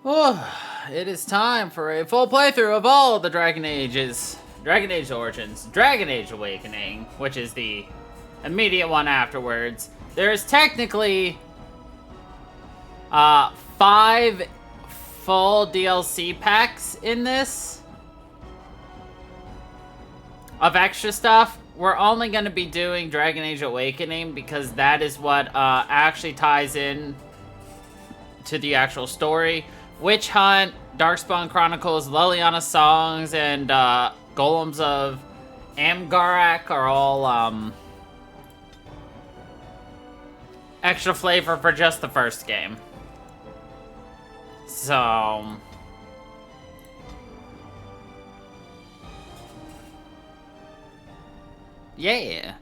Oh, it is time for a full playthrough of all the Dragon Ages. Dragon Age Origins, Dragon Age Awakening, which is the immediate one afterwards. There's technically 5 full DLC packs in this of extra stuff. We're only going to be doing Dragon Age Awakening because that is what actually ties in to the actual story. Witch Hunt, Darkspawn Chronicles, Liliana Songs, and Golems of Amgarak are all extra flavor for just the first game. So yeah.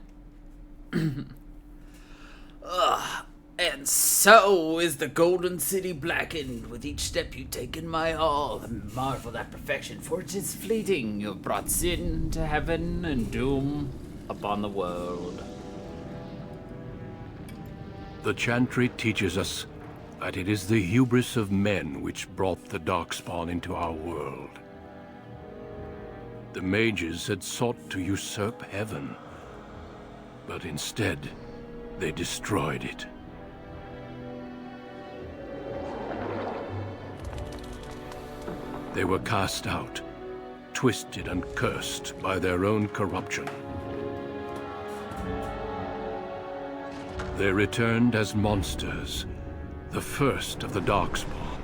Ugh. And so is the Golden City blackened with each step you take in my hall, and marvel at perfection, for it is fleeting. You have brought sin to heaven and doom upon the world. The chantry teaches us that it is the hubris of men which brought the Darkspawn into our world. The mages had sought to usurp heaven, but instead they destroyed it. They were cast out, twisted and cursed by their own corruption. They returned as monsters, the first of the Darkspawn.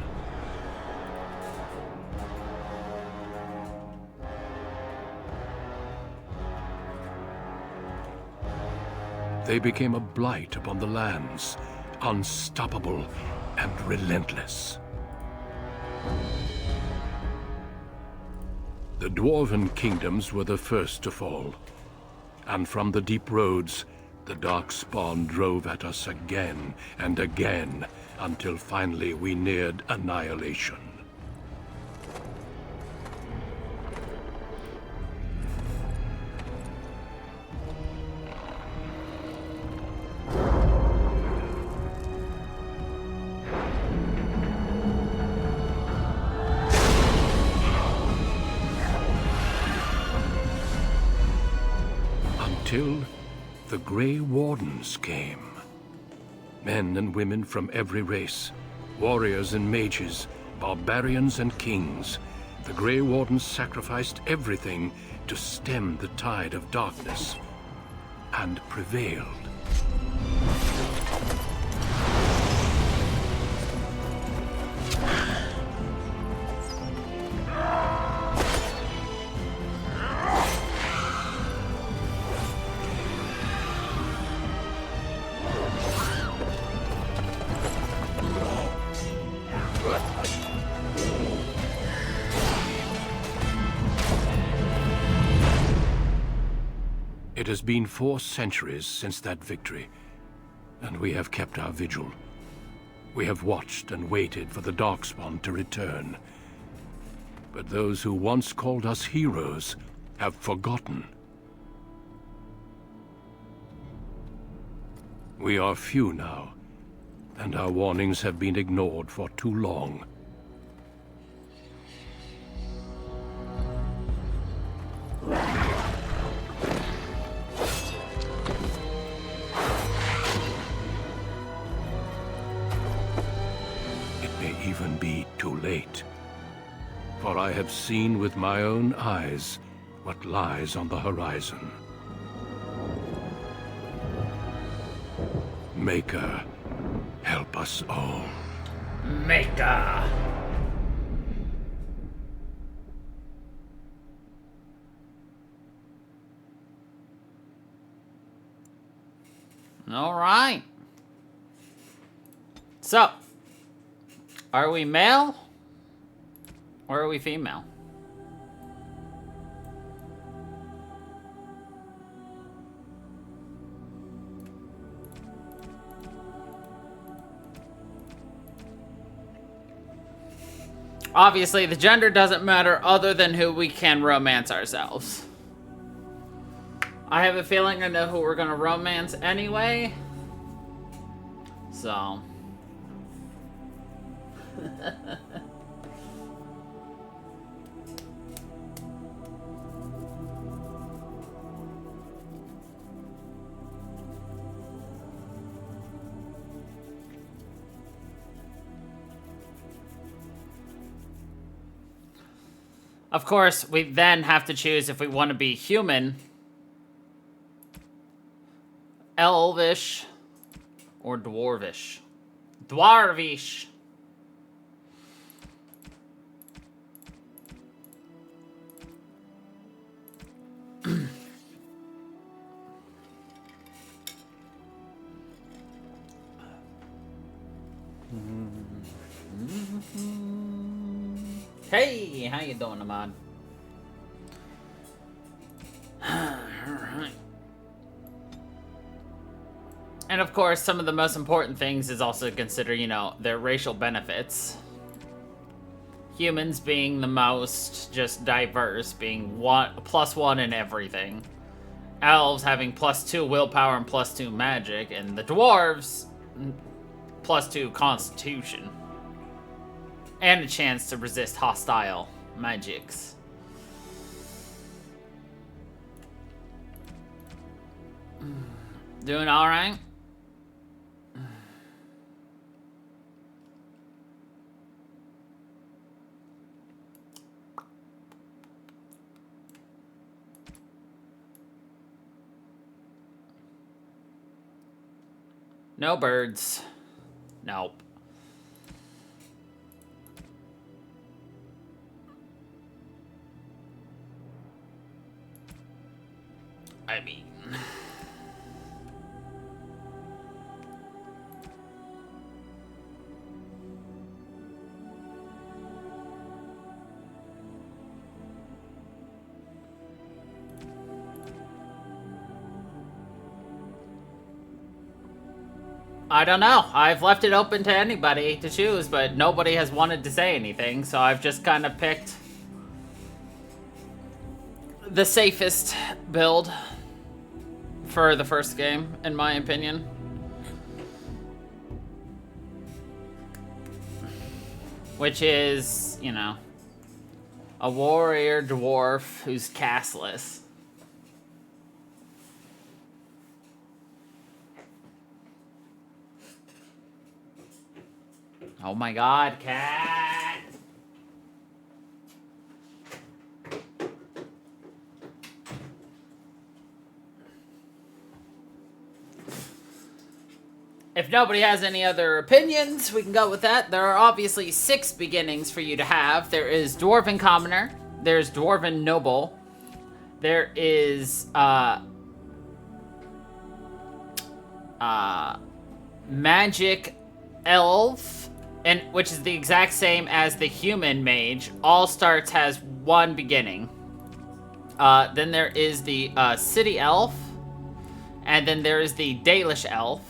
They became a blight upon the lands, unstoppable and relentless. The Dwarven kingdoms were the first to fall, and from the deep roads, the Darkspawn drove at us again and again, until finally we neared annihilation. Until the Grey Wardens came. Men and women from every race, warriors and mages, barbarians and kings. The Grey Wardens sacrificed everything to stem the tide of darkness, and prevailed. It has been 4 centuries since that victory, and we have kept our vigil. We have watched and waited for the Darkspawn to return. But those who once called us heroes have forgotten. We are few now, and our warnings have been ignored for too long. Even be too late. For I have seen with my own eyes what lies on the horizon. Maker, help us all. Maker! All right. So, are we male or are we female? Obviously, the gender doesn't matter other than who we can romance ourselves. I have a feeling I know who we're gonna romance anyway. So. Of course, we then have to choose if we want to be human, elvish, or dwarvish. Dwarvish. Hey, how you doing, Ahmad? Alright. And of course, some of the most important things is also to consider, you know, their racial benefits. Humans being the most just diverse, being +1 in everything. Elves having +2 willpower and +2 magic, and the dwarves +2 constitution. And a chance to resist hostile magics. Doing alright? No birds. Nope. I mean... I don't know. I've left it open to anybody to choose, but nobody has wanted to say anything, so I've just kind of picked the safest build for the first game, in my opinion. Which is, you know, a warrior dwarf who's castless. Oh my god, cat! If nobody has any other opinions, we can go with that. There are obviously 6 beginnings for you to have. There is Dwarven Commoner, there's Dwarven Noble, there is, Magic Elf, and which is the exact same as the human mage. All starts has 1 beginning. Then there is the city elf, and then there is the Dalish elf,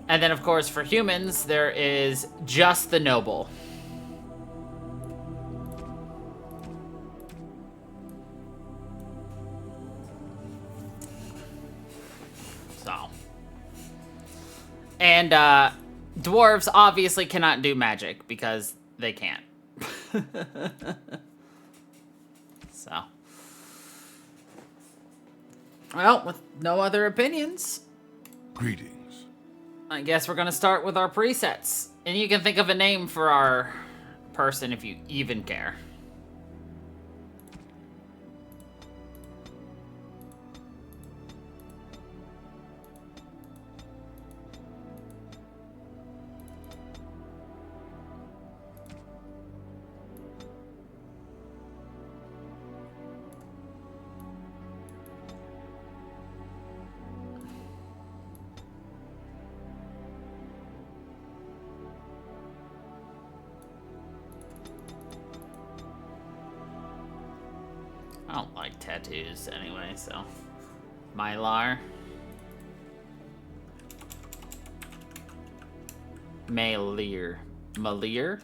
and then of course for humans there is just the noble. So, and dwarves obviously cannot do magic because they can't. So, well, with no other opinions, Greetings. I guess we're gonna start with our presets. And you can think of a name for our person if you even care. I don't like tattoos anyway, so. Mylar. Malir. Malir?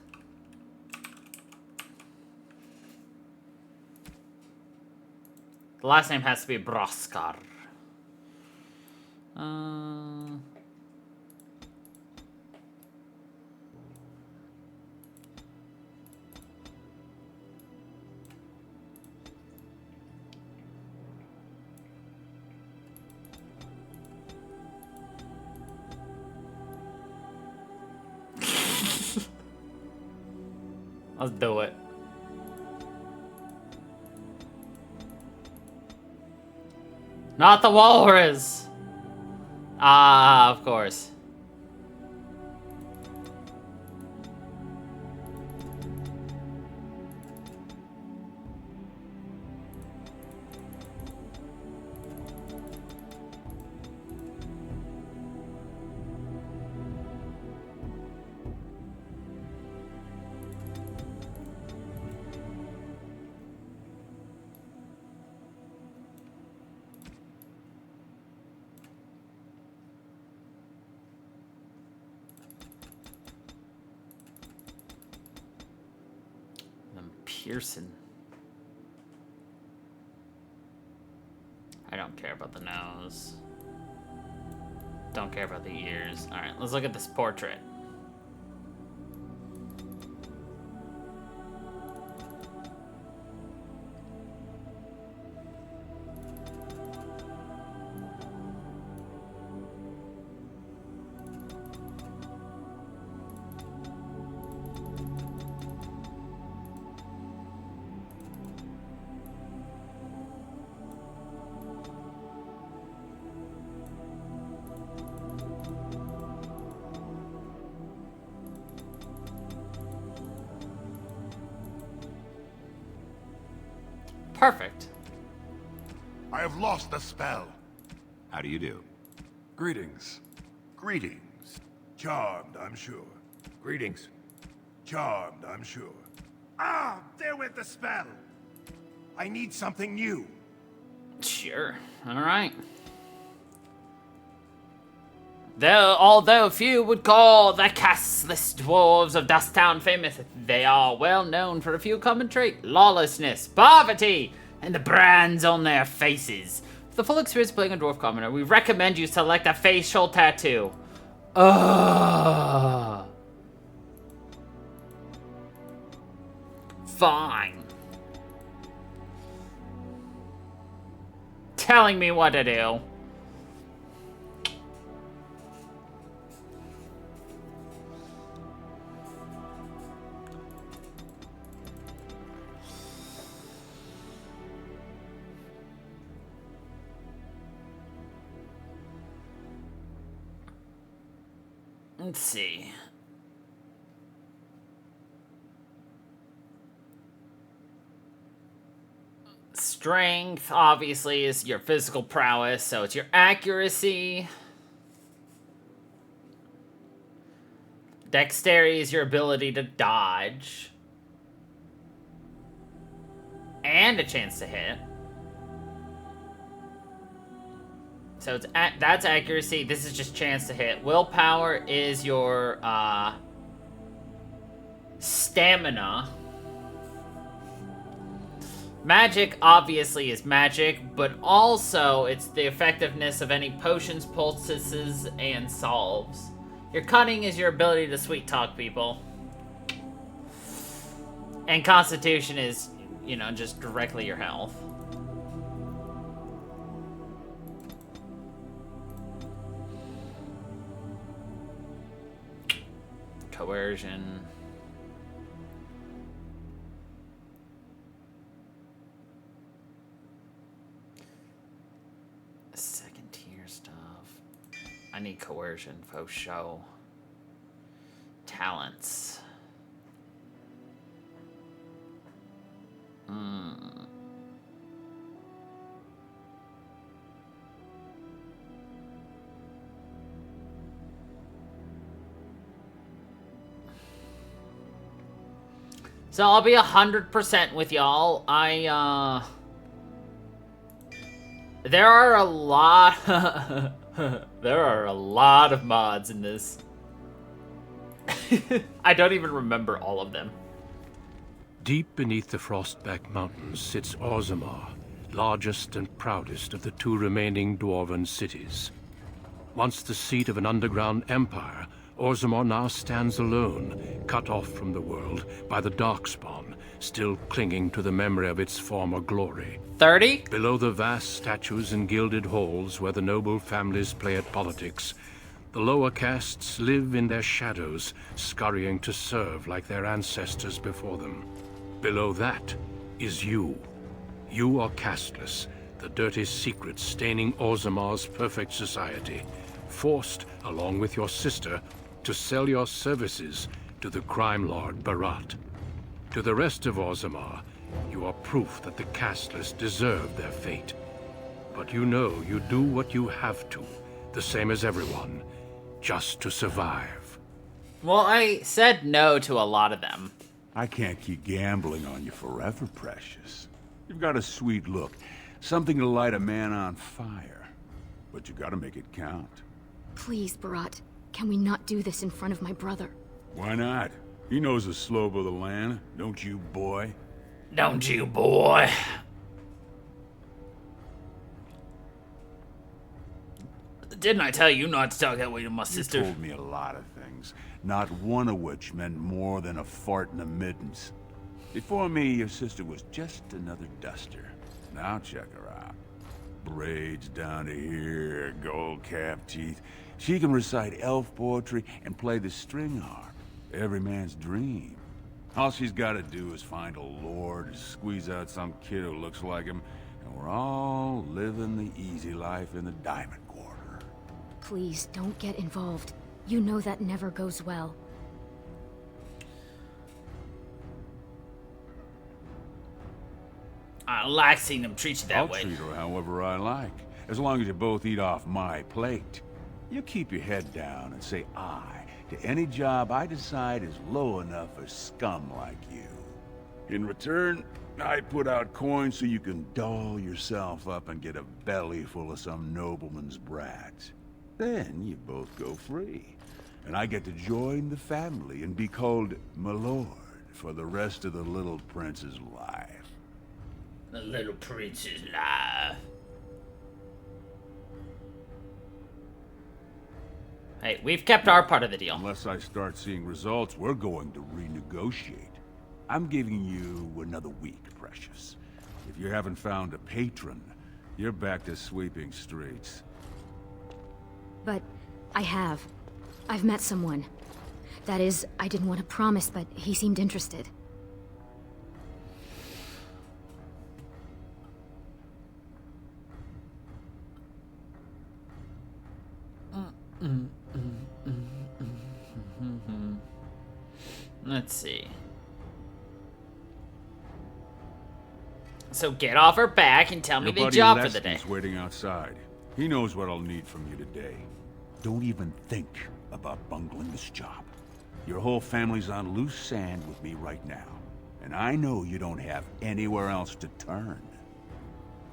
The last name has to be Broskar. Let's do it. Not the walrus! Ah, of course. Pearson. I don't care about the nose. Don't care about the ears. Alright, let's look at this portrait. Perfect. I have lost the spell. How do you do? Greetings. Greetings. Charmed, I'm sure. Greetings. Charmed, I'm sure. Ah, there went the spell. I need something new. Sure. Alright. Although few would call the castless dwarves of Dusttown famous, they are well known for a few common traits: lawlessness, poverty, and the brands on their faces. For the full experience playing a dwarf commoner, we recommend you select a facial tattoo. Fine. Telling me what to do. Let's see. Strength, obviously, is your physical prowess, so it's your accuracy. Dexterity is your ability to dodge. And a chance to hit. So it's that's accuracy. This is just chance to hit. Willpower is your stamina. Magic obviously is magic, but also it's the effectiveness of any potions, poultices, and salves. Your cunning is your ability to sweet talk people. And constitution is, you know, just directly your health. Coercion. Second tier stuff. I need coercion, faux show. Talents. So I'll be 100% with y'all. There are a lot there are a lot of mods in this. I don't even remember all of them. Deep beneath the Frostback Mountains sits Orzammar, largest and proudest of the two remaining dwarven cities. Once the seat of an underground empire, Orzammar now stands alone, cut off from the world by the Darkspawn, still clinging to the memory of its former glory. 30? Below the vast statues and gilded halls where the noble families play at politics, the lower castes live in their shadows, scurrying to serve like their ancestors before them. Below that is you. You are casteless, the dirty secrets staining Orzammar's perfect society, forced, along with your sister, to sell your services to the crime lord Barat. To the rest of Orzammar, you are proof that the casteless deserve their fate. But you know you do what you have to, the same as everyone, just to survive. Well, I said no to a lot of them. I can't keep gambling on you forever, Precious. You've got a sweet look, something to light a man on fire. But you gotta make it count. Please, Barat, can we not do this in front of my brother? Why not? He knows the slope of the land, don't you, boy? Don't you, boy? Didn't I tell you not to talk that way to my sister? You told me a lot of things, not one of which meant more than a fart in the middens. Before me, your sister was just another duster. Now check her out. Braids down to here, gold cap teeth. She can recite elf poetry and play the string harp. Every man's dream. All she's got to do is find a lord, squeeze out some kid who looks like him, and we're all living the easy life in the Diamond Quarter. Please, don't get involved. You know that never goes well. I like seeing them treat you that I'll way. treat her however I like, as long as you both eat off my plate. You keep your head down and say aye to any job I decide is low enough for scum like you. In return, I put out coins so you can doll yourself up and get a belly full of some nobleman's brats. Then you both go free, and I get to join the family and be called my lord for the rest of the little prince's life. The little prince's life. Hey, we've kept our part of the deal. Unless I start seeing results, we're going to renegotiate. I'm giving you another week, Precious. If you haven't found a patron, you're back to sweeping streets. But I have. I've met someone. That is, I didn't want to promise, but he seemed interested. Let's see. So get off her back and tell me the job for the day. Leski's waiting outside. He knows what I'll need from you today. Don't even think about bungling this job. Your whole family's on loose sand with me right now. And I know you don't have anywhere else to turn.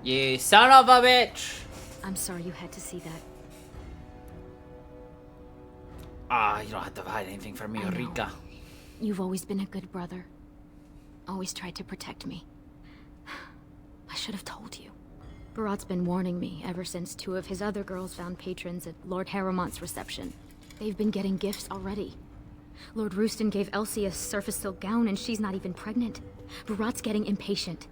You son of a bitch! I'm sorry you had to see that. You don't have to hide anything from me, I know. Rika. You've always been a good brother. Always tried to protect me. I should have told you. Barat's been warning me ever since two of his other girls found patrons at Lord Harrowmont's reception. They've been getting gifts already. Lord Rooston gave Elsie a surface silk gown and she's not even pregnant. Barat's getting impatient.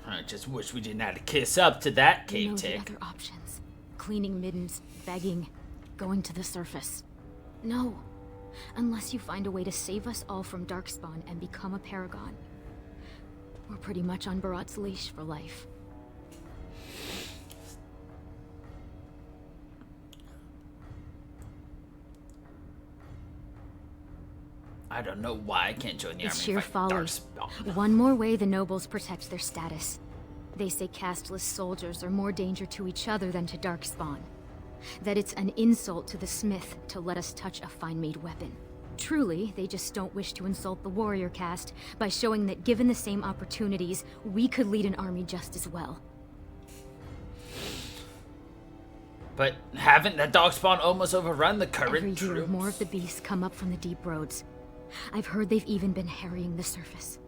I just wish we didn't have to kiss up to that You cake know the tick. other options. Cleaning middens, begging, going to the surface. No. Unless you find a way to save us all from Darkspawn and become a paragon. We're pretty much on Barat's leash for life. I don't know why I can't join the It's army sheer and fight folly. Darkspawn. One more way the nobles protect their status. They say casteless soldiers are more danger to each other than to Darkspawn. That it's an insult to the smith to let us touch a fine-made weapon. Truly, they just don't wish to insult the warrior caste by showing that given the same opportunities, we could lead an army just as well. But haven't the Darkspawn almost overrun the Every current year, troops? more of the beasts come up from the deep roads. I've heard they've even been harrying the surface.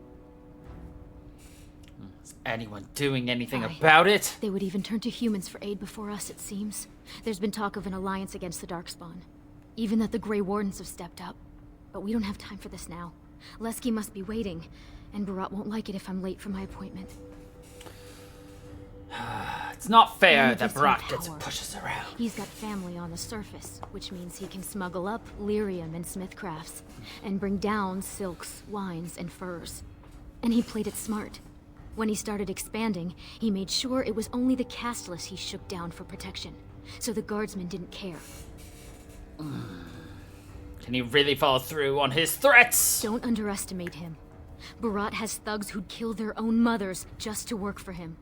Is anyone doing anything Aye. about it? They would even turn to humans for aid before us, it seems. There's been talk of an alliance against the Darkspawn. Even that the Grey Wardens have stepped up. But we don't have time for this now. Leski must be waiting, and Barat won't like it if I'm late for my appointment. It's not fair Only that gives him Barat gets power. pushes around. He's got family on the surface, which means he can smuggle up lyrium and smithcrafts, and bring down silks, wines, and furs. And he played it smart. When he started expanding, he made sure it was only the casteless he shook down for protection, so the guardsmen didn't care. Can he really follow through on his threats? Don't underestimate him. Barat has thugs who'd kill their own mothers just to work for him.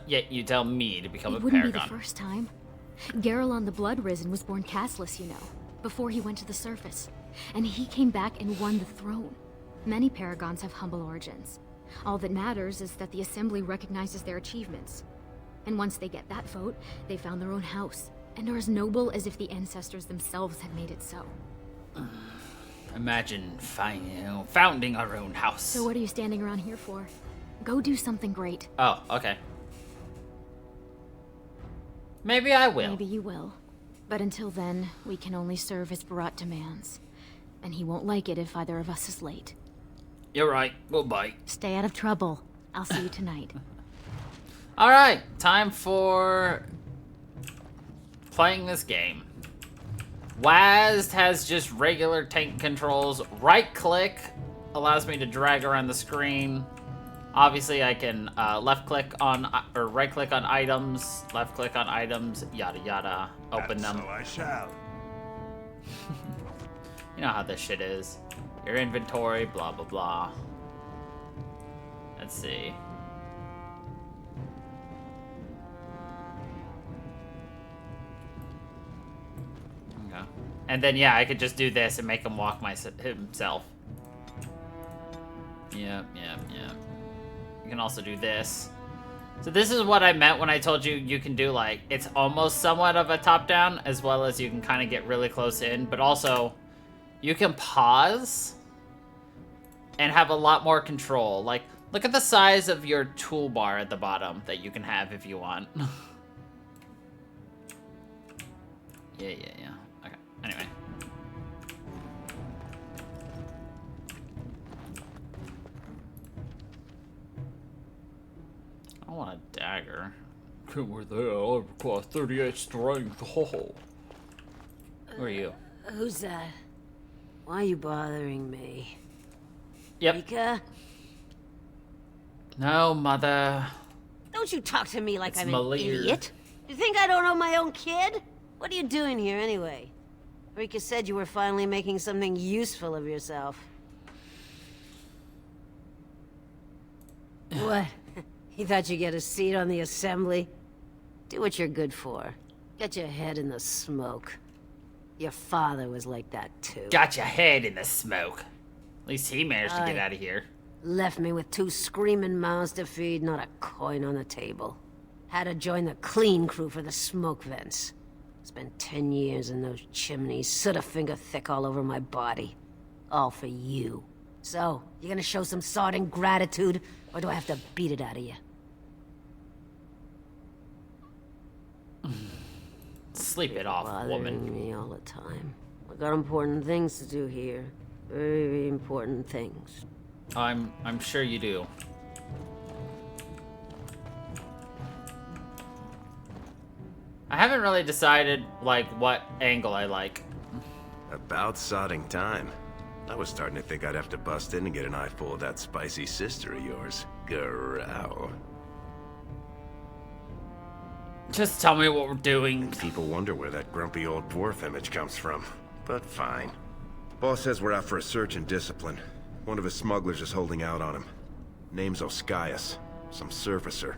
Yet you tell me to become It a wouldn't be paragon. the first time. Garelon the Blood Risen was born casteless, you know, before he went to the surface. And he came back and won the throne. Many paragons have humble origins. All that matters is that the Assembly recognizes their achievements. And once they get that vote, they found their own house, and are as noble as if the ancestors themselves had made it so. Imagine founding our own house. So what are you standing around here for? Go do something great. Oh, okay. Maybe I will. Maybe you will. But until then, we can only serve as Barat demands. And he won't like it if either of us is late. You're right. We'll bite. Stay out of trouble. I'll see you tonight. Alright, time for playing this game. Waz has just regular tank controls. Right click allows me to drag around the screen. Obviously I can left click on, or right click on items, left click on items, yada yada, open them. So I shall. You know how this shit is. Your inventory, blah blah blah. Let's see. Okay. And then yeah, I could just do this and make him walk himself. Yep. You can also do this. So this is what I meant when I told you you can do, like, it's almost somewhat of a top-down, as well as you can kind of get really close in, but also you can pause and have a lot more control. Like, look at the size of your toolbar at the bottom that you can have if you want. Yeah. Okay, anyway. I want a dagger. With that, I require 38 strength. Oh. Who are you? Who's that? Why are you bothering me? Yep. Mika? No, mother. Don't you talk to me like It's I'm an Malir. idiot. You think I don't know my own kid? What are you doing here anyway? Rika said you were finally making something useful of yourself. What? You thought you'd get a seat on the assembly? Do what you're good for. Get your head in the smoke. Your father was like that too. Got your head in the smoke. At least he managed to get Aye. out of here. Left me with 2 screaming mouths to feed, not a coin on the table. Had to join the clean crew for the smoke vents. Spent 10 years in those chimneys, soot finger thick all over my body. All for you. So, you gonna show some sordid gratitude, or do I have to beat it out of you? Sleep it off, woman. Bothering me all the time. I got important things to do here. Very important things. I'm sure you do. I haven't really decided, like, what angle I like. About sodding time. I was starting to think I'd have to bust in and get an eyeful of that spicy sister of yours. Growl. Just tell me what we're doing. People wonder where that grumpy old dwarf image comes from. But fine. Boss says we're out for a search and discipline. One of his smugglers is holding out on him. Name's Oskias. Some surfacer.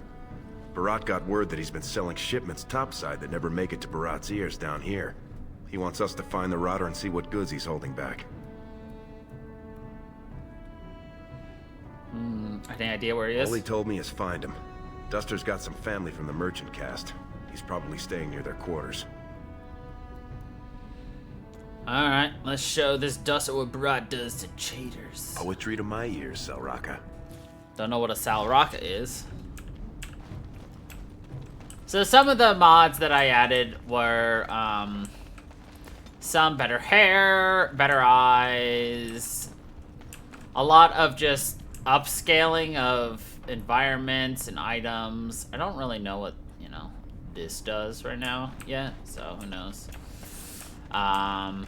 Barat got word that he's been selling shipments topside that never make it to Barat's ears down here. He wants us to find the rotter and see what goods he's holding back. Any idea where he is? All he told me is find him. Duster's got some family from the merchant caste. He's probably staying near their quarters. Alright, let's show this Duster what Barat does to cheaters. Poetry to my ears, Selraka. Don't know what a Salraka is. So some of the mods that I added were some better hair, better eyes, a lot of just upscaling of environments and items. I don't really know what, you know, this does right now yet, so who knows. Because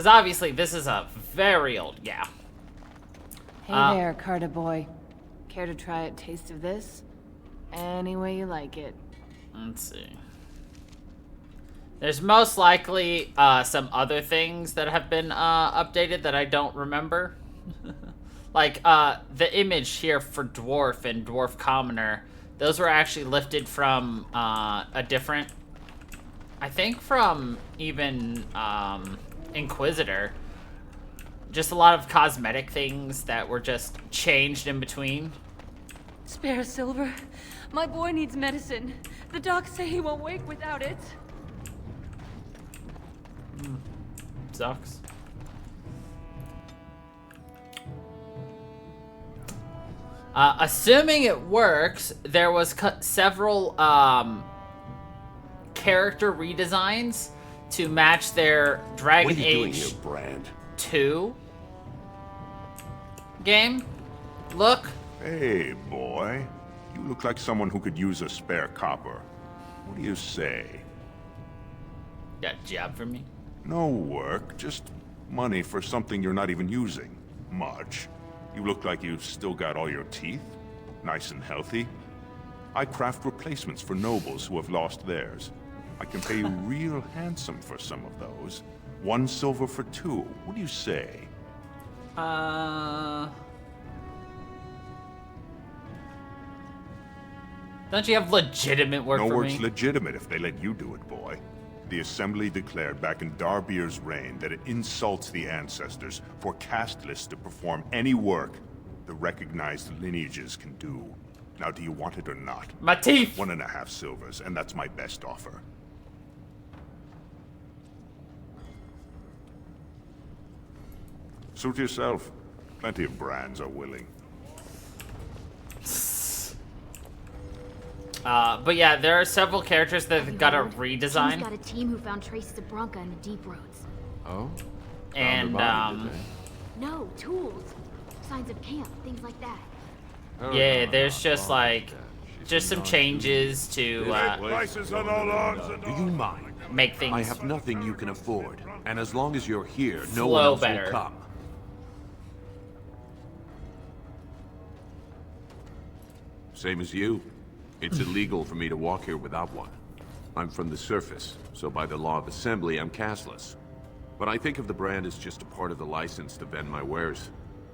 obviously this is a very old, yeah. Hey there, Carter boy. Care to try a taste of this? Any way you like it. Let's see. There's most likely some other things that have been updated that I don't remember. Like the image here for Dwarf and Dwarf Commoner, those were actually lifted from a different, I think from even Inquisitor. Just a lot of cosmetic things that were just changed in between. Spare Silver. My boy needs medicine. The docs say he won't wake without it. Sucks. Assuming it works, there was several character redesigns to match their Dragon What are you doing Age here, Brand? 2 game look. Hey, boy. You look like someone who could use a spare copper. What do you say? Got a job for me? No work, just money for something you're not even using. Much. You look like you've still got all your teeth. Nice and healthy. I craft replacements for nobles who have lost theirs. I can pay you real handsome for some of those. 1 silver for 2. What do you say? Don't you have legitimate work No for work's me? legitimate if they let you do it, boy. The Assembly declared back in Darbier's reign that it insults the ancestors for casteless to perform any work the recognized lineages can do. Now, do you want it or not? My teeth! 1.5 silvers, and that's my best offer. Suit yourself. Plenty of brands are willing. But yeah, there are several characters that Have you got a heard? redesign. Jim's got a team who found traces of Bronca in the deep roads. Oh? And, No, tools. Signs of camp, things like that. yeah, there's just like, just some changes to Prices on all arms and Do you mind? make things I have nothing you can afford, and as long as you're here, no Flow one else better. will come. Same as you. It's illegal for me to walk here without one. I'm from the surface, so by the law of assembly, I'm cashless. But I think of the brand as just a part of the license to vend my wares.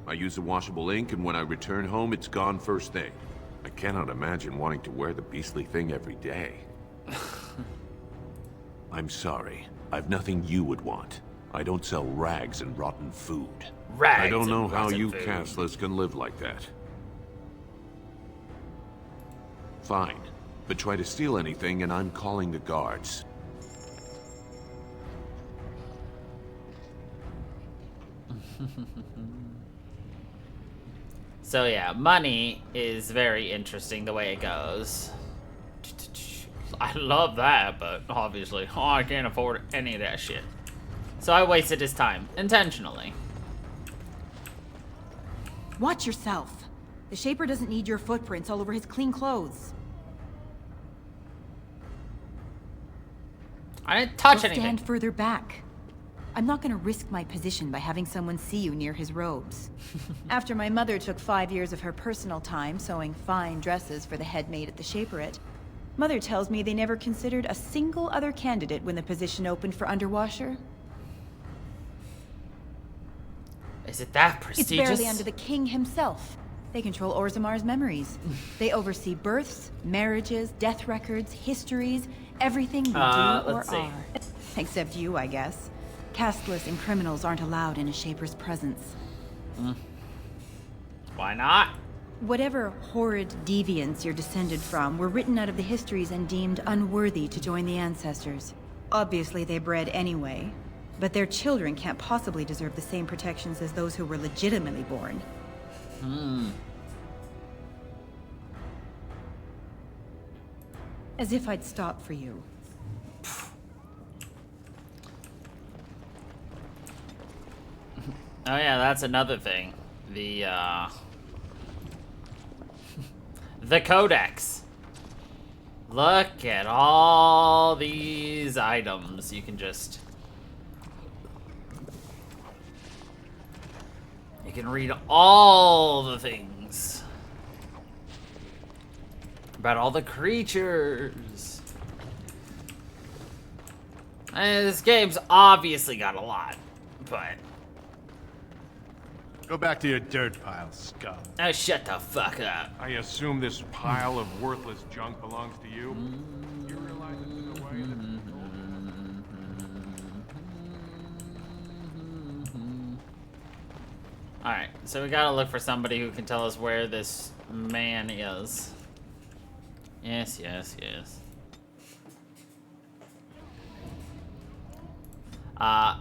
I use a washable ink, and when I return home, it's gone first thing. I cannot imagine wanting to wear the beastly thing every day. I'm sorry. I've nothing you would want. I don't sell rags and rotten food. rags. I don't know and how rotten you food. castless can live like that. Fine, but try to steal anything and I'm calling the guards. So yeah, money is very interesting the way it goes. I love that, but obviously, I can't afford any of that shit. So I wasted his time, intentionally. Watch yourself. The Shaper doesn't need your footprints all over his clean clothes. I didn't touch Go anything. stand further back. I'm not gonna risk my position by having someone see you near his robes. After my mother took 5 years of her personal time sewing fine dresses for the head maid at the Shaperette, Mother tells me they never considered a single other candidate when the position opened for underwasher. Is it that prestigious? It's barely under the king himself. They control Orzamar's memories. They oversee births, marriages, death records, histories, everything we do or let's see. are. Except you, I guess. Casteless and criminals aren't allowed in a Shaper's presence. Why not? Whatever horrid deviants you're descended from were written out of the histories and deemed unworthy to join the ancestors. Obviously they bred anyway, but their children can't possibly deserve the same protections as those who were legitimately born. As if I'd stop for you. Oh yeah, that's another thing. the codex. Look at all these items. You can just... You can read all the things about all the creatures. And this game's obviously got a lot, but... Go back to your dirt pile, scum. Oh, shut the fuck up. I assume this pile of worthless junk belongs to you? You realize it's in the way that... Alright, so we gotta look for somebody who can tell us where this man is. Yes, yes, yes.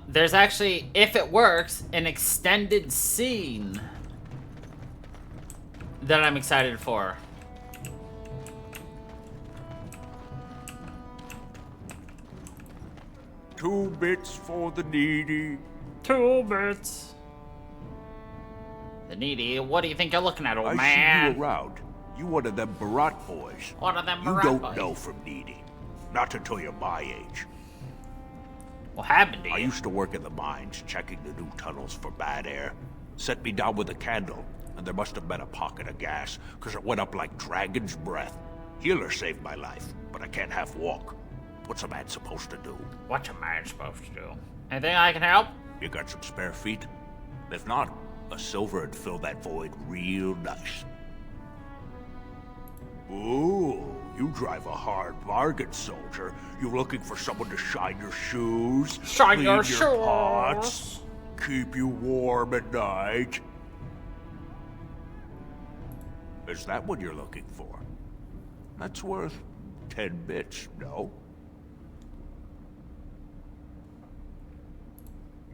There's actually, if it works, an extended scene that I'm excited for. Two bits for the needy. 2 bits. The needy? What do you think you're looking at, old man? I see you around. You one of them Barat boys. One of them You Barat don't boys. know from needy. Not until you're my age. What happened to you? I used to work in the mines, checking the new tunnels for bad air. Set me down with a candle, and there must have been a pocket of gas, because it went up like dragon's breath. Healer saved my life, but I can't half walk. What's a man supposed to do? What's a man supposed to do? Anything I can help? You got some spare feet? If not, a silver would fill that void real nice. Ooh, you drive a hard bargain, soldier. You looking for someone to shine your shoes? Shine clean your pots, shoes. keep you warm at night? Is that what you're looking for? That's worth 10 bits, no?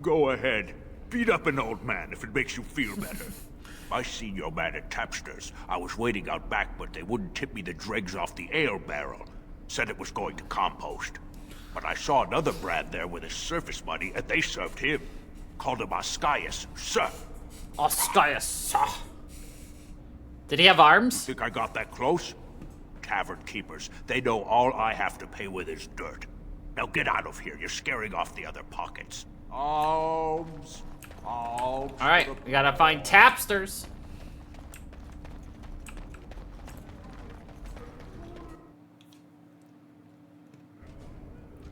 Go ahead. Beat up an old man if it makes you feel better. I seen your man at Tapster's. I was waiting out back, but they wouldn't tip me the dregs off the ale barrel. Said it was going to compost. But I saw another Brad there with his surface money, and they served him. Called him Oscius, sir. Oscius, sir. Did he have arms? Think I got that close? Tavern keepers, they know all I have to pay with is dirt. Now get out of here, you're scaring off the other pockets. Alms. Alright, we gotta find Tapsters.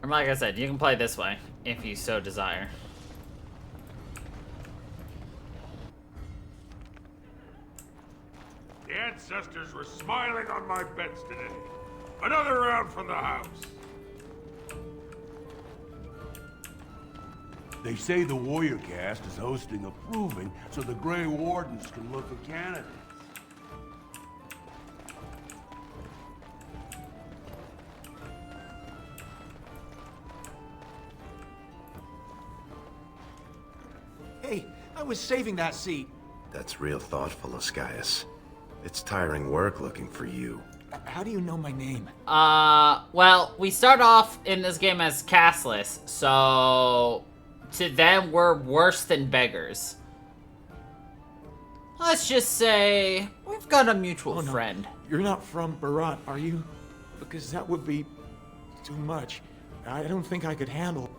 And like I said, you can play this way, if you so desire. The ancestors were smiling on my bets today. Another round from the house. They say the Warrior Cast is hosting a proving so the Grey Wardens can look for candidates. Hey, I was saving that seat. That's real thoughtful, Oscius. It's tiring work looking for you. How do you know my name? Well, we start off in this game as castless, so to them we're worse than beggars. Let's just say we've got a mutual friend. You're not from Barat, are you? Because that would be too much. I don't think I could handle.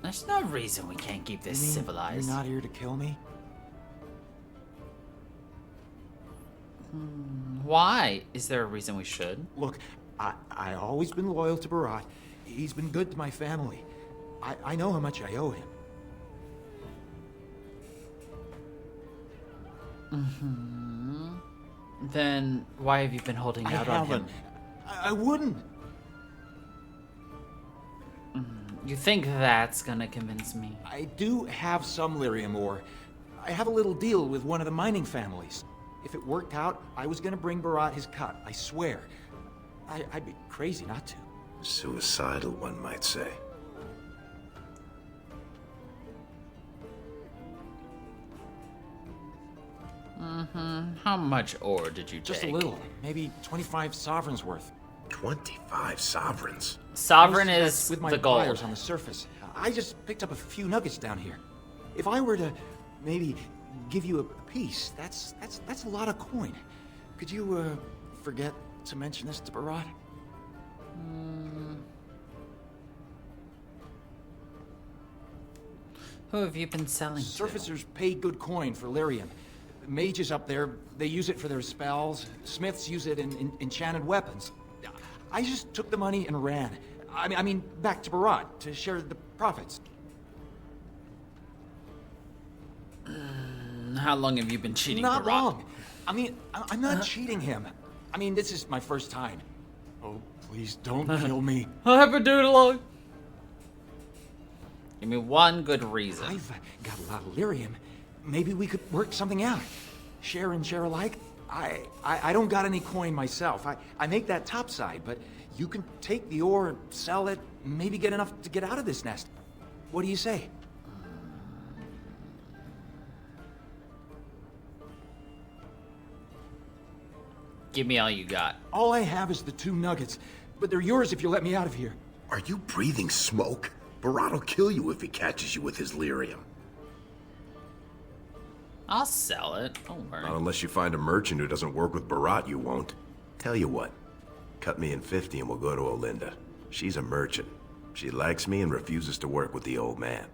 There's no reason we can't keep this civilized. You're not here to kill me? Why? Is there a reason we should? Look, I always been loyal to Barat. He's been good to my family. I know how much I owe him. Then why have you been holding out on him? I wouldn't. You think that's gonna convince me? I do have some lyrium ore. I have a little deal with one of the mining families. If it worked out, I was gonna bring Barat his cut, I swear. I'd be crazy not to. Suicidal, one might say. How much ore did you take? Just a little. Maybe 25 sovereigns worth. 25 sovereigns? Sovereign Most of is with my the gold. buyers on the surface. I just picked up a few nuggets down here. If I were to maybe give you a piece. That's a lot of coin. Could you, forget to mention this to Barat? Who have you been selling to? Surfacers pay good coin for lyrium. Mages up there, they use it for their spells. Smiths use it in enchanted weapons. I just took the money and ran. I mean, back to Barat to share the profits. How long have you been cheating Not Barat? long. I mean, I'm not cheating him. I mean, this is my first time. Oh, please don't kill me. I haven't been doing it long. Give me one good reason. I've got a lot of lyrium. Maybe we could work something out. Share and share alike. I don't got any coin myself. I make that topside, but you can take the ore, sell it, maybe get enough to get out of this nest. What do you say? Give me all you got. All I have is the 2 nuggets, but they're yours if you let me out of here. Are you breathing smoke? Barat will kill you if he catches you with his lyrium. I'll sell it. Don't worry. Not unless you find a merchant who doesn't work with Barat, you won't. Tell you what, cut me in 50 and we'll go to Olinda. She's a merchant. She likes me and refuses to work with the old man.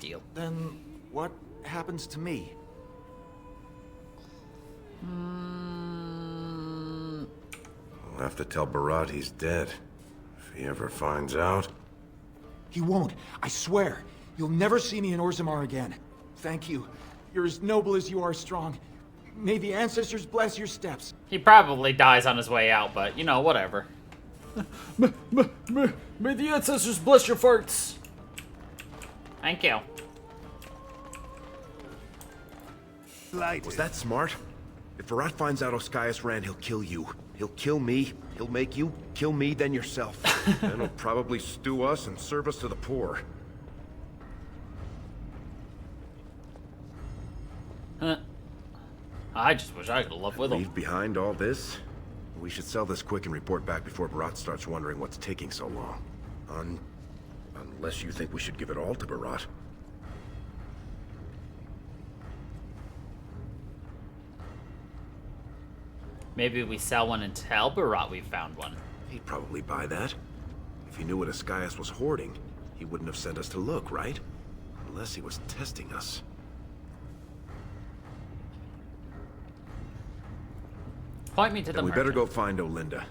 Deal. Then what happens to me? We'll have to tell Barat he's dead. If he ever finds out. He won't. I swear. You'll never see me in Orzammar again. Thank you. You're as noble as you are strong. May the ancestors bless your steps. He probably dies on his way out, but, you know, whatever. May the ancestors bless your farts. Thank you. Was that smart? If Barat finds out Oscaius ran, he'll kill you. He'll kill me. He'll make you kill me, then yourself. Then he'll probably stew us and serve us to the poor. I just wish I could have left with him. Leave behind all this? We should sell this quick and report back before Barat starts wondering what's taking so long. Unless you think we should give it all to Barat. Maybe we sell one and tell Barat we found one. He'd probably buy that. If he knew what Oscaius was hoarding, he wouldn't have sent us to look, right? Unless he was testing us. Point me to the Then we merchant. better go find Olinda.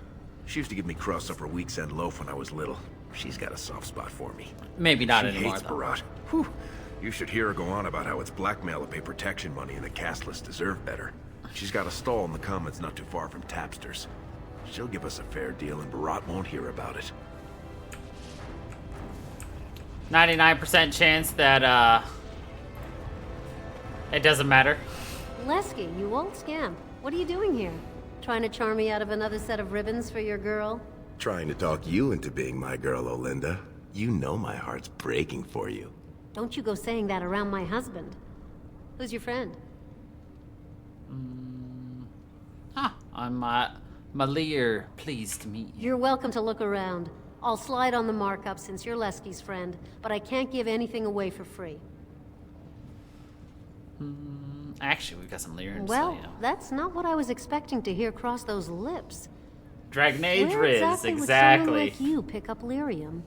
She used to give me crusts up her week's end loaf when I was little. She's got a soft spot for me. Maybe not she anymore, hates though. Barat. Whew. You should hear her go on about how it's blackmail to pay protection money and the castless deserve better. She's got a stall in the commons not too far from Tapster's. She'll give us a fair deal and Barat won't hear about it. 99% chance that, it doesn't matter. Lesky, you old scamp. What are you doing here? Trying to charm me out of another set of ribbons for your girl? Trying to talk you into being my girl, Olinda. You know my heart's breaking for you. Don't you go saying that around my husband. Who's your friend? I'm Malir, pleased to meet you. You're welcome to look around. I'll slide on the markup since you're Lesky's friend, but I can't give anything away for free. Actually, we've got some lyrics. Well, that's not what I was expecting to hear cross those lips. Dragon Age Where Riz, exactly would exactly. someone like you pick up lyrium?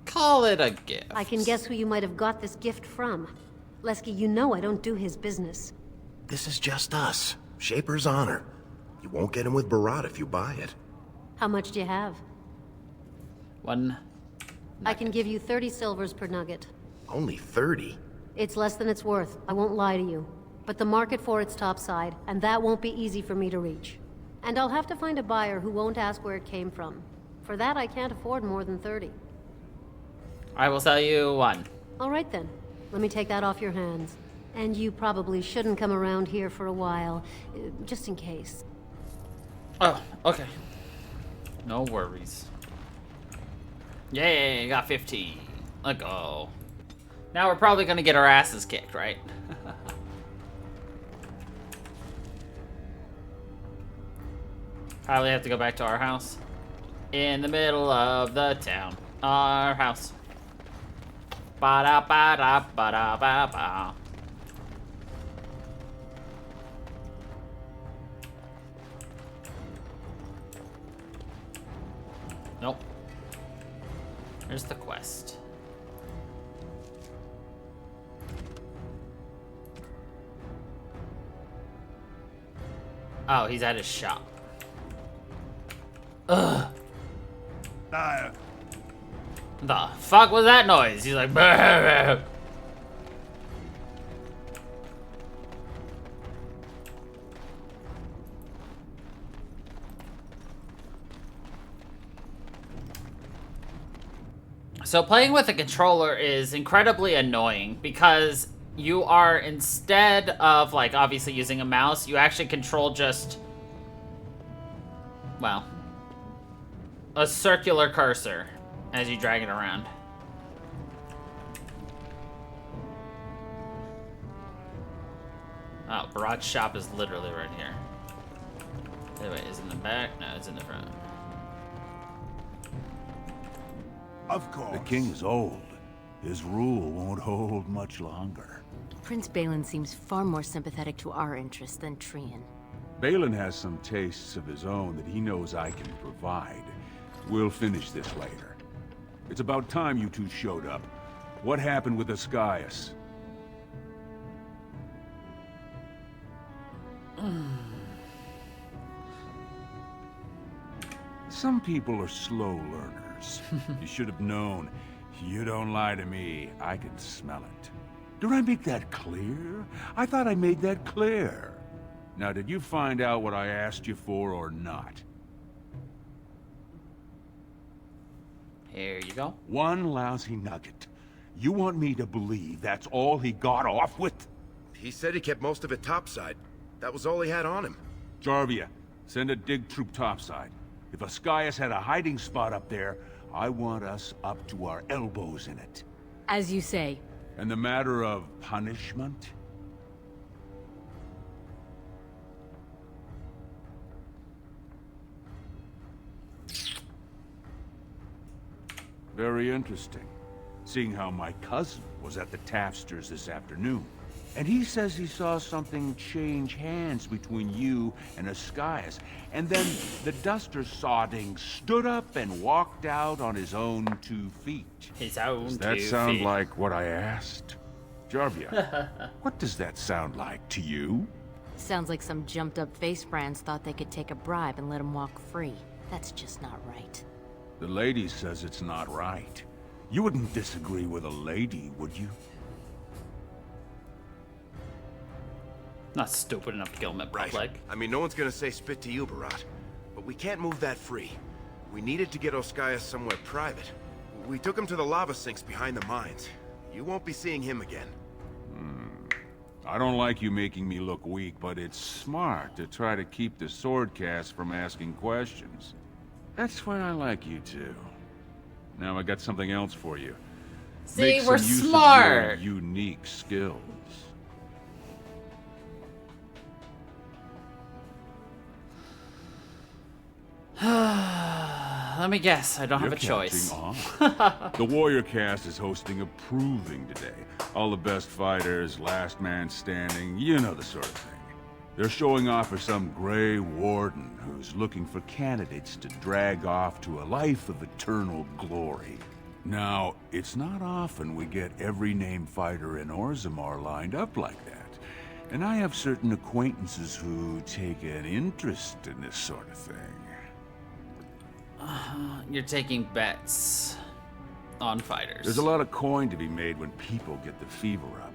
Call it a gift. I can guess who you might have got this gift from. Lesky, you know I don't do his business. This is just us. Shaper's honor. You won't get him with Barat if you buy it. How much do you have? One. I can give you 30 silvers per nugget. Only 30? It's less than it's worth, I won't lie to you. But the market for it's topside, and that won't be easy for me to reach. And I'll have to find a buyer who won't ask where it came from. For that, I can't afford more than 30. I will sell you one. All right then. Let me take that off your hands. And you probably shouldn't come around here for a while, just in case. Oh, okay. No worries. Yay, got 15. Let go. Now we're probably gonna get our asses kicked, right? Probably have to go back to our house. In the middle of the town. Our house. Ba-da-ba-da-ba-da-ba-ba. Nope. Here's the quest. Oh, he's at his shop. Ugh. The fuck was that noise? He's like, bah. So playing with a controller is incredibly annoying because you are, instead of like obviously using a mouse, you actually control just, well, a circular cursor as you drag it around. Oh, Barat's shop is literally right here. Wait, is it in the back? No, it's in the front. Of course. The king is old. His rule won't hold much longer. Prince Balin seems far more sympathetic to our interests than Trian. Balin has some tastes of his own that he knows I can provide. We'll finish this later. It's about time you two showed up. What happened with Ascaius? Some people are slow learners. You should have known. You don't lie to me. I can smell it. Did I make that clear? I thought I made that clear. Now, did you find out what I asked you for or not? Here you go. One lousy nugget. You want me to believe that's all he got off with? He said he kept most of it topside. That was all he had on him. Jarvia, send a dig troop topside. If Ascaius had a hiding spot up there, I want us up to our elbows in it. As you say. And the matter of punishment? Very interesting. Seeing how my cousin was at the Tapsters this afternoon. And he says he saw something change hands between you and Ascaius. And then the duster sodding stood up and walked out on his own 2 feet. His own 2 feet. Does that sound like what I asked? Jarvia, what does that sound like to you? Sounds like some jumped up face brands thought they could take a bribe and let him walk free. That's just not right. The lady says it's not right. You wouldn't disagree with a lady, would you? Not stupid enough to kill him in public. Right. I mean, no one's gonna say spit to you, Barat. But we can't move that free. We needed to get Ascaius somewhere private. We took him to the lava sinks behind the mines. You won't be seeing him again. I don't like you making me look weak, but it's smart to try to keep the swordcast from asking questions. That's why I like you two. Now I got something else for you. See, Make we're some use smart. of your unique skills. Let me guess, I don't have a choice. The Warrior Cast is hosting a proving today. All the best fighters, last man standing, you know the sort of thing. They're showing off for some Grey Warden who's looking for candidates to drag off to a life of eternal glory. Now, it's not often we get every named fighter in Orzammar lined up like that. And I have certain acquaintances who take an interest in this sort of thing. You're taking bets on fighters. There's a lot of coin to be made when people get the fever up.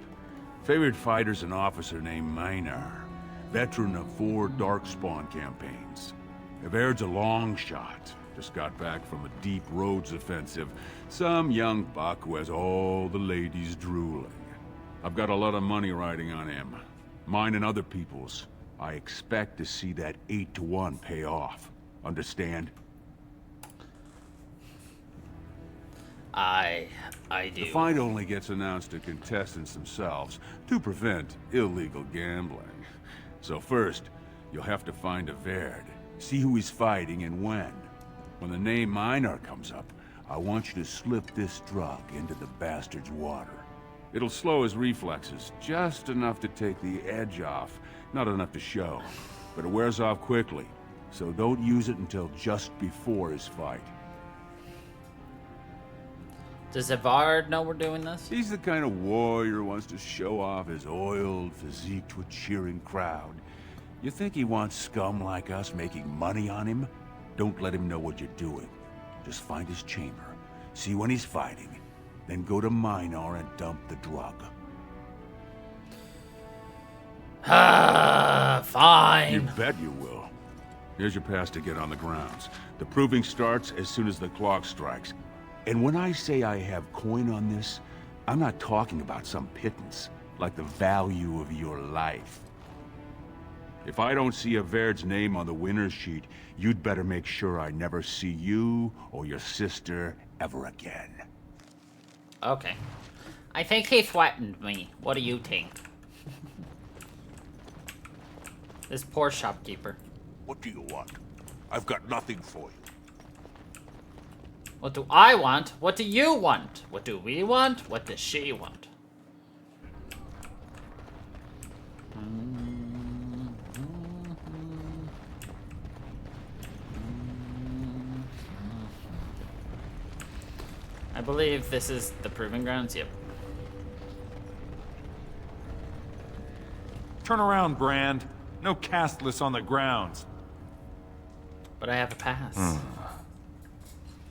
Favorite fighter's an officer named Minar, veteran of 4 Darkspawn campaigns. Evaird's a long shot. Just got back from a deep roads offensive. Some young buck who has all the ladies drooling. I've got a lot of money riding on him. Mine and other people's. I expect to see that 8-to-1 pay off. Understand? I do. The fight only gets announced to contestants themselves to prevent illegal gambling. So first, you'll have to find Evaird, see who he's fighting and when. When the name Minar comes up, I want you to slip this drug into the bastard's water. It'll slow his reflexes, just enough to take the edge off, not enough to show. But it wears off quickly, so don't use it until just before his fight. Does Vod know we're doing this? He's the kind of warrior who wants to show off his oiled physique to a cheering crowd. You think he wants scum like us making money on him? Don't let him know what you're doing. Just find his chamber, see when he's fighting, then go to Minor and dump the drug. Fine. You bet you will. Here's your pass to get on the grounds. The proving starts as soon as the clock strikes. And when I say I have coin on this, I'm not talking about some pittance, like the value of your life. If I don't see a Verd's name on the winner's sheet, you'd better make sure I never see you or your sister ever again. Okay. I think he threatened me. What do you think? This poor shopkeeper. What do you want? I've got nothing for you. What do I want? What do you want? What do we want? What does she want? I believe this is the proving grounds. Yep. Turn around, Brand. No castless on the grounds. But I have a pass.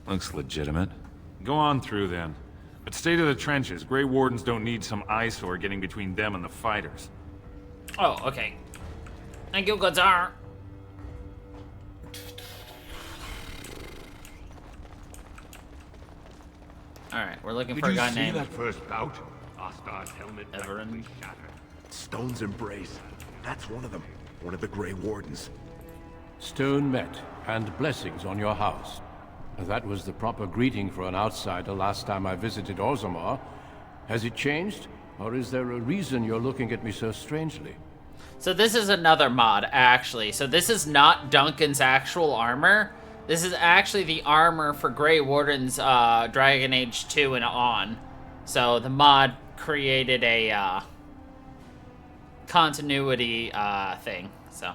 Looks legitimate. Go on through then. But stay to the trenches. Grey Wardens don't need some eyesore getting between them and the fighters. Oh, okay. Thank you, Gazar. Alright, we're looking for a guy named... Did you see that first bout? Astar's helmet Everin. shattered. Stone's Embrace. That's one of them. One of the Grey Wardens. Stone met, and blessings on your house. That was the proper greeting for an outsider last time I visited Orzammar. Has it changed? Or is there a reason you're looking at me so strangely? So this is another mod, actually. So this is not Duncan's actual armor. This is actually the armor for Grey Wardens, Dragon Age 2 and on. So the mod created a continuity thing. So.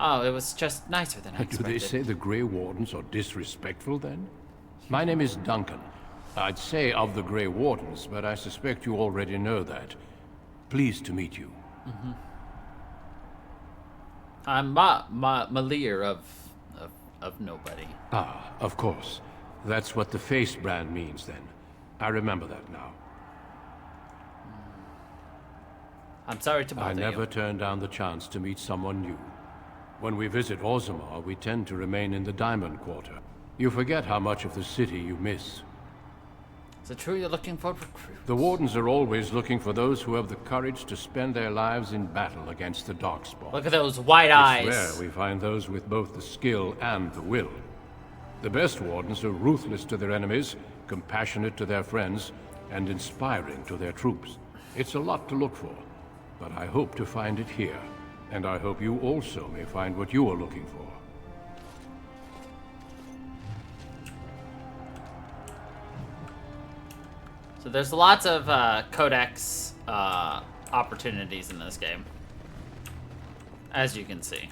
Oh, it was just nicer than I expected. Do they say the Grey Wardens are disrespectful, then? My name is Duncan. I'd say of the Grey Wardens, but I suspect you already know that. Pleased to meet you. Mm-hmm. I'm Malir of nobody. Ah, of course. That's what the face brand means, then. I remember that now. I'm sorry to bother you. I never turn down the chance to meet someone new. When we visit Orzammar, we tend to remain in the Diamond Quarter. You forget how much of the city you miss. Is it true you're looking for recruits? The Wardens are always looking for those who have the courage to spend their lives in battle against the Darkspawn. Look at those white eyes. It's rare we find those with both the skill and the will. The best Wardens are ruthless to their enemies, compassionate to their friends, and inspiring to their troops. It's a lot to look for, but I hope to find it here. And I hope you also may find what you are looking for. So there's lots of codex opportunities in this game, as you can see.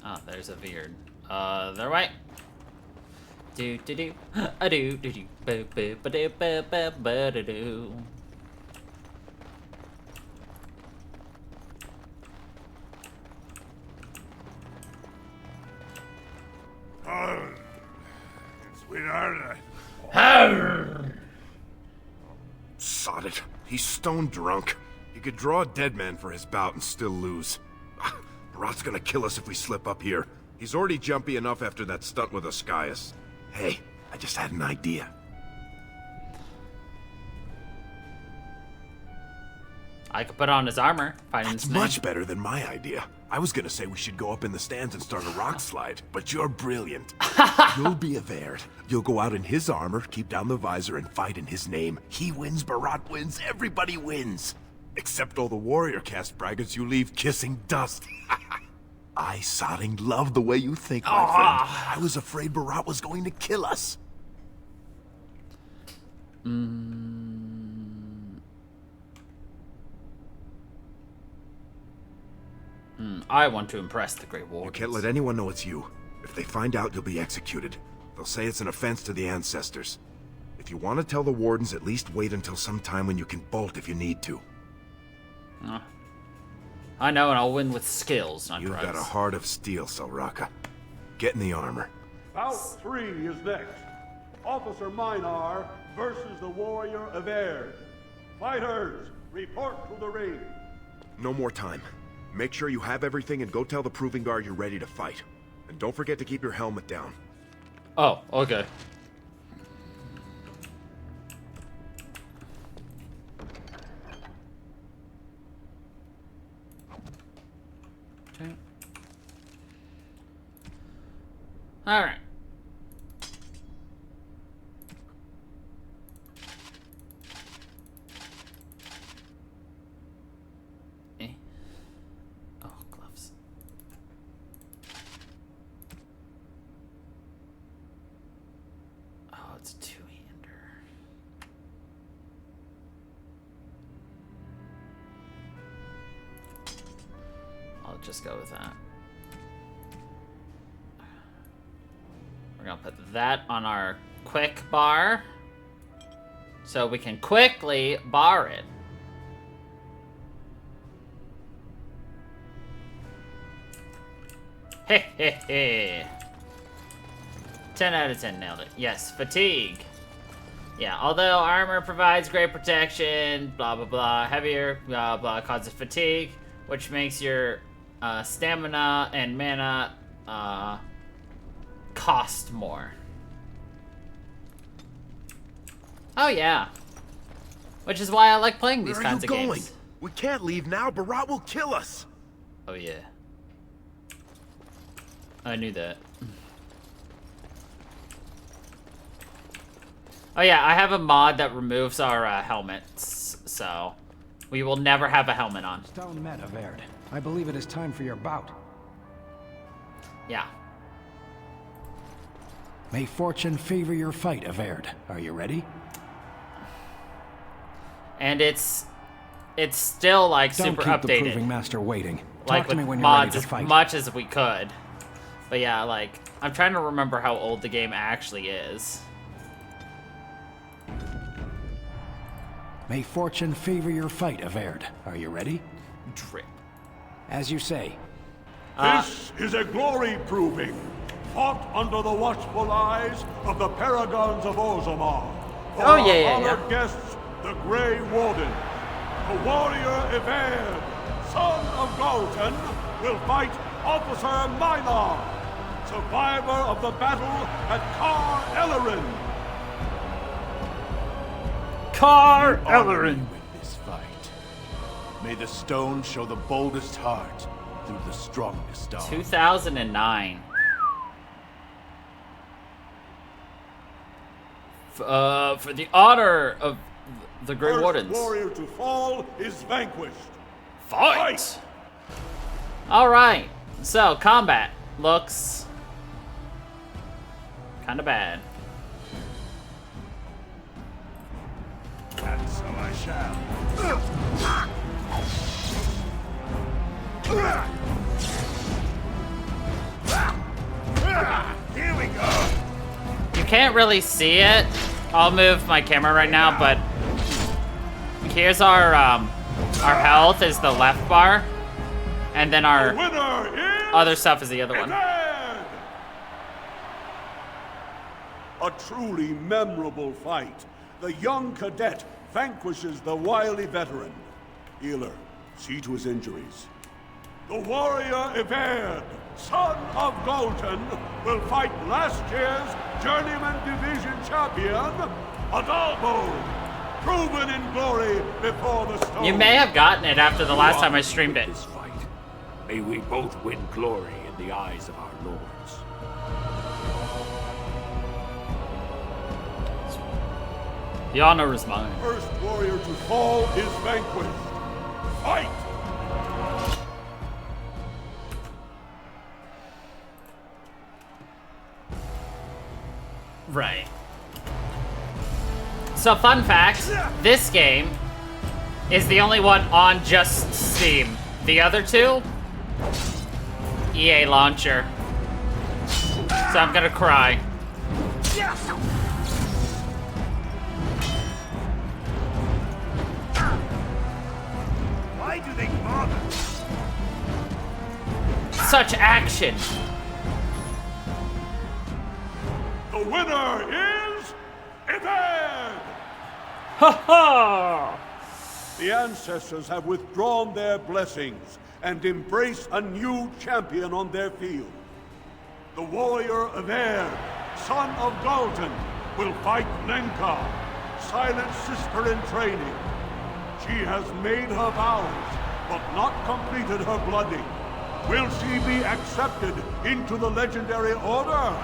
Oh, there's a Veerd. Their way. Do do do. A do do do. Ba ba ba do ba ba ba do do. Sweetheart, Sod it. He's stone drunk. He could draw a dead man for his bout and still lose. Barat's gonna kill us if we slip up here. He's already jumpy enough after that stunt with Ascaius. Hey, I just had an idea. I could put on his armor. That's much better than my idea. I was gonna say we should go up in the stands and start a rock slide, but you're brilliant. You'll be a Verd. You'll go out in his armor, keep down the visor, and fight in his name. He wins, Barat wins, everybody wins. Except all the warrior caste braggarts you leave kissing dust. I sodding love the way you think, my friend. I was afraid Barat was going to kill us. I want to impress the Grey Wardens. You can't let anyone know it's you. If they find out, you'll be executed. They'll say it's an offense to the ancestors. If you want to tell the Wardens, at least wait until some time when you can bolt if you need to. I know, and I'll win with skills, not You've drugs. got a heart of steel, Selraka. Get in the armor. Bout 3 is next. Officer Minar versus the warrior Averd. Fighters, report to the ring. No more time. Make sure you have everything and go tell the Proving Guard you're ready to fight. And don't forget to keep your helmet down. Oh, okay. All right. Oh, gloves. Oh, it's a two-hander. I'll just go with that. We're gonna put that on our quick bar so we can quickly bar it. Hey, hey, hey. 10 out of 10, nailed it. Yes, fatigue. Yeah, although armor provides great protection, blah, blah, blah, heavier, blah, blah, causes fatigue, which makes your stamina and mana cost more. Oh, yeah. Which is why I like playing these kinds of games. Where are you going? We can't leave now. Barat will kill us. Oh, yeah. I knew that. Oh yeah, I have a mod that removes our helmets, so we will never have a helmet on. Stone met, Averd. I believe it is time for your bout. Yeah. May fortune favor your fight, Averd. Are you ready? And it's still like Don't super keep updated. the Proving Master waiting. Like Talk to with me when you're ready mods to as fight. much as we could. But yeah, like I'm trying to remember how old the game actually is. May fortune favor your fight, Averd. Are you ready? Drip. As you say. This is a glory proving, fought under the watchful eyes of the paragons of Orzammar. For Oh, yeah, our yeah, honored yeah. guests, the Grey Warden, the warrior Averd, son of Galton, will fight Officer Minar, survivor of the battle at Kar Ellerin. Kar Honor me with this fight. May the stone show the boldest heart through the strongest arm. 2009. For the honor of the Grey First Wardens. warrior to fall is vanquished. Fight! Alright, so combat looks kind of bad. And so I shall. Here we go. You can't really see it. I'll move my camera right now, but here's our health is the left bar, and then our other stuff is the other one. A truly memorable fight. The young cadet vanquishes the wily veteran. Healer, see to his injuries. The warrior Averd, son of Galton, will fight last year's Journeyman Division champion, Adalbo, proven in glory before the stone. You may have gotten it after the last time I streamed it. This fight. May we both win glory in the eyes of our lords. The honor is mine. First warrior to fall is vanquished. Fight! Right. So, fun fact, this game is the only one on just Steam. The other two, EA launcher. So I'm gonna cry. Why do they bother? Such action. The winner is Eved! Ha ha! The ancestors have withdrawn their blessings and embraced a new champion on their field. The warrior Eved, son of Galton, will fight Lenka, Silent sister in training. She has made her vows, but not completed her blooding. Will she be accepted into the legendary order?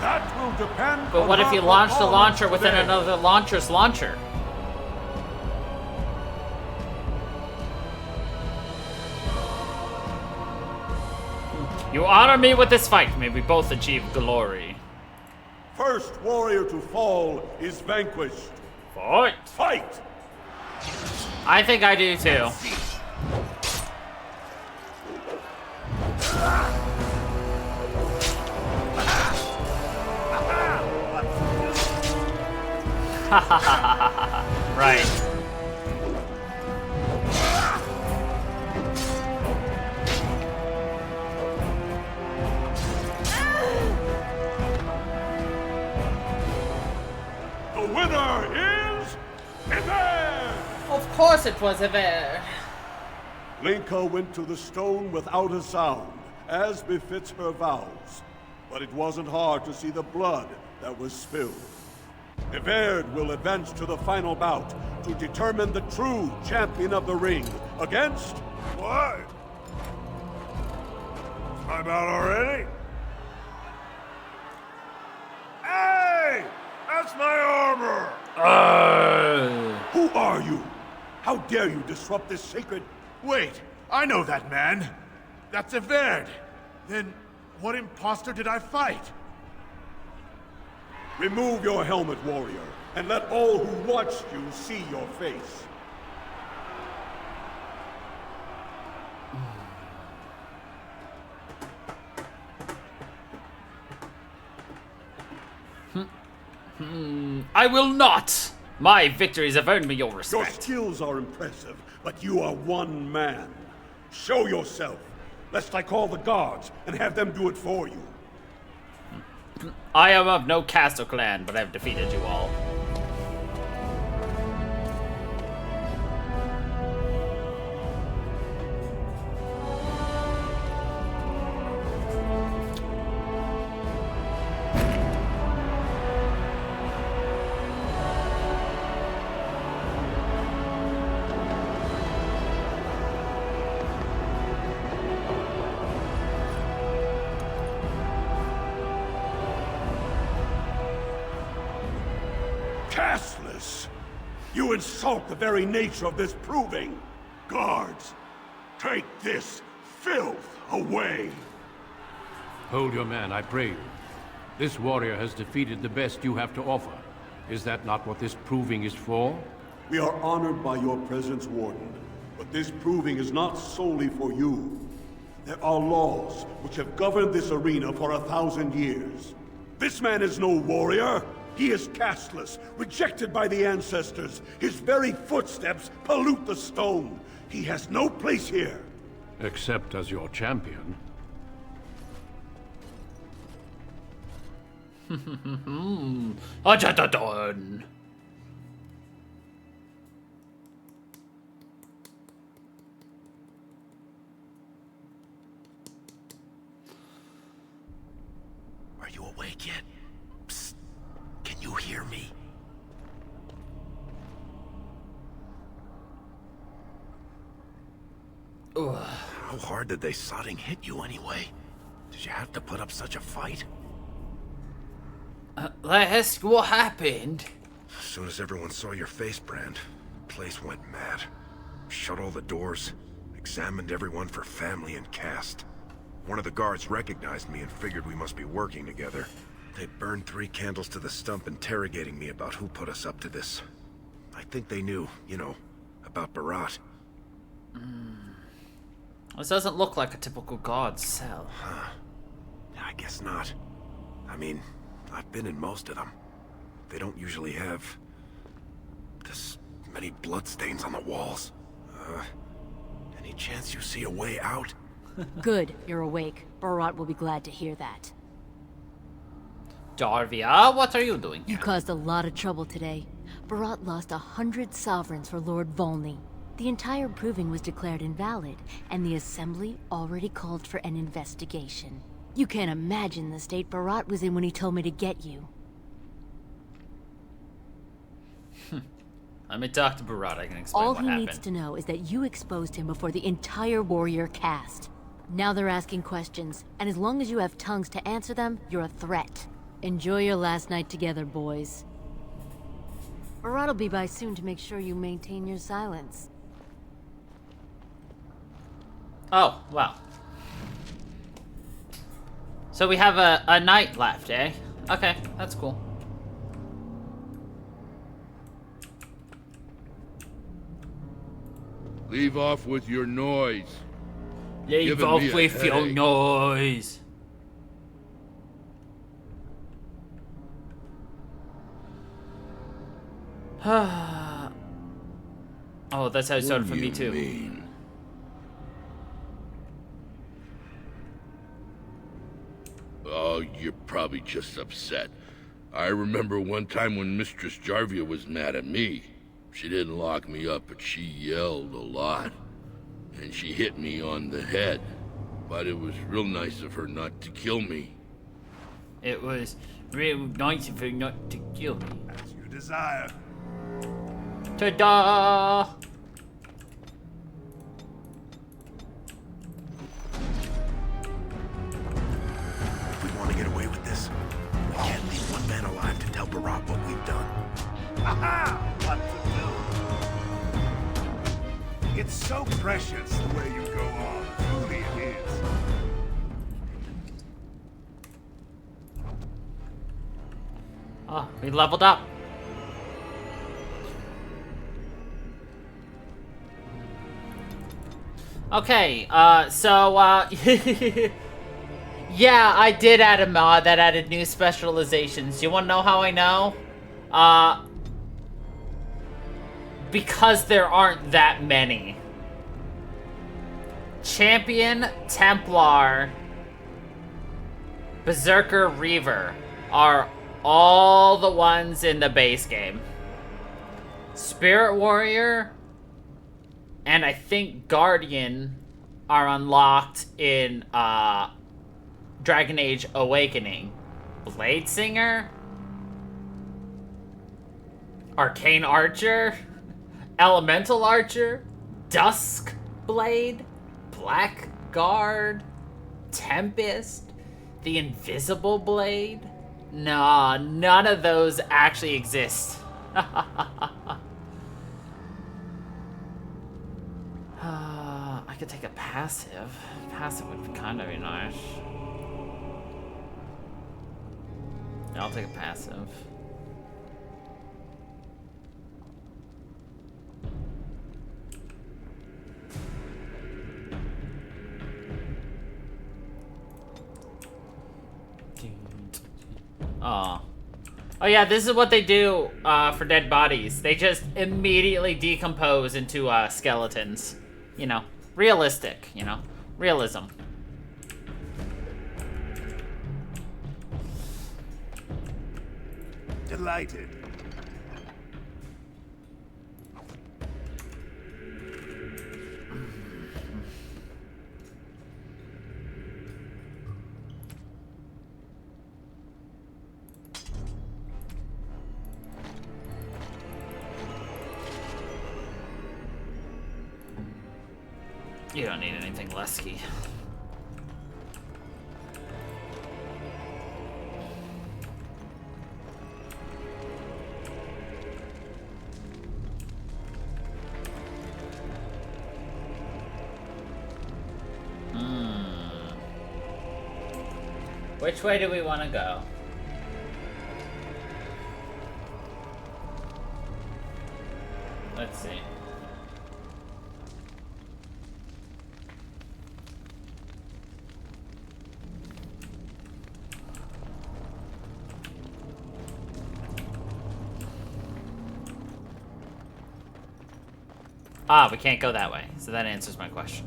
That will depend But on what if her you launch the performance launcher within today. another launcher's launcher? You honor me with this fight. May we both achieve glory. First warrior to fall is vanquished. Fight! Fight! I think I do too. Right. The winner is Eved! Of course it was Eved. Lenka went to the stone without a sound, as befits her vows. But it wasn't hard to see the blood that was spilled. Eved will advance to the final bout to determine the true champion of the ring against... What? I'm out already? Hey! That's my armor! Who are you? How dare you disrupt this sacred... Wait, I know that man. That's Eved. Then what imposter did I fight? Remove your helmet, warrior, and let all who watched you see your face. I will not! My victories have earned me your Your respect. skills are impressive, but you are one man. Show yourself, lest I call the guards and have them do it for you. I am of no caste or clan, but I have defeated you all. Castless! You insult the very nature of this proving. Guards, take this filth away. Hold your man, I pray you. This warrior has defeated the best you have to offer. Is that not what this proving is for? We are honored by your presence, Warden, but this proving is not solely for you. There are laws which have governed this arena for 1,000 years. This man is no warrior. He is casteless, rejected by the ancestors. His very footsteps pollute the stone. He has no place here. Except as your champion. Ajadadon. Are you awake yet? Psst. Can you hear me? How hard did they sodding hit you anyway? Did you have to put up such a fight? Last, what happened? As soon as everyone saw your face, Brand, the place went mad. Shut all the doors, examined everyone for family and caste. One of the guards recognized me and figured we must be working together. They burned 3 candles to the stump interrogating me about who put us up to this. I think they knew, you know, about Barat. This doesn't look like a typical guard cell. Huh. I guess not. I mean, I've been in most of them. They don't usually have this many bloodstains on the walls. Any chance you see a way out? Good, you're awake. Barat will be glad to hear that. Jarvia, what are you doing here? You caused a lot of trouble today. Barat lost 100 sovereigns for Lord Volney. The entire proving was declared invalid, and the Assembly already called for an investigation. You can't imagine the state Barat was in when he told me to get you. Let me talk to Barat, I can explain what happened. All he needs to know is that you exposed him before the entire warrior caste. Now they're asking questions, and as long as you have tongues to answer them, you're a threat. Enjoy your last night together, boys. Barat will be by soon to make sure you maintain your silence. Oh, well. So we have a night left, eh? Okay, that's cool. Leave off with your noise. Leave off with your noise. Oh, that's how it started for me too. Mean? Oh, you're probably just upset. I remember one time when Mistress Jarvia was mad at me. She didn't lock me up, but she yelled a lot. And she hit me on the head. But it was real nice of her not to kill me. It was real nice of her not to kill me. As you desire. Ta-da! If we want to get away with this, we can't leave one man alive to tell Barat what we've done. Aha! What to do? It's so precious the way you go on. Truly it is. Oh, we leveled up. Okay, yeah, I did add a mod that added new specializations. You wanna know how I know? Because there aren't that many. Champion, Templar, Berserker, Reaver are all the ones in the base game. Spirit Warrior and I think Guardian are unlocked in Dragon Age Awakening. Blade Singer, Arcane Archer, Elemental Archer, Dusk Blade, Blackguard, Tempest, the Invisible Blade. Nah, none of those actually exist. I could take a passive. Passive would kind of be nice. Yeah, I'll take a passive. Oh. Oh yeah, this is what they do for dead bodies. They just immediately decompose into skeletons. You know, realistic, you know, realism. Delighted. You don't need anything, Lesky. Which way do we want to go? Let's see. Ah, we can't go that way, so that answers my question.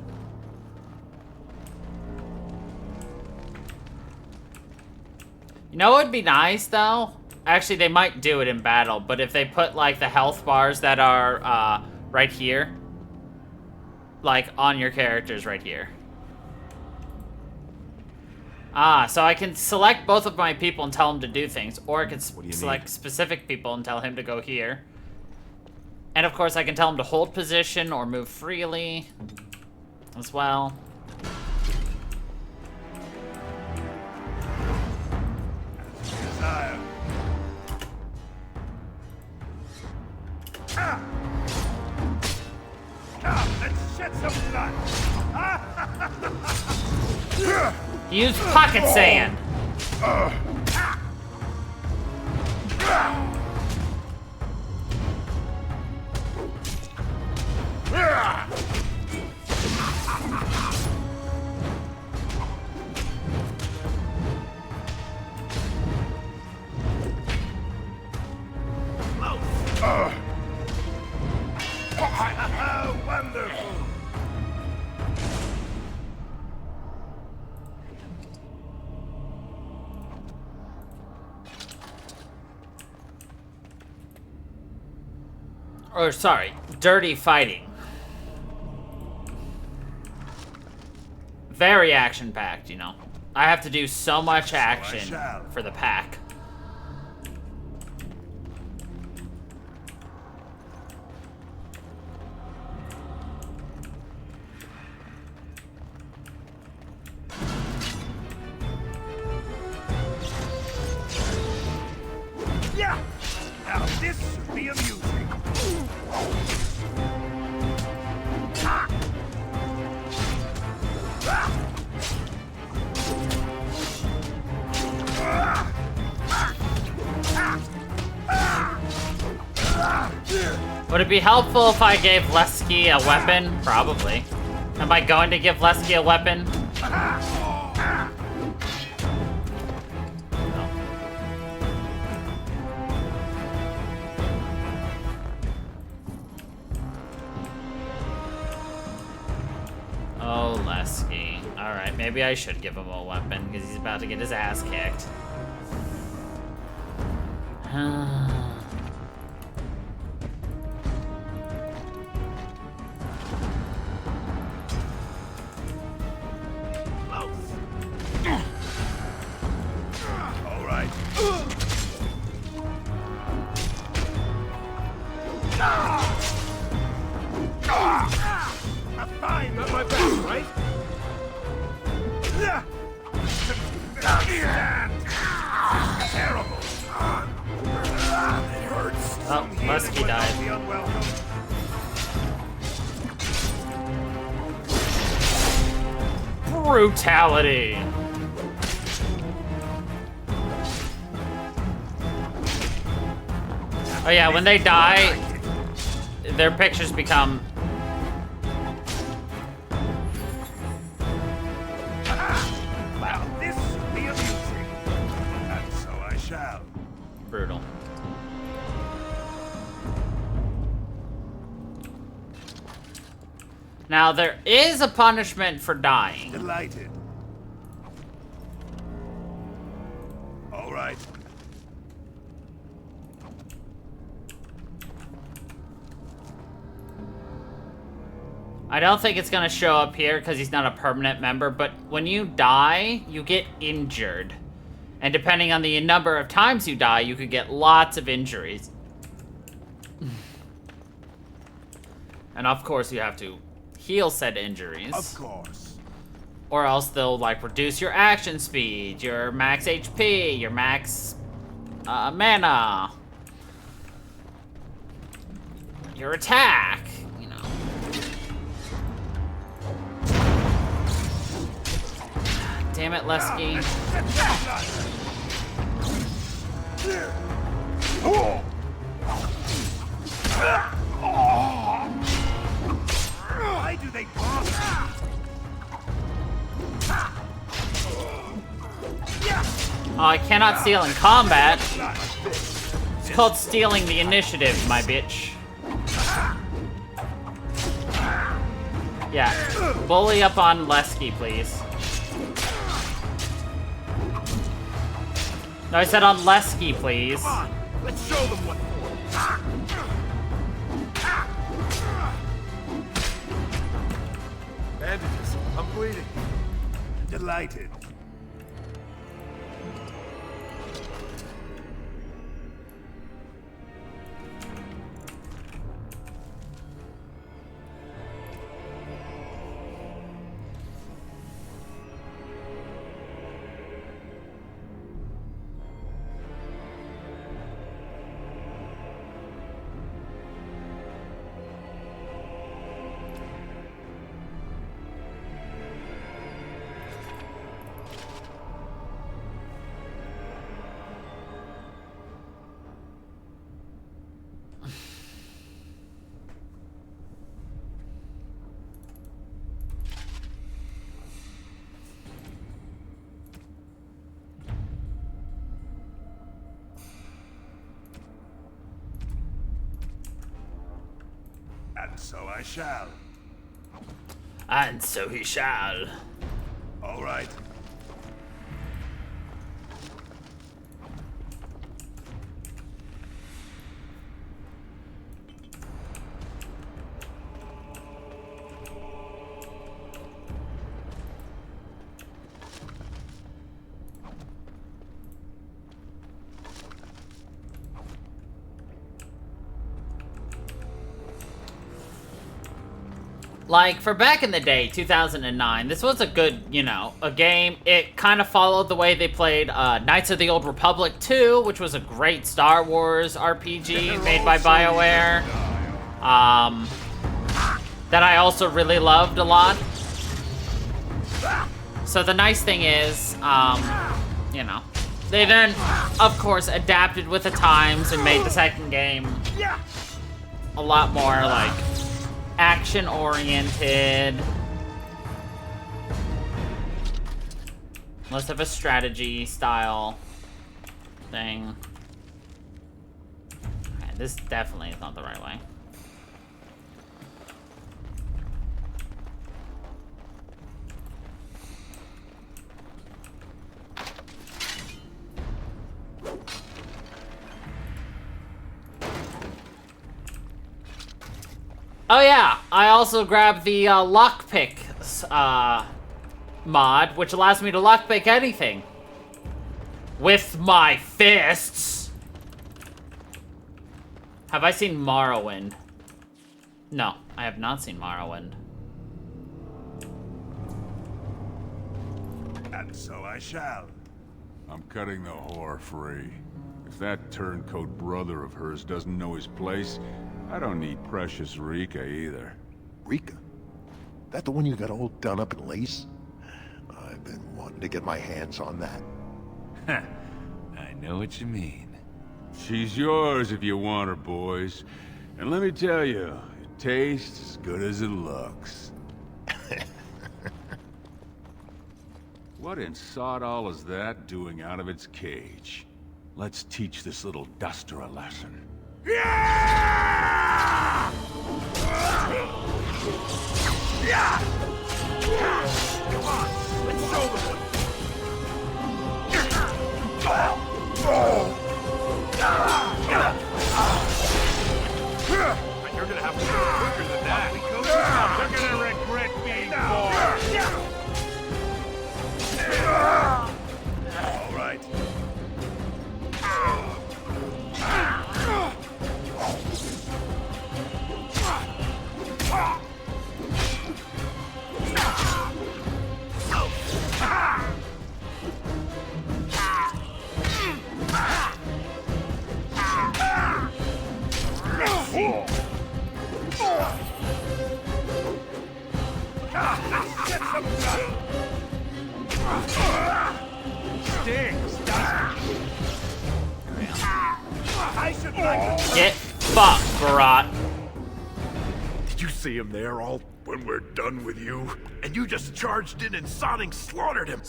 You know what would be nice, though? Actually, they might do it in battle, but if they put, like, the health bars that are, right here, like, on your characters right here. Ah, so I can select both of my people and tell them to do things, or I can select specific people and tell him to go here. And of course, I can tell him to hold position or move freely as well. Desire. Let's shed some blood. Use pocket sand. Wonderful. Or sorry, dirty fighting. Very action-packed, you know. I have to do so much action for the pack. Yeah. Now this should be amusing. Ah. Would it be helpful if I gave Lesky a weapon? Probably. Am I going to give Lesky a weapon? Oh, Lesky. Alright, maybe I should give him a weapon, because he's about to get his ass kicked. Alright. Fine, not my best, right? Terrible. It hurts. Oh, Lesky died. Brutality. Oh yeah, when they die, their pictures become... Wow, this should be amusing. And so I shall. Brutal. Now, there is a punishment for dying. Delighted. All right. I don't think it's gonna show up here because he's not a permanent member, but when you die, you get injured. And depending on the number of times you die, you could get lots of injuries. And of course, you have to heal said injuries. Of course. Or else they'll, like, reduce your action speed, your max HP, your max mana, your attack, you know. Damn it, Lesky. Why do they bother? Oh, I cannot steal in combat. It's called stealing the initiative, my bitch. Yeah, bully up on Lesky, please. No, I said on Lesky, please. Come on, let's show them what for. Bandages. I'm bleeding. Delighted. And so I shall. And so he shall. All right. Like, for back in the day, 2009, this was a good, you know, a game. It kind of followed the way they played Knights of the Old Republic 2, which was a great Star Wars RPG made by BioWare. That I also really loved a lot. So the nice thing is, you know, they then, of course, adapted with the times and made the second game a lot more, like, action-oriented. Less of a strategy style thing. Okay, this definitely is not the right way. Oh yeah, I also grabbed the lockpick mod, which allows me to lockpick anything. With my fists! Have I seen Morrowind? No, I have not seen Morrowind. And so I shall. I'm cutting the whore free. If that turncoat brother of hers doesn't know his place, I don't need precious Rika either. Rika? That the one you got all done up in lace? I've been wanting to get my hands on that. I know what you mean. She's yours if you want her, boys. And let me tell you, it tastes as good as it looks. What in sod all is that doing out of its cage? Let's teach this little duster a lesson. Yeah! Come on, let's show them. You're gonna have to go quicker than that. They're gonna regret being born. All right. Stings, doesn't it? I should like to... Get fucked, Barat. Did you see him there all when we're done with you? And you just charged in and sodding slaughtered him.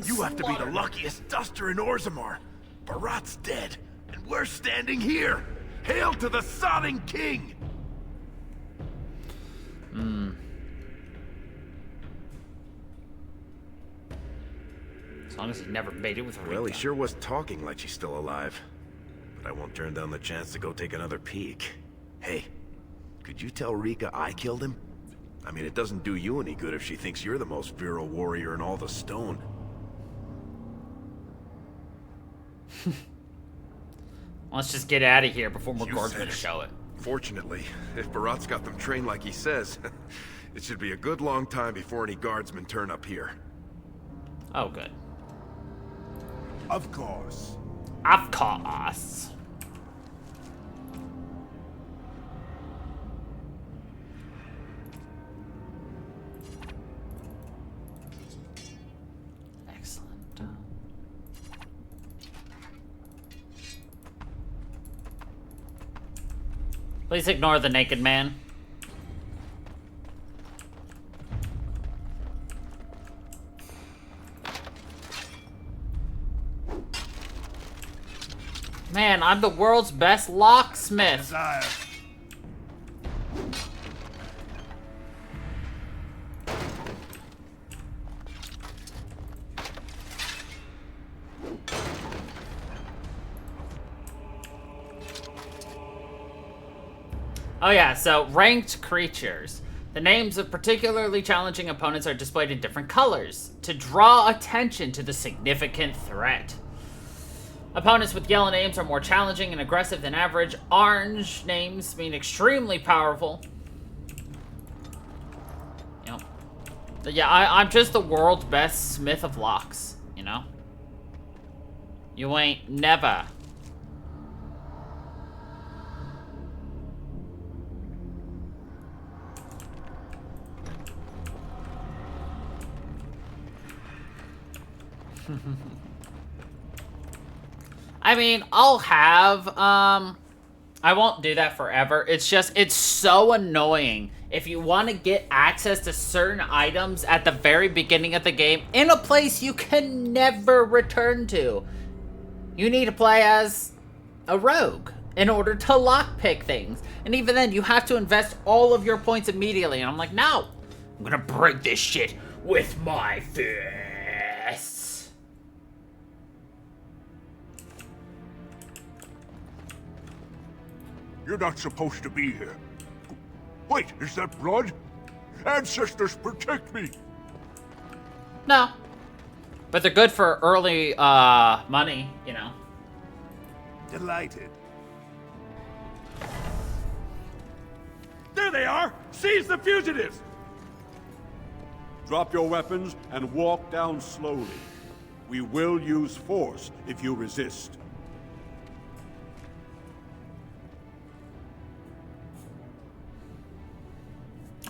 You have to be the luckiest duster in Orzammar. Barat's dead, and we're standing here. Hail to the sodding king! As long as he never made it with Rika. Well, he sure was talking like she's still alive. But I won't turn down the chance to go take another peek. Hey, could you tell Rika I killed him? I mean, it doesn't do you any good if she thinks you're the most virile warrior in all the stone. Let's just get out of here before more You guardsmen said it. show it. Fortunately, if Barat's got them trained like he says, it should be a good long time before any guardsmen turn up here. Oh, good. Of course. Of course. Excellent. Please ignore the naked man. Man, I'm the world's best locksmith. Oh yeah, so ranked creatures. The names of particularly challenging opponents are displayed in different colors to draw attention to the significant threat. Opponents with yellow names are more challenging and aggressive than average. Orange names mean extremely powerful. Yep. Yeah, I'm just the world's best smith of locks, you know? You ain't never. I mean, I'll have, I won't do that forever. It's just, it's so annoying if you want to get access to certain items at the very beginning of the game in a place you can never return to. You need to play as a rogue in order to lockpick things. And even then, you have to invest all of your points immediately. And I'm like, no, I'm gonna break this shit with my fists. You're not supposed to be here. Wait, is that blood? Ancestors, protect me! No. But they're good for early, money, you know. Delighted. There they are! Seize the fugitives! Drop your weapons and walk down slowly. We will use force if you resist.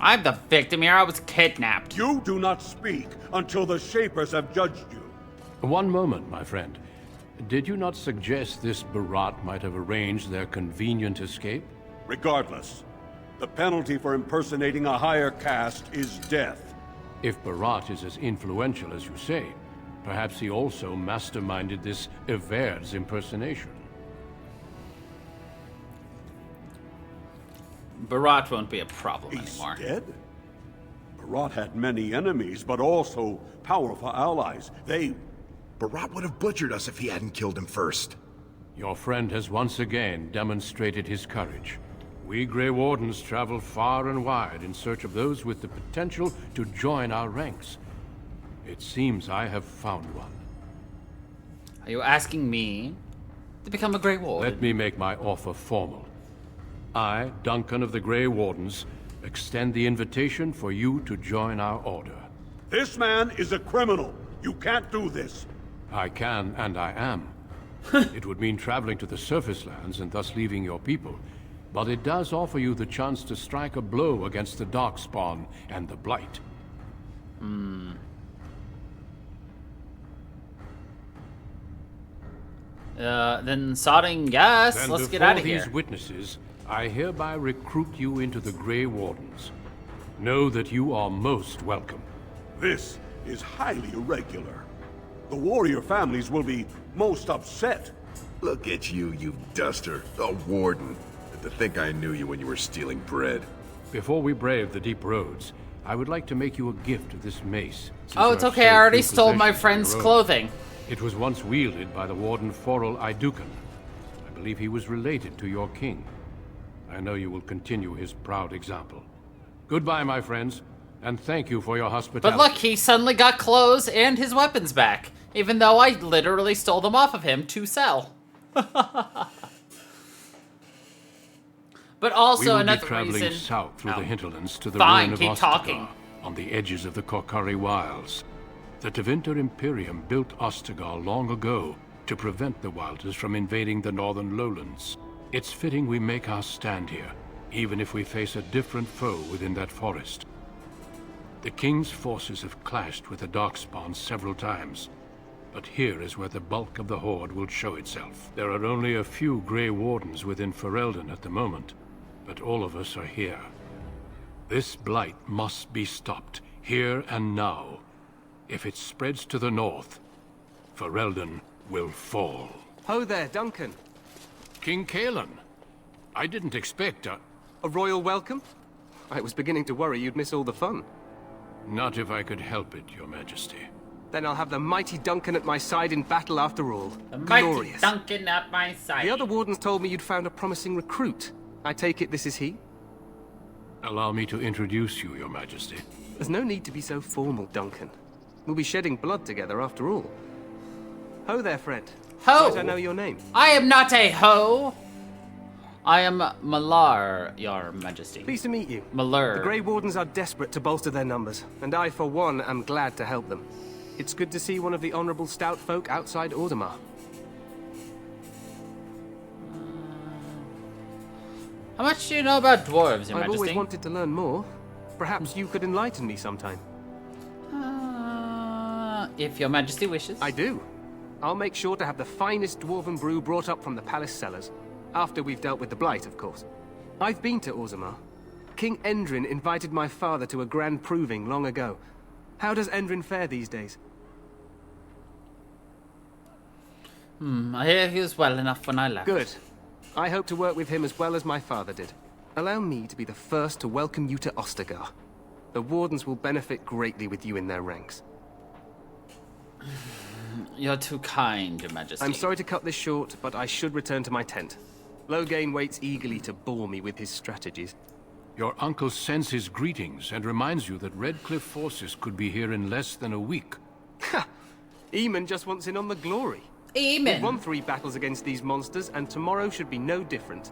I'm the victim here. I was kidnapped. You do not speak until the Shapers have judged you. One moment, my friend. Did you not suggest this Barat might have arranged their convenient escape? Regardless, the penalty for impersonating a higher caste is death. If Barat is as influential as you say, perhaps he also masterminded this Everd's impersonation. Barat won't be a problem He's anymore. Dead? Barat had many enemies, but also powerful allies. Barat would have butchered us if he hadn't killed him first. Your friend has once again demonstrated his courage. We Grey Wardens travel far and wide in search of those with the potential to join our ranks. It seems I have found one. Are you asking me to become a Grey Warden? Let me make my offer formal. I, Duncan of the Grey Wardens, extend the invitation for you to join our order. This man is a criminal. You can't do this. I can, and I am. It would mean traveling to the surface lands and thus leaving your people. But it does offer you the chance to strike a blow against the Darkspawn and the Blight. Then Sodding, yes, Then let's get out of before here. these witnesses, I hereby recruit you into the Grey Wardens. Know that you are most welcome. This is highly irregular. The warrior families will be most upset. Look at you, you duster. A warden. And to think I knew you when you were stealing bread. Before we brave the deep roads, I would like to make you a gift of this mace. Oh, it's okay, I already stole my friend's clothing. It was once wielded by the warden Forel Idukan. I believe he was related to your king. I know you will continue his proud example. Goodbye, my friends, and thank you for your hospitality. But look, he suddenly got clothes and his weapons back, even though I literally stole them off of him to sell. But also another we will be traveling reason... south through the hinterlands to the Fine, ruin of keep Ostagar, talking. on the edges of the Korkari Wilds. The Tevinter Imperium built Ostagar long ago to prevent the Wilders from invading the northern lowlands. It's fitting we make our stand here, even if we face a different foe within that forest. The King's forces have clashed with the Darkspawn several times, but here is where the bulk of the Horde will show itself. There are only a few Grey Wardens within Ferelden at the moment, but all of us are here. This blight must be stopped, here and now. If it spreads to the north, Ferelden will fall. Ho there, Duncan. King Kalen. I didn't expect a royal welcome? I was beginning to worry you'd miss all the fun. Not if I could help it, Your Majesty. Then I'll have the mighty Duncan at my side in battle after all. The mighty Glorious. Duncan at my side. The other wardens told me you'd found a promising recruit. I take it this is he? Allow me to introduce you, Your Majesty. There's no need to be so formal, Duncan. We'll be shedding blood together after all. Ho there, friend. Ho! Might I know your name? I am not a ho! I am Malar, Your Majesty. Pleased to meet you. Malar. The Grey Wardens are desperate to bolster their numbers, and I, for one, am glad to help them. It's good to see one of the honorable stout folk outside Audemars. How much do you know about dwarves, Your I've Majesty? always wanted to learn more. Perhaps you could enlighten me sometime. If Your Majesty wishes. I do. I'll make sure to have the finest dwarven brew brought up from the palace cellars. After we've dealt with the blight, of course. I've been to Orzammar. King Endrin invited my father to a grand proving long ago. How does Endrin fare these days? I hear he was well enough when I left. Good. I hope to work with him as well as my father did. Allow me to be the first to welcome you to Ostagar. The Wardens will benefit greatly with you in their ranks. You're too kind, Your Majesty. I'm sorry to cut this short, but I should return to my tent. Loghain waits eagerly to bore me with his strategies. Your uncle sends his greetings and reminds you that Redcliffe forces could be here in less than a week. Ha! Eamon just wants in on the glory. Eamon! We've won 3 battles against these monsters, and tomorrow should be no different.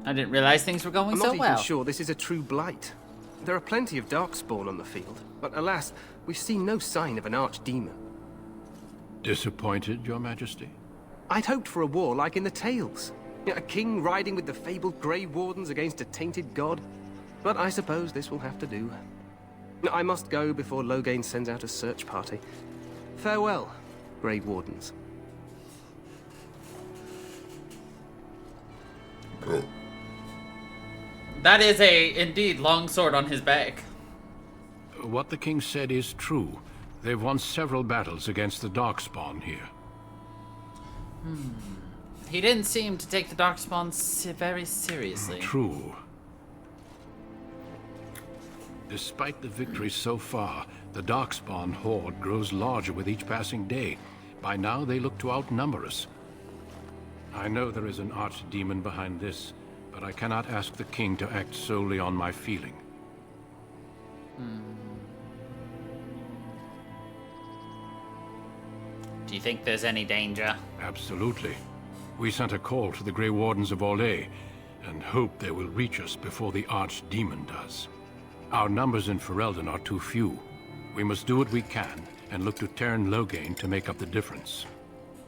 I didn't realize things were going I'm so not well. even sure this is a true blight. There are plenty of Darkspawn on the field, but alas, we've seen no sign of an archdemon. Disappointed, Your Majesty? I'd hoped for a war like in the tales. A king riding with the fabled Grey Wardens against a tainted god. But I suppose this will have to do. I must go before Loghain sends out a search party. Farewell, Grey Wardens. That is indeed long sword on his back. What the king said is true. They've won several battles against the Darkspawn here. He didn't seem to take the Darkspawn very seriously. True. Despite the victories so far, the Darkspawn horde grows larger with each passing day. By now, they look to outnumber us. I know there is an archdemon behind this, but I cannot ask the king to act solely on my feeling. Do you think there's any danger? Absolutely. We sent a call to the Grey Wardens of Orlais, and hope they will reach us before the archdemon does. Our numbers in Ferelden are too few. We must do what we can, and look to Teyrn Loghain to make up the difference.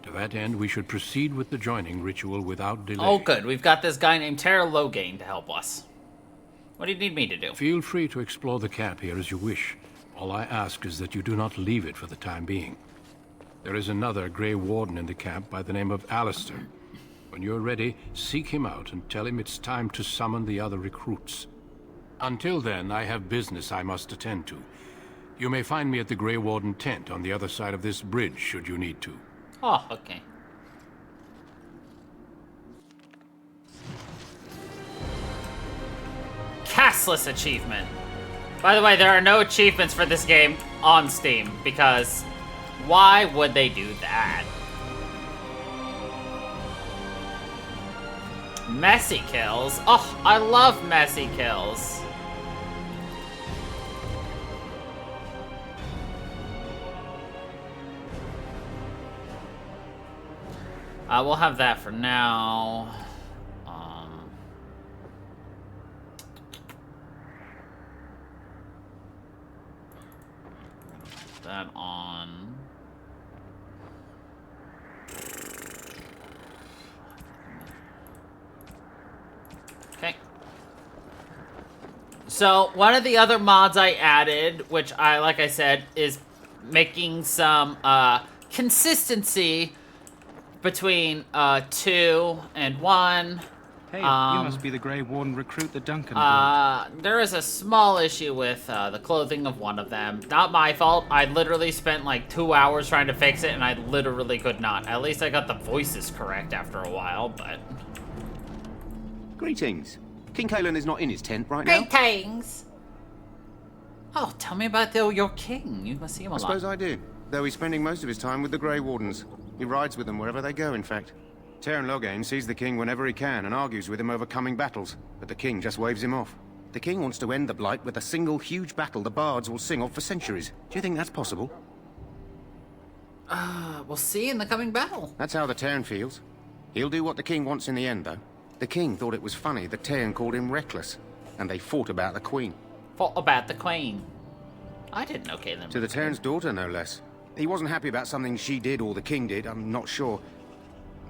To that end, we should proceed with the joining ritual without delay. Oh good, we've got this guy named Teyrn Loghain to help us. What do you need me to do? Feel free to explore the camp here as you wish. All I ask is that you do not leave it for the time being. There is another Grey Warden in the camp by the name of Alistair. When you're ready, seek him out and tell him it's time to summon the other recruits. Until then, I have business I must attend to. You may find me at the Grey Warden tent on the other side of this bridge, should you need to. Oh, okay. Castless achievement. By the way, there are no achievements for this game on Steam, because why would they do that? Messy kills. Oh, I love messy kills. We'll have that for now. That on. Okay. So one of the other mods I added, which like I said, is making some consistency between 2 and 1. Hey, you must be the Grey Warden recruit that Duncan brought. There is a small issue with the clothing of one of them. Not my fault. I literally spent like 2 hours trying to fix it, and I literally could not. At least I got the voices correct after a while, but... Greetings. King Kalen is not in his tent right now. Greetings! Oh, tell me about your king. You must see him a lot. I suppose I do. Though he's spending most of his time with the Grey Wardens. He rides with them wherever they go, in fact. Teyrn Loghain sees the king whenever he can and argues with him over coming battles, but the king just waves him off. The king wants to end the Blight with a single huge battle the bards will sing of for centuries. Do you think that's possible? We'll see in the coming battle. That's how the Teyrn feels. He'll do what the king wants in the end, though. The king thought it was funny that Teyrn called him reckless, and they fought about the queen. Fought about the queen? I didn't know Caitlin. To the Teyrn's daughter, no less. He wasn't happy about something she did or the king did, I'm not sure.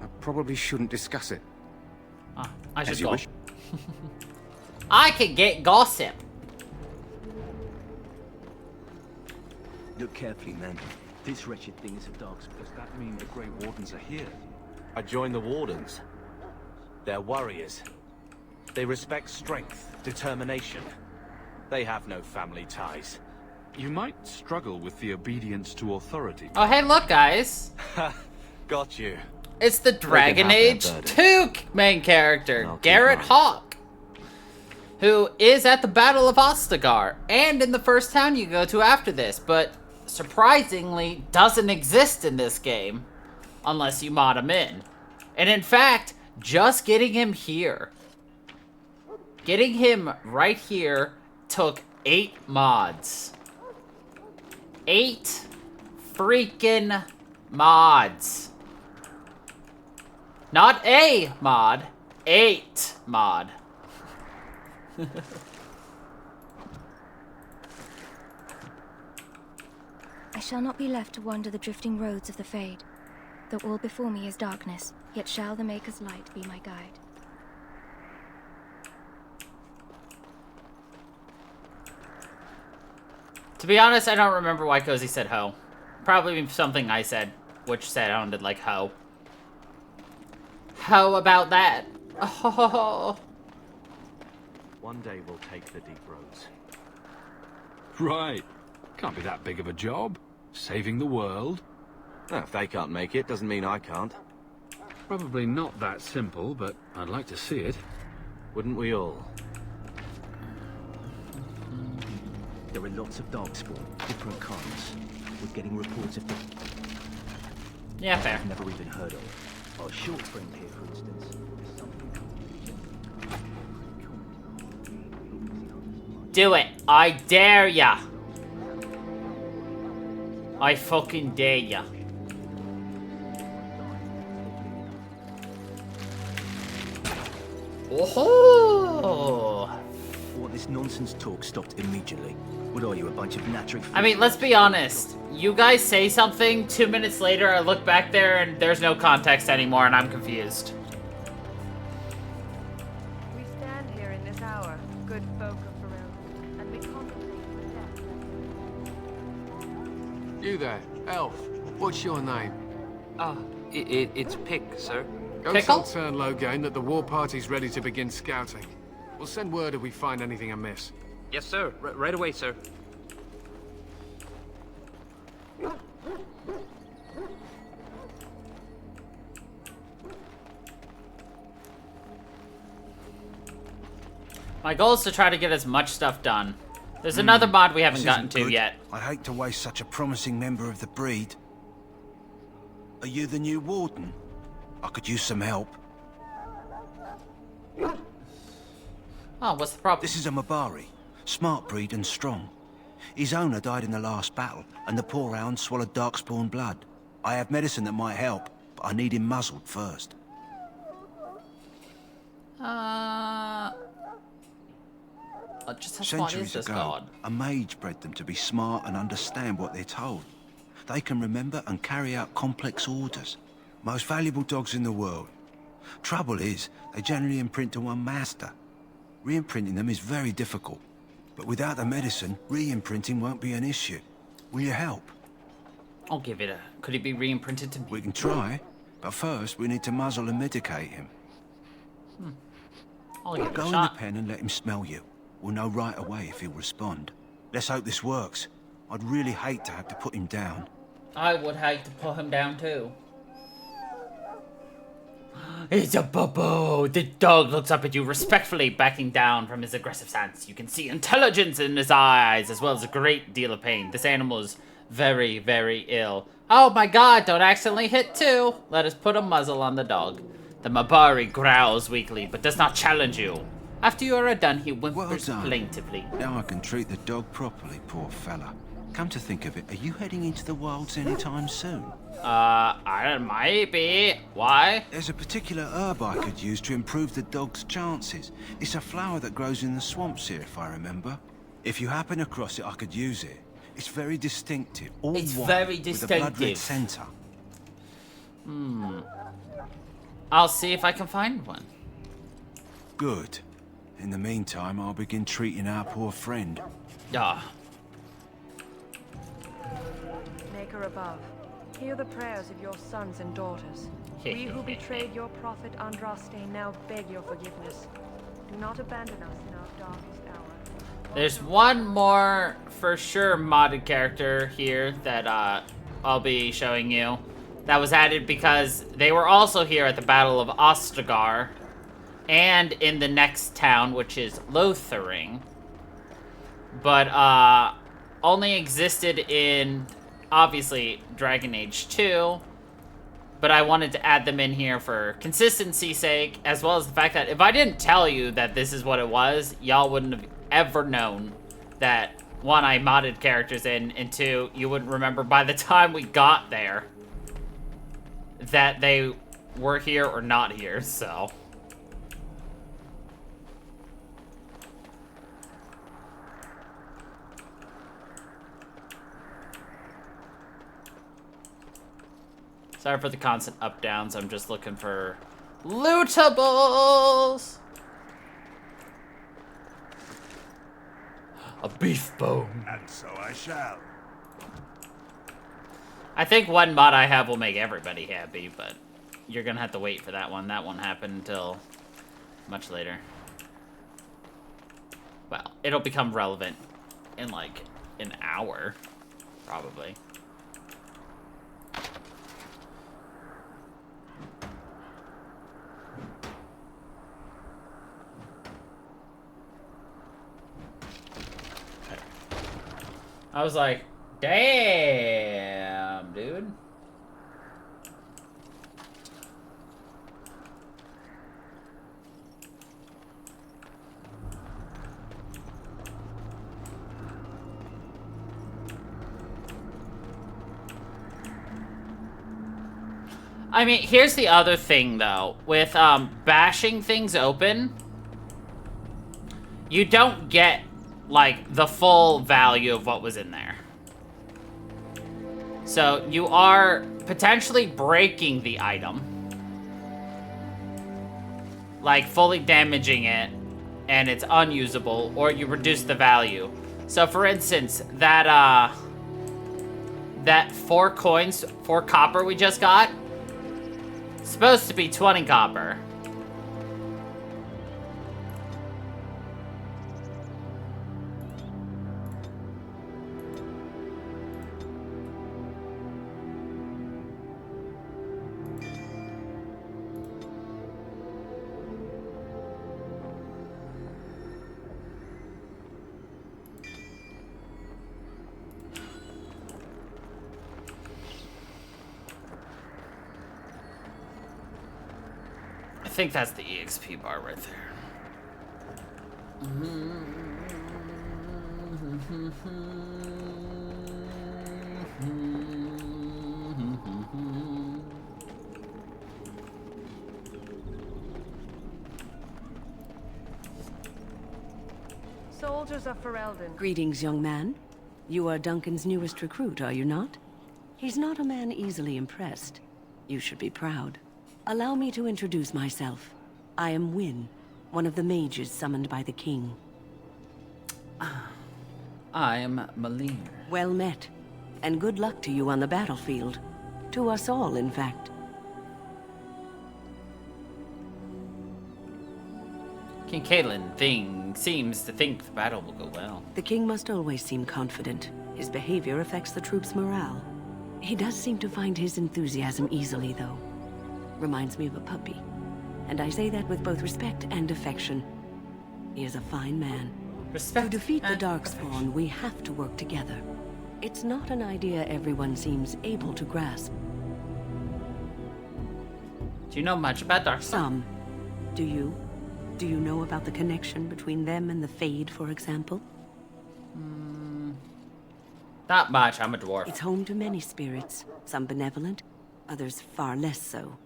I probably shouldn't discuss it. I should As you go. wish. I could get gossip. Look carefully, man. This wretched thing is a dog's. Does that mean the Grey Wardens are here? I joined the Wardens. They're warriors. They respect strength, determination. They have no family ties. You might struggle with the obedience to authority. Oh, hey, look, guys. Got you. It's the Dragon Age 2 main character, Garrett Hawk, who is at the Battle of Ostagar, and in the first town you go to after this, but surprisingly doesn't exist in this game, unless you mod him in. And in fact, just getting him here, getting him right here, took 8 mods. 8 freaking mods. Not a mod, 8 mod. I shall not be left to wander the drifting roads of the Fade. Though all before me is darkness, yet shall the Maker's light be my guide. To be honest, I don't remember why Cozy said ho. Probably something I said, which sounded like ho. How about that? Oh. One day we'll take the deep roads. Right. Can't be that big of a job. Saving the world. Well, if they can't make it, doesn't mean I can't. Probably not that simple, but I'd like to see it. Wouldn't we all? There are lots of darkspawn, different kinds. We're getting reports of them. Yeah, fair. I've never even heard of. Our short friend here, for instance. Do it. I dare ya. I fucking dare ya. Oh. Want this nonsense talk stopped immediately. What are you, a bunch of natural... I mean, let's be honest. You guys say something, 2 minutes later I look back there and there's no context anymore and I'm confused. We stand here in this hour, good folk of Ferelden, and we contemplate the death. You there, elf. What's your name? It's Pick, sir. Go tell Turn Logain that the war party's ready to begin scouting. We'll send word if we find anything amiss. Yes, sir. Right away, sir. My goal is to try to get as much stuff done. There's another mod we haven't gotten to yet. I'd hate to waste such a promising member of the breed. Are you the new warden? I could use some help. Oh, what's the problem? This is a Mabari. Smart breed and strong. His owner died in the last battle, and the poor hound swallowed darkspawn blood. I have medicine that might help, but I need him muzzled first. Just how smart is Centuries this ago, god? a mage bred them to be smart and understand what they're told. They can remember and carry out complex orders. Most valuable dogs in the world. Trouble is, they generally imprint to one master. Re-imprinting them is very difficult. But without the medicine, re-imprinting won't be an issue. Will you help? I'll give it a... Could it be re-imprinted to me? We can try, but first we need to muzzle and medicate him. I'll give it Go a in shot. the pen and let him smell you. We'll know right away if he'll respond. Let's hope this works. I'd really hate to have to put him down. I would hate to put him down too. It's a bubble. The dog looks up at you respectfully, backing down from his aggressive stance. You can see intelligence in his eyes, as well as a great deal of pain. This animal is very, very ill. Oh my god, don't accidentally hit two. Let us put a muzzle on the dog. The Mabari growls weakly, but does not challenge you. After you are done, he whimpers plaintively. Now I can treat the dog properly, poor fella. Come to think of it, are you heading into the wilds anytime soon? I might be. Why? There's a particular herb I could use to improve the dog's chances. It's a flower that grows in the swamps here, if I remember. If you happen across it, I could use it. It's very distinctive. All It's white, very with a blood red distinctive. centre. I'll see if I can find one. Good. In the meantime, I'll begin treating our poor friend. Ah. Maker above, hear the prayers of your sons and daughters. We who betrayed your prophet Andraste now beg your forgiveness. Do not abandon us in our darkest hour. There's one more for sure modded character here that I'll be showing you. That was added because they were also here at the Battle of Ostagar and in the next town, which is Lothering. But only existed in, obviously, Dragon Age 2. But I wanted to add them in here for consistency's sake, as well as the fact that if I didn't tell you that this is what it was, y'all wouldn't have ever known that, one, I modded characters in, and two, you wouldn't remember by the time we got there that they were here or not here, so. Sorry for the constant up-downs, I'm just looking for lootables! A beef bone. And so I shall. I think one mod I have will make everybody happy, but you're gonna have to wait for that one. That won't happen until much later. Well, it'll become relevant in like an hour, probably. I was like, damn, dude. I mean, here's the other thing, though. With bashing things open, you don't get like the full value of what was in there. So you are potentially breaking the item, like fully damaging it, and it's unusable, or you reduce the value. So for instance, that that 4 coins, 4 copper we just got, supposed to be 20 copper. I think that's the EXP bar right there. Soldiers of Ferelden. Greetings, young man. You are Duncan's newest recruit, are you not? He's not a man easily impressed. You should be proud. Allow me to introduce myself. I am Wynne, one of the mages summoned by the king. I'm Malir. Well met, and good luck to you on the battlefield. To us all, in fact. King Caitlin seems to think the battle will go well. The king must always seem confident. His behavior affects the troops' morale. He does seem to find his enthusiasm easily, though. Reminds me of a puppy. And I say that with both respect and affection. He is a fine man. Respect to defeat the Darkspawn, we have to work together. It's not an idea everyone seems able to grasp. Do you know much about Darkspawn? Some. Do you? Do you know about the connection between them and the Fade, for example? Not much, I'm a dwarf. It's home to many spirits, some benevolent, others far less so.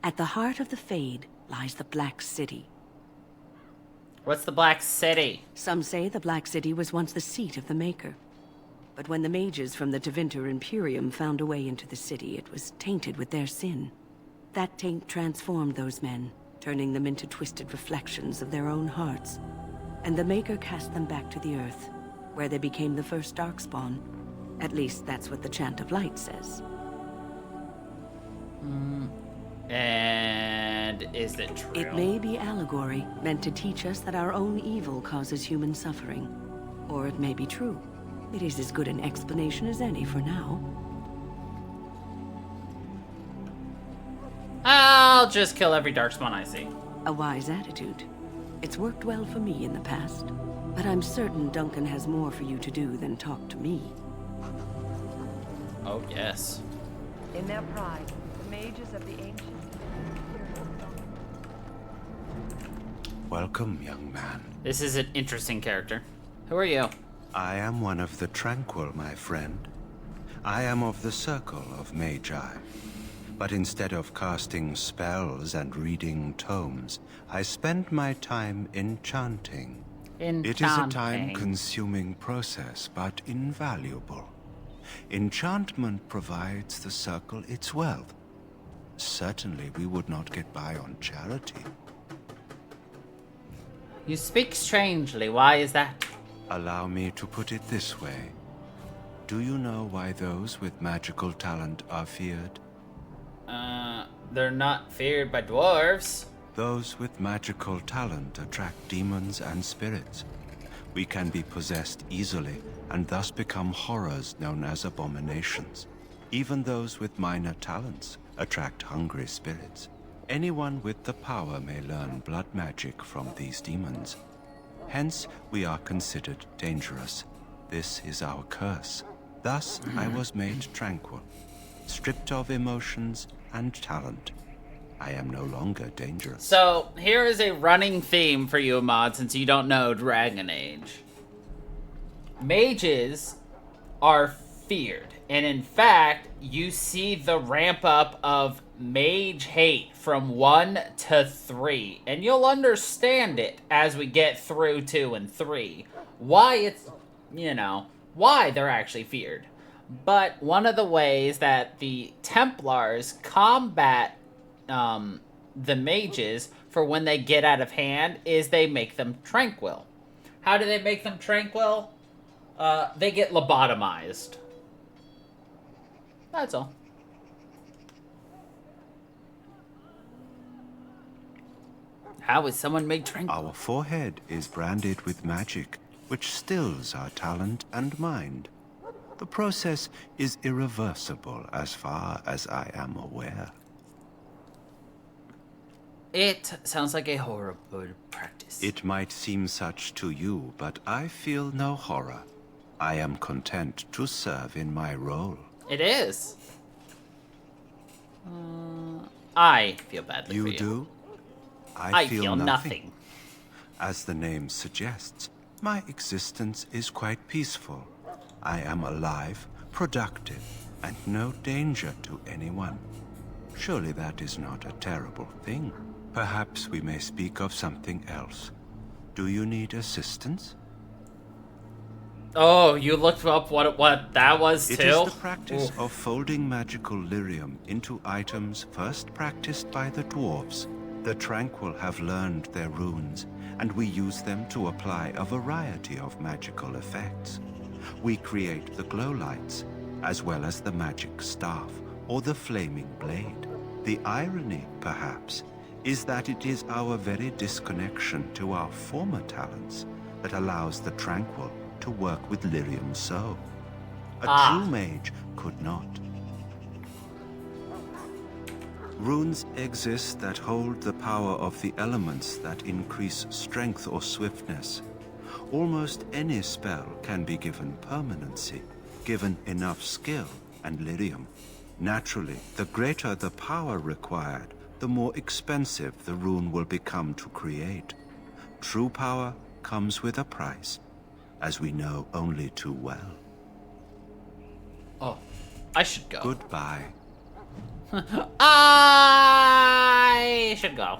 At the heart of the Fade lies the Black City. What's the Black City? Some say the Black City was once the seat of the Maker. But when the mages from the Tevinter Imperium found a way into the city, it was tainted with their sin. That taint transformed those men, turning them into twisted reflections of their own hearts. And the Maker cast them back to the Earth, where they became the first Darkspawn. At least that's what the Chant of Light says. And is it true? It may be allegory, meant to teach us that our own evil causes human suffering. Or it may be true. It is as good an explanation as any for now. I'll just kill every Darkspawn I see. A wise attitude. It's worked well for me in the past. But I'm certain Duncan has more for you to do than talk to me. Oh, yes. In their pride, the mages of the ancient... Welcome, young man. This is an interesting character. Who are you? I am one of the Tranquil, my friend. I am of the Circle of Magi. But instead of casting spells and reading tomes, I spend my time enchanting. It is a time-consuming process, but invaluable. Enchantment provides the Circle its wealth. Certainly we would not get by on charity. You speak strangely. Why is that? Allow me to put it this way. Do you know why those with magical talent are feared? They're not feared by dwarves. Those with magical talent attract demons and spirits. We can be possessed easily, and thus become horrors known as abominations. Even those with minor talents attract hungry spirits. Anyone with the power may learn blood magic from these demons. Hence, we are considered dangerous. This is our curse. Thus, I was made tranquil, stripped of emotions and talent. I am no longer dangerous. So, here is a running theme for you, Mod, since you don't know Dragon Age. Mages are feared. And in fact, you see the ramp up of mage hate from 1 to 3. And you'll understand it as we get through 2 and 3. Why it's, why they're actually feared. But one of the ways that the Templars combat the mages for when they get out of hand is they make them tranquil. How do they make them tranquil? They get lobotomized. That's all. How is someone made tranquil? Our forehead is branded with magic, which stills our talent and mind. The process is irreversible as far as I am aware. It sounds like a horrible practice. It might seem such to you, but I feel no horror. I am content to serve in my role. It is. I feel badly for you. You do? I feel nothing. As the name suggests, my existence is quite peaceful. I am alive, productive, and no danger to anyone. Surely that is not a terrible thing. Perhaps we may speak of something else. Do you need assistance? Oh, you looked up what that was too? It is the practice of folding magical lyrium into items first practiced by the dwarves. The Tranquil have learned their runes, and we use them to apply a variety of magical effects. We create the glow lights, as well as the magic staff, or the flaming blade. The irony, perhaps, is that it is our very disconnection to our former talents that allows the Tranquil to work with lyrium so. A true mage could not. Runes exist that hold the power of the elements that increase strength or swiftness. Almost any spell can be given permanency, given enough skill and lyrium. Naturally, the greater the power required, the more expensive the rune will become to create. True power comes with a price, as we know only too well. Oh, I should go. Goodbye. I should go.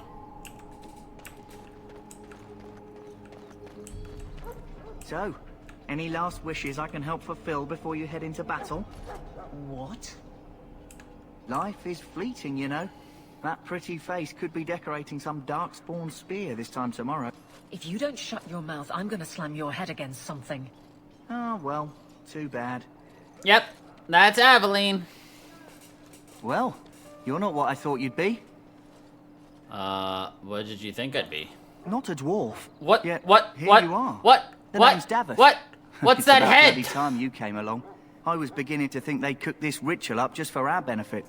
So, any last wishes I can help fulfill before you head into battle? What? Life is fleeting, you know. That pretty face could be decorating some darkspawn spear this time tomorrow. If you don't shut your mouth, I'm gonna slam your head against something. Oh, well, too bad. Yep, that's Aveline. Well, you're not what I thought you'd be. What did you think I'd be? Not a dwarf. What? Yet What? Here What? you are. What? The What? name's Davith. What? What's It's that about head? bloody time you came along. I was beginning to think they cooked this ritual up just for our benefit.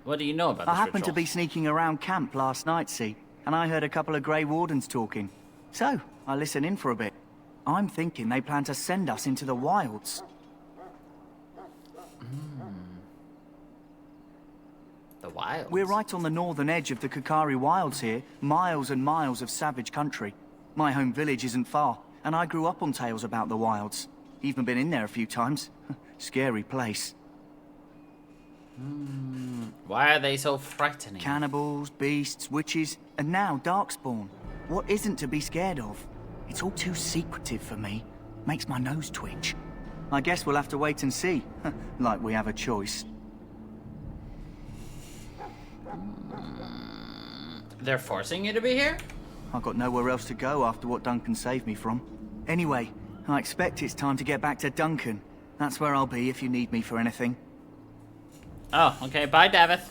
What do you know about this I happened to ritual? be sneaking around camp last night, see, and I heard a couple of Grey Wardens talking. So, I listened in for a bit. I'm thinking they plan to send us into the wilds. The wilds? We're right on the northern edge of the Kukari Wilds here, miles and miles of savage country. My home village isn't far, and I grew up on tales about the wilds. Even been in there a few times. Scary place. Why are they so frightening? Cannibals, beasts, witches, and now darkspawn. What isn't to be scared of? It's all too secretive for me. Makes my nose twitch. I guess we'll have to wait and see. Like we have a choice. They're forcing you to be here? I've got nowhere else to go after what Duncan saved me from. Anyway, I expect it's time to get back to Duncan. That's where I'll be if you need me for anything. Oh, okay. Bye, Davith.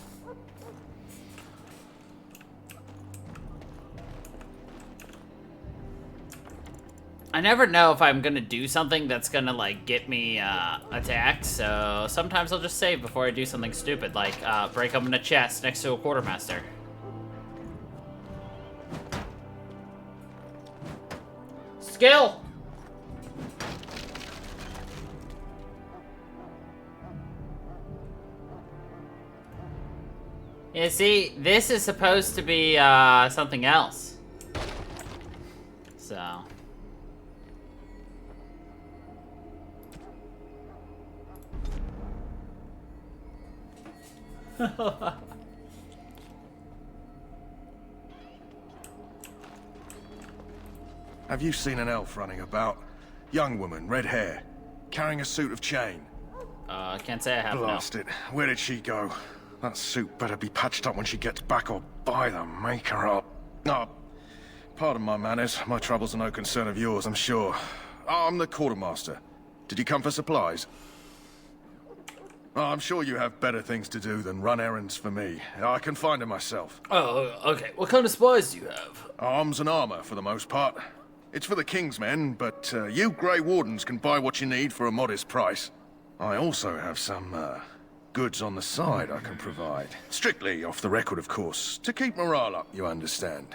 I never know if I'm gonna do something that's gonna, like, get me, attacked, so sometimes I'll just save before I do something stupid, like, break open a chest next to a quartermaster. Skill! Yeah, see, this is supposed to be, something else. So... Have you seen an elf running about? Young woman, red hair, carrying a suit of chain. I can't say I have. Blast no. it. Where did she go? That suit better be patched up when she gets back, or by the maker up. No, pardon my manners. My troubles are no concern of yours, I'm sure. I'm the quartermaster. Did you come for supplies? Oh, I'm sure you have better things to do than run errands for me. I can find them myself. Oh, okay. What kind of supplies do you have? Arms and armor, for the most part. It's for the King's men, but you Grey Wardens can buy what you need for a modest price. I also have some, goods on the side I can provide. Strictly off the record, of course. To keep morale up, you understand.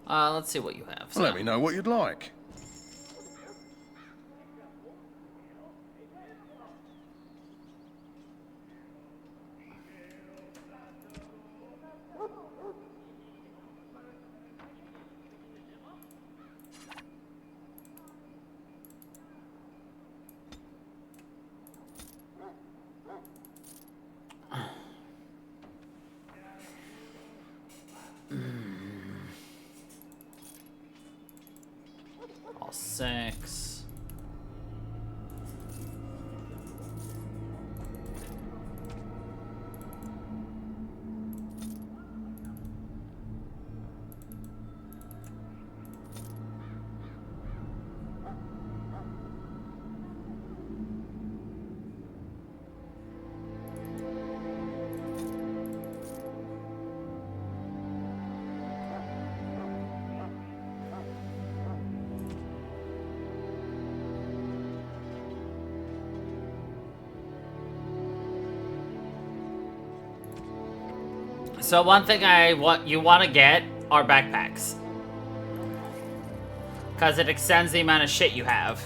Let's see what you have. So. Let me know what you'd like. All 6. So one thing you want to get are backpacks. Because it extends the amount of shit you have.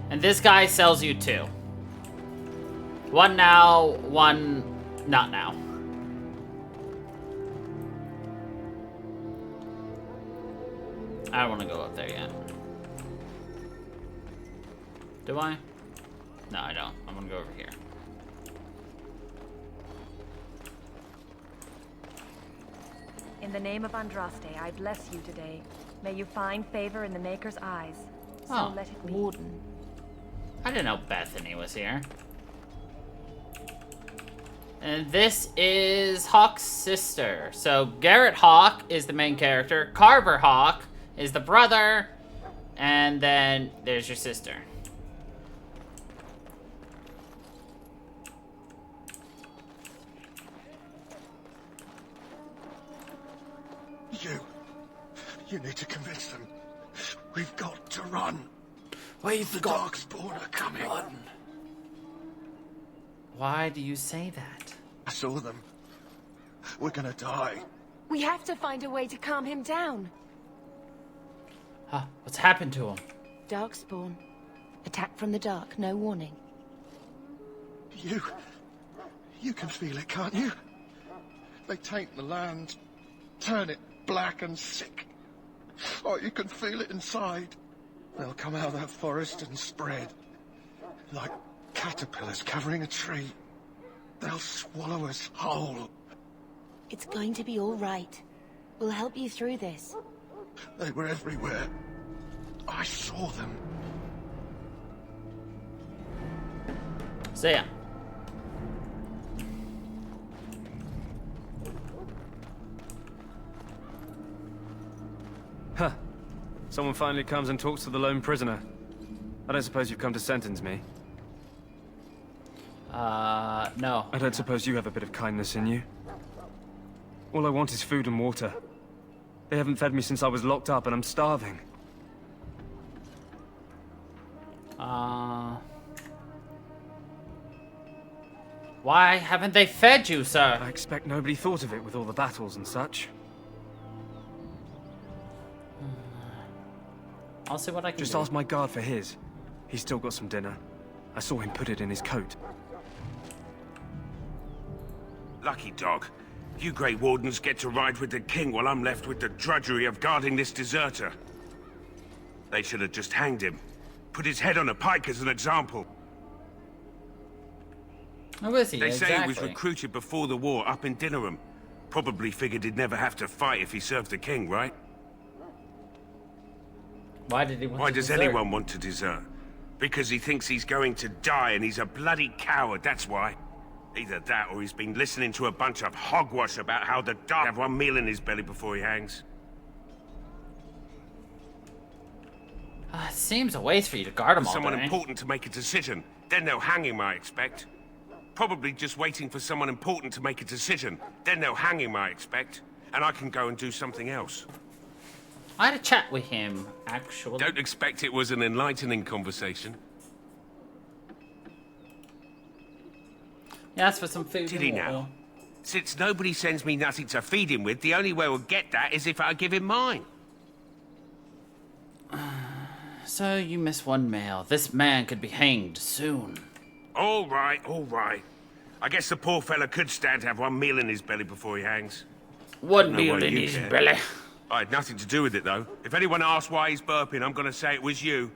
And this guy sells you 2. One now, one not now. I don't want to go up there yet. Do I? No, I don't. I'm going to go over here. In the name of Andraste, I bless you today. May you find favor in the Maker's eyes. So let it be. Warden. I didn't know Bethany was here. And this is Hawk's sister. So Garrett Hawk is the main character. Carver Hawk is the brother. And then there's your sister. You need to convince them. We've got to run. We've the Darkspawn are coming. Run. Why do you say that? I saw them. We're gonna die. We have to find a way to calm him down. Huh, what's happened to him? Darkspawn. Attack from the dark, no warning. You can feel it, can't you? They taint the land, turn it black and sick. Oh, you can feel it inside. They'll come out of that forest and spread. Like caterpillars covering a tree. They'll swallow us whole. It's going to be all right. We'll help you through this. They were everywhere. I saw them. So yeah. Huh. Someone finally comes and talks to the lone prisoner. I don't suppose you've come to sentence me? No. I don't suppose you have a bit of kindness in you? All I want is food and water. They haven't fed me since I was locked up and I'm starving. Why haven't they fed you, sir? I expect nobody thought of it with all the battles and such. I'll see what I can Just do. ask my guard for his. He's still got some dinner. I saw him put it in his coat. Lucky dog. You Grey Wardens get to ride with the king while I'm left with the drudgery of guarding this deserter. They should have just hanged him. Put his head on a pike as an example. Who is he? They say he was Exactly. recruited before the war up in Dinnerham. Probably figured he'd never have to fight if he served the king, right? Why did he want Why to does desert? anyone want to desert? Because he thinks he's going to die and he's a bloody coward, that's why. Either that or he's been listening to a bunch of hogwash about how the dark have one meal in his belly before he hangs. It seems a waste for you to guard them all Someone day. important to make a decision. Then they'll hang him, I expect. Probably just waiting for someone important to make a decision. Then they'll hang him, I expect. And I can go and do something else. I had a chat with him, actually. Don't expect it was an enlightening conversation. He asked for some food. Did he now? Since nobody sends me nothing to feed him with, the only way we'll get that is if I give him mine. So you miss one meal. This man could be hanged soon. All right, all right. I guess the poor fella could stand to have one meal in his belly before he hangs. One meal in his belly. I had nothing to do with it, though. If anyone asks why he's burping, I'm gonna say it was you.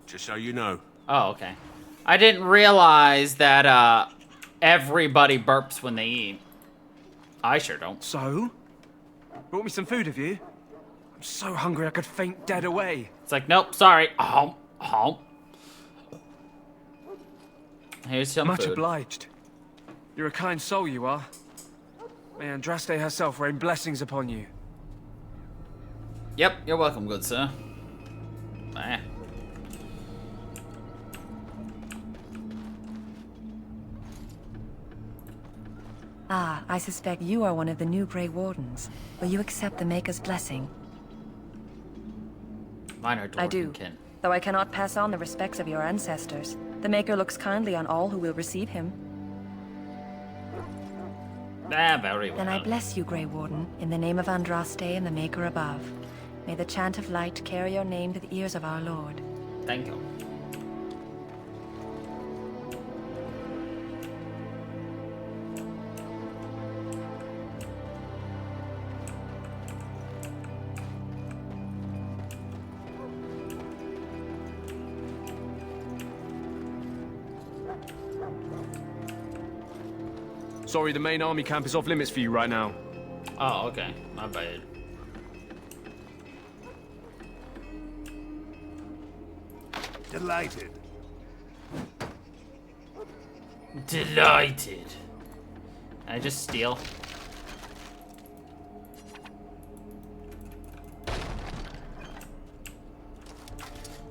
Just so you know. Oh, okay. I didn't realize that, everybody burps when they eat. I sure don't. So? Brought me some food, have you? I'm so hungry I could faint dead away. It's like, nope, sorry. Here's some Much food. obliged. You're a kind soul, you are. May Andraste herself rain blessings upon you. Yep, you're welcome, good sir. Ah, I suspect you are one of the new Grey Wardens. Will you accept the Maker's blessing? Mine are I do, kin. though I cannot pass on the respects of your ancestors. The Maker looks kindly on all who will receive him. Very well. Then I bless you, Grey Warden, in the name of Andraste and the Maker above. May the chant of light carry your name to the ears of our Lord. Thank you. Sorry, the main army camp is off limits for you right now. Oh, okay. My bad. Delighted. Delighted. I just steal.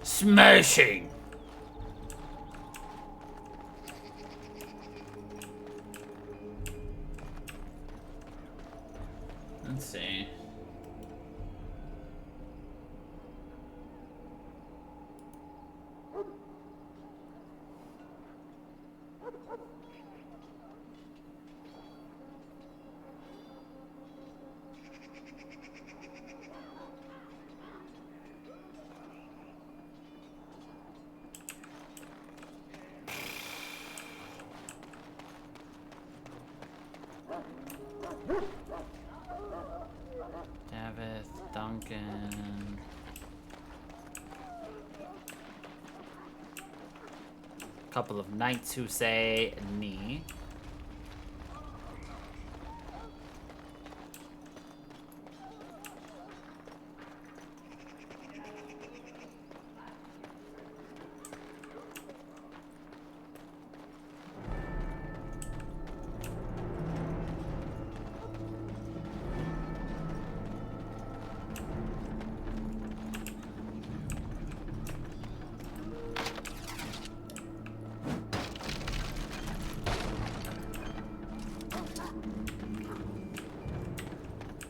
Smashing. Let's see. David, Duncan. Couple of knights who say knee.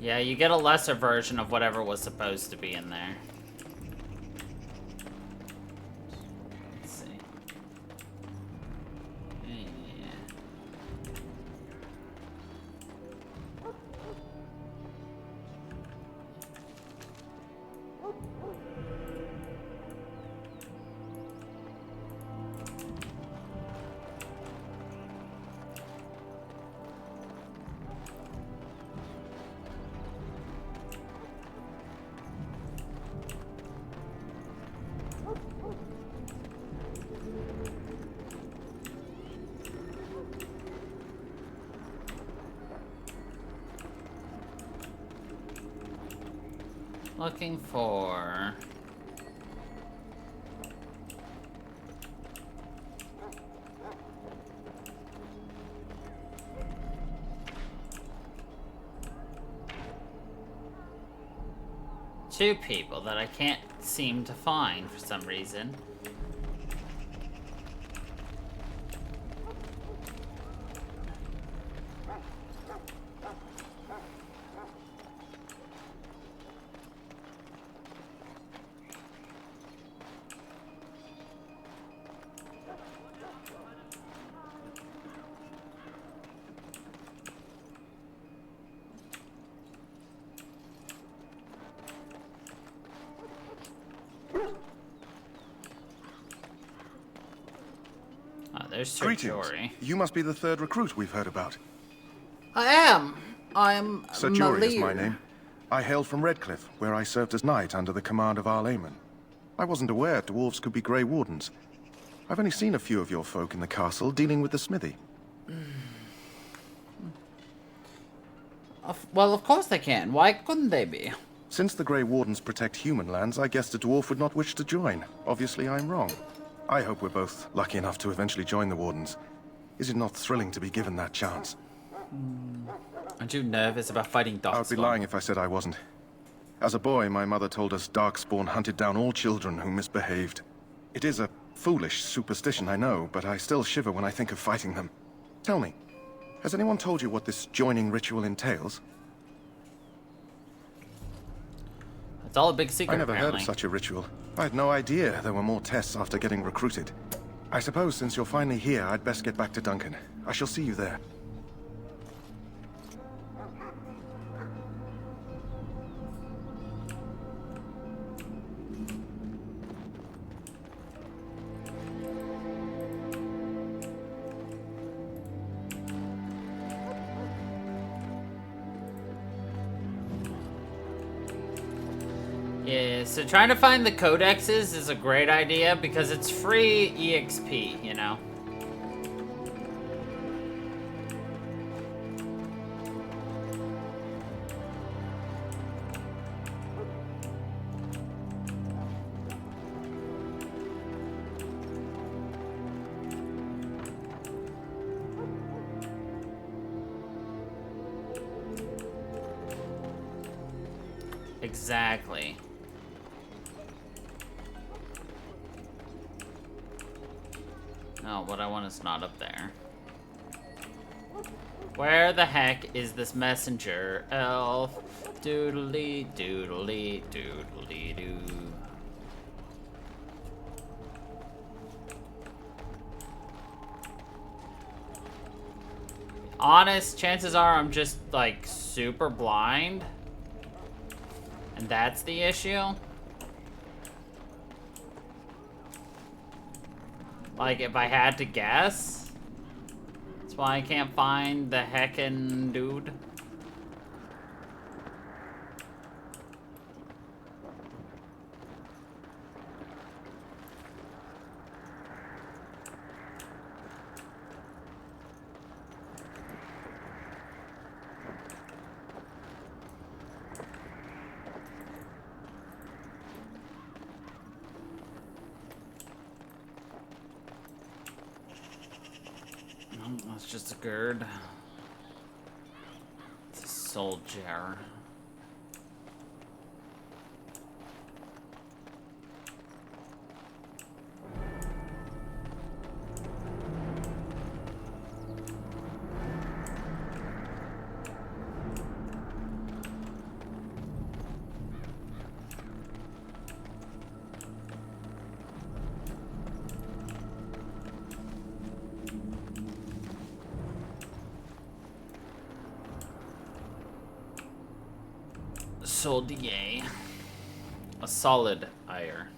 Yeah, you get a lesser version of whatever was supposed to be in there. Let's see. Yeah. Looking for... 2 people that I can't seem to find for some reason. There's Sir Greetings. Jory. You must be the 3rd recruit we've heard about. I am. I'm Sir Jory is my Malir. name. I hail from Redcliffe, where I served as knight under the command of Arl Eamon. I wasn't aware dwarves could be Grey Wardens. I've only seen a few of your folk in the castle dealing with the smithy. Well, of course they can. Why couldn't they be? Since the Grey Wardens protect human lands, I guessed a dwarf would not wish to join. Obviously, I'm wrong. I hope we're both lucky enough to eventually join the Wardens. Is it not thrilling to be given that chance? Aren't you nervous about fighting Darkspawn? I'd be lying if I said I wasn't. As a boy, my mother told us Darkspawn hunted down all children who misbehaved. It is a foolish superstition, I know, but I still shiver when I think of fighting them. Tell me, has anyone told you what this joining ritual entails? It's all a big secret, I never heard apparently. of such a ritual. I had no idea there were more tests after getting recruited. I suppose since you're finally here, I'd best get back to Duncan. I shall see you there. Yeah, so trying to find the codexes is a great idea because it's free EXP, you know? Exactly. Oh, what I want is not up there. Where the heck is this messenger elf? Doodly doodly doodly doo. Honest, chances are I'm just like super blind. And that's the issue. Like, if I had to guess, that's why I can't find the heckin' dude. That's just a gird. It's a soldier. Soldier. A solid ire.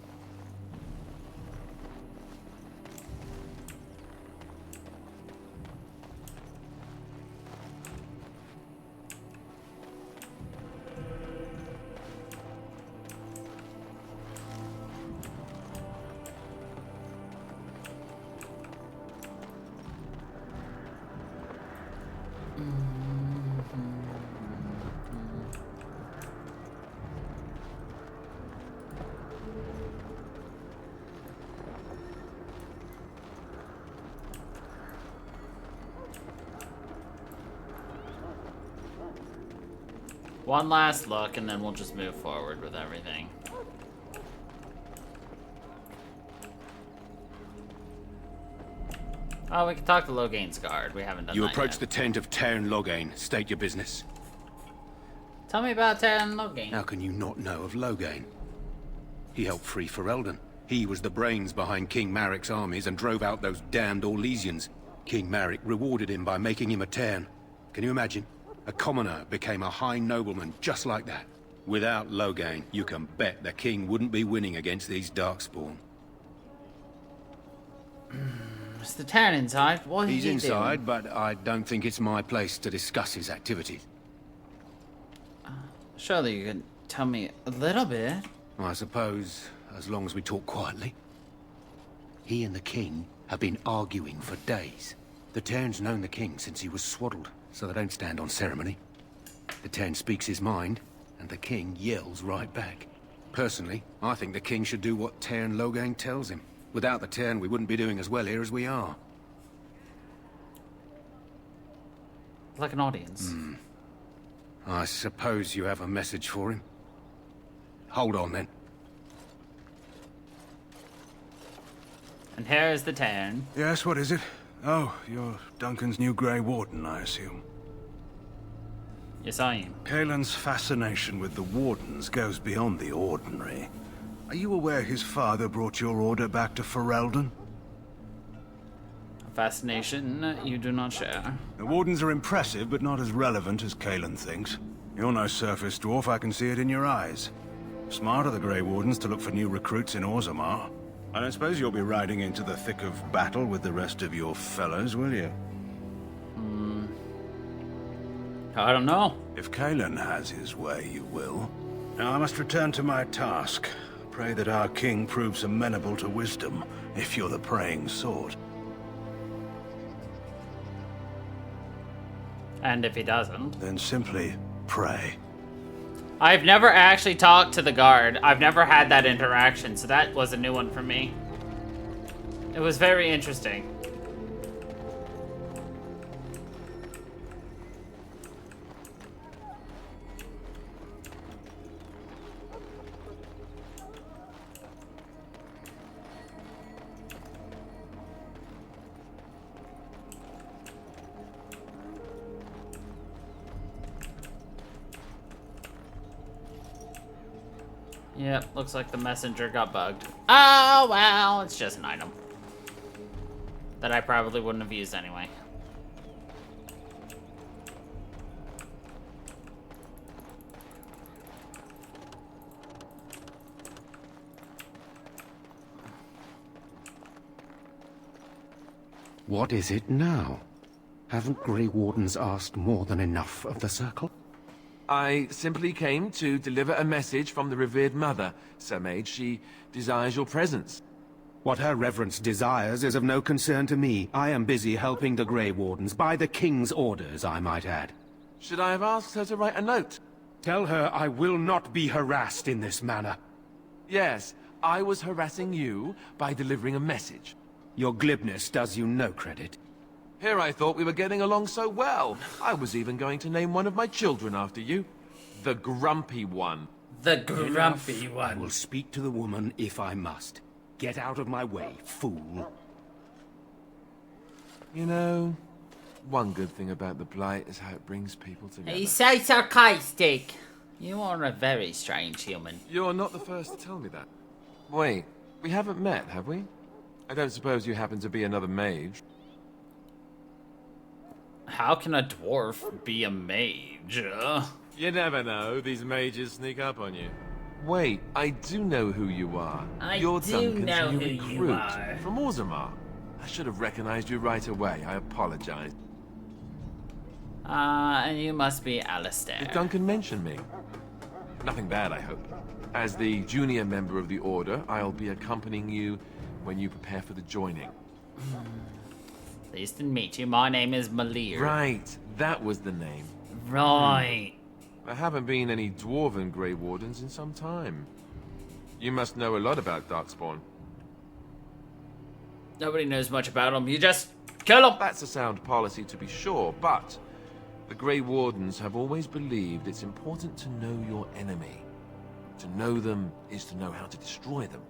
One last look, and then we'll just move forward with everything. Oh, we can talk to Logain's guard. We haven't done You that approach yet. the tent of Tairn Logain. State your business. Tell me about Tairn Logain. How can you not know of Logain? He helped free Ferelden. He was the brains behind King Maric's armies and drove out those damned Orlesians. King Maric rewarded him by making him a Tairn. Can you imagine? A commoner became a high nobleman just like that. Without Logain, you can bet the king wouldn't be winning against these Darkspawn. Is the Tairn inside? What is He's he inside, doing? but I don't think it's my place to discuss his activities. Surely you could tell me a little bit. I suppose, as long as we talk quietly. He and the king have been arguing for days. The Tairn's known the king since he was swaddled, so they don't stand on ceremony. The Tairn speaks his mind, and the king yells right back. Personally, I think the king should do what Tairn Logain tells him. Without the Tairn, we wouldn't be doing as well here as we are. Like an audience. I suppose you have a message for him. Hold on, then. And here is the Tairn. Yes, what is it? Oh, you're Duncan's new Grey Warden, I assume. Yes, I am. Kaelin's fascination with the Wardens goes beyond the ordinary. Are you aware his father brought your order back to Ferelden? A fascination you do not share. The Wardens are impressive, but not as relevant as Kaelin thinks. You're no surface dwarf, I can see it in your eyes. Smart of the Grey Wardens to look for new recruits in Orzammar. I don't suppose you'll be riding into the thick of battle with the rest of your fellows, will you? I don't know. If Kaelin has his way, you will. Now I must return to my task. Pray that our king proves amenable to wisdom, if you're the praying sort. And if he doesn't? Then simply pray. I've never actually talked to the guard. I've never had that interaction, so that was a new one for me. It was very interesting. Yep, looks like the messenger got bugged. Oh, well, it's just an item. That I probably wouldn't have used anyway. What is it now? Haven't Grey Wardens asked more than enough of the Circle? I simply came to deliver a message from the revered mother, Sir Mage. She desires your presence. What her reverence desires is of no concern to me. I am busy helping the Grey Wardens, by the King's orders, I might add. Should I have asked her to write a note? Tell her I will not be harassed in this manner. Yes, I was harassing you by delivering a message. Your glibness does you no credit. Here I thought we were getting along so well. I was even going to name one of my children after you. The Grumpy One. The Grumpy One. I will speak to the woman if I must. Get out of my way, fool. You know, one good thing about the Blight is how it brings people together. He's so sarcastic. You are a very strange human. You're not the first to tell me that. Wait, we haven't met, have we? I don't suppose you happen to be another mage? How can a dwarf be a mage? You never know. These mages sneak up on you. Wait, I do know who you are. You're Duncan's know new who you recruit are. from Orzammar. I should have recognized you right away. I apologize. And you must be Alistair. Did Duncan mention me? Nothing bad, I hope. As the junior member of the Order, I'll be accompanying you when you prepare for the joining. Pleased to meet you. My name is Malir. Right, that was the name. Right. There haven't been any dwarven Grey Wardens in some time. You must know a lot about Darkspawn. Nobody knows much about them. You just kill them. That's a sound policy to be sure, but The Grey Wardens have always believed it's important to know your enemy. To know them is to know how to destroy them.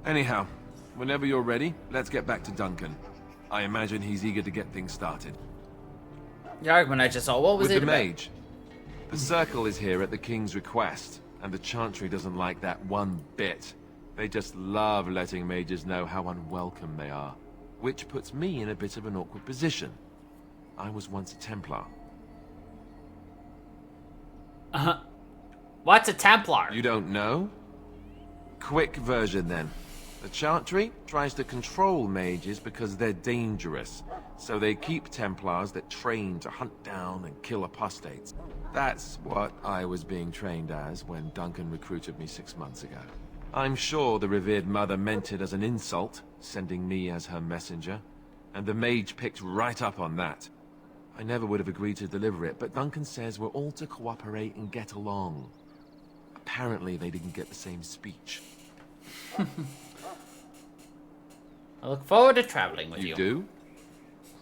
Anyhow, whenever you're ready, let's get back to Duncan. I imagine he's eager to get things started. The argument I just saw, what was With it the about? mage. The Circle is here at the King's request, and the Chantry doesn't like that one bit. They just love letting mages know how unwelcome they are, which puts me in a bit of an awkward position. I was once a Templar. What's a Templar? You don't know? Quick version then. The Chantry tries to control mages because they're dangerous, so they keep Templars that train to hunt down and kill apostates. That's what I was being trained as when Duncan recruited me 6 months ago. I'm sure the revered mother meant it as an insult, sending me as her messenger, and the mage picked right up on that. I never would have agreed to deliver it, but Duncan says we're all to cooperate and get along. Apparently they didn't get the same speech. I look forward to traveling with you. You do?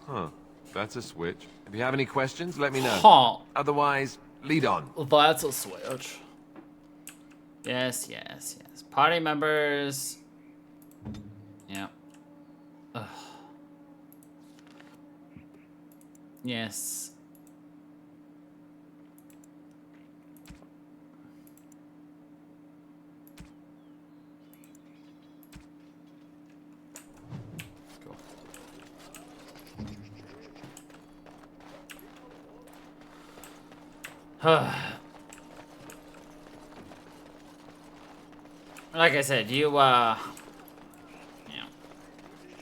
Huh. That's a switch. If you have any questions, let me know. Huh. Otherwise, lead on. That's a switch. Yes, yes, yes. Party members. Yeah. Ugh. Yes. Like I said, you'll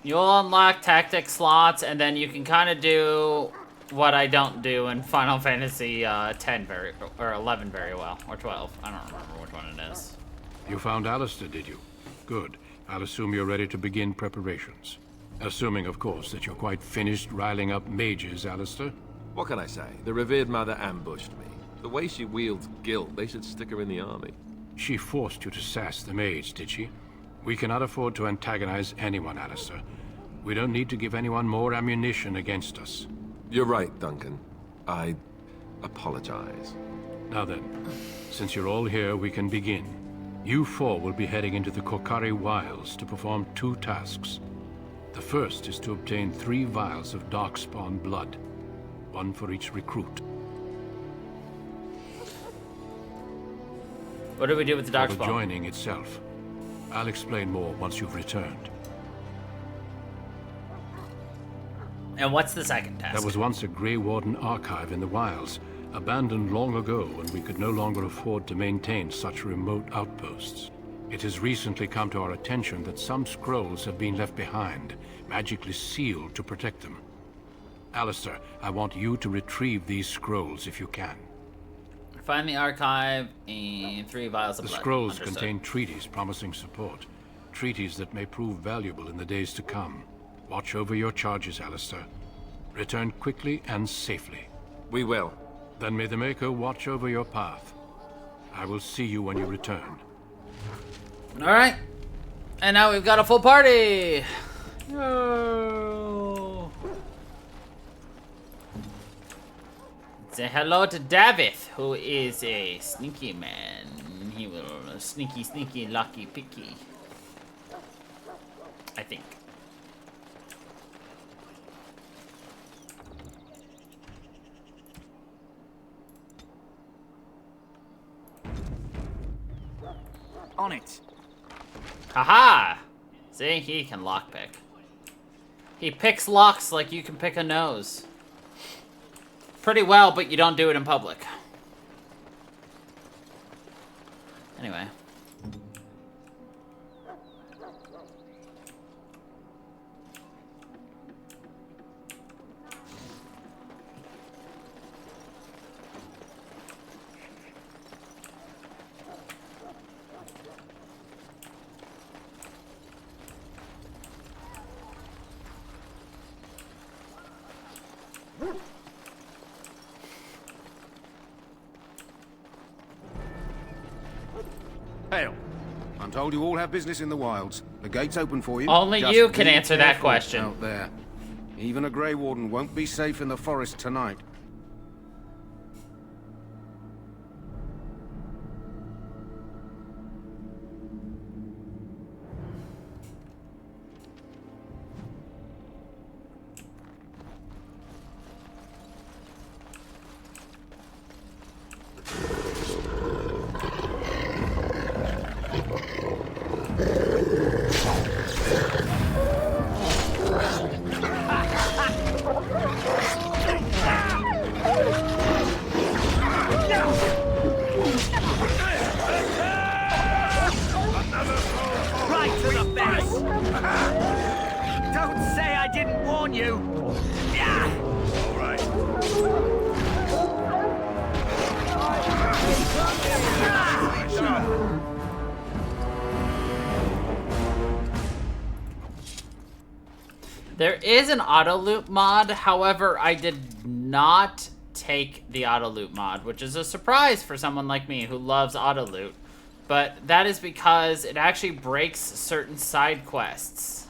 unlock tactic slots, and then you can kind of do what I don't do in Final Fantasy 10 or 11 very well, or 12. I don't remember which one it is. You found Alistair, did you? Good. I'll assume you're ready to begin preparations. Assuming, of course, that you're quite finished riling up mages, Alistair. What can I say? The revered mother ambushed me. The way she wields guilt, they should stick her in the army. She forced you to sass the mage, did she? We cannot afford to antagonize anyone, Alistair. We don't need to give anyone more ammunition against us. You're right, Duncan. I apologize. Now then, since you're all here, we can begin. You four will be heading into the Korcari Wilds to perform 2 tasks. The first is to obtain 3 vials of Darkspawn blood, 1 for each recruit. What do we do with the For Darkspawn? the joining itself. I'll explain more once you've returned. And what's the second task? There was once a Grey Warden archive in the wilds, abandoned long ago when we could no longer afford to maintain such remote outposts. It has recently come to our attention that some scrolls have been left behind, magically sealed to protect them. Alistair, I want you to retrieve these scrolls if you can. Find the archive and 3 vials of The blood. scrolls Understood. contain treaties promising support. Treaties that may prove valuable in the days to come. Watch over your charges, Alistair. Return quickly and safely. We will. Then may the Maker watch over your path. I will see you when you return. Alright. And now we've got a full party! Oh. Say hello to Davith, who is a sneaky man. He will sneaky, sneaky, lucky, picky. I think. On it. Haha! See, he can lockpick. He picks locks like you can pick a nose. Pretty well, but you don't do it in public. Anyway. Hail. I'm told you all have business in the wilds. The gate's open for you. Only Just you can be answer that careful question. out there. Even a Grey Warden won't be safe in the forest tonight. Right to the face! Don't say I didn't warn you! All right. There is an auto loop mod, however, I did not take the auto loop mod, which is a surprise for someone like me who loves auto loop. But that is because it actually breaks certain side quests.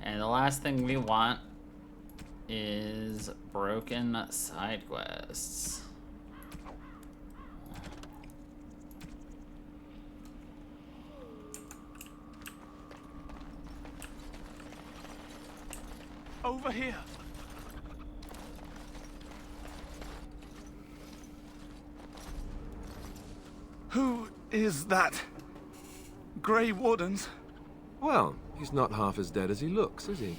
And the last thing we want is broken side quests. Over here. Who is that? Grey Wardens? Well, he's not half as dead as he looks, is he?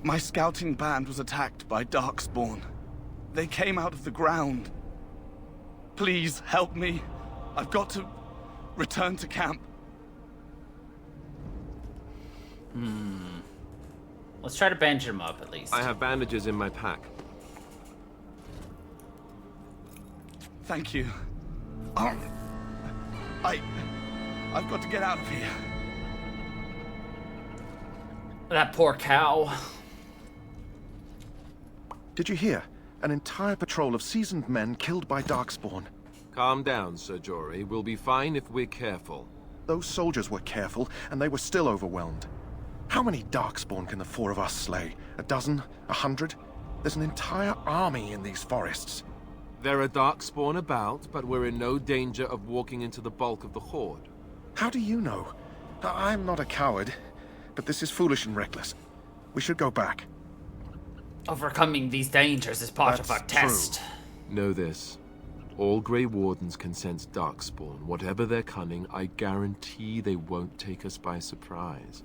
My scouting band was attacked by Darkspawn. They came out of the ground. Please help me. I've got to return to camp. Let's try to bandage him up at least. I have bandages in my pack. Thank you. I've got to get out of here. That poor cow. Did you hear? An entire patrol of seasoned men killed by Darkspawn. Calm down, Sir Jory. We'll be fine if we're careful. Those soldiers were careful, and they were still overwhelmed. How many Darkspawn can the four of us slay? A dozen? 100? There's an entire army in these forests. There are Darkspawn about, but we're in no danger of walking into the bulk of the Horde. How do you know? I'm not a coward, but this is foolish and reckless. We should go back. Overcoming these dangers is part of our test. Know this. All Grey Wardens can sense Darkspawn. Whatever their cunning, I guarantee they won't take us by surprise.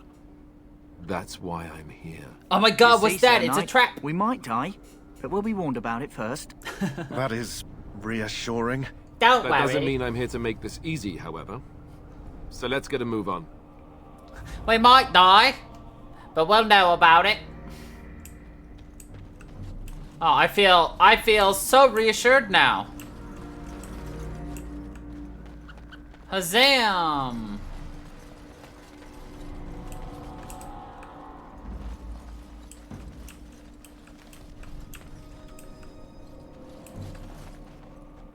That's why I'm here. Oh my god, You what's see, that? Sir It's a Knight, trap. We might die, but we'll be warned about it first. That is reassuring. Don't That worry. doesn't mean I'm here to make this easy, however. So let's get a move on. We might die, but we'll know about it. Oh, I feel so reassured now. Hazam!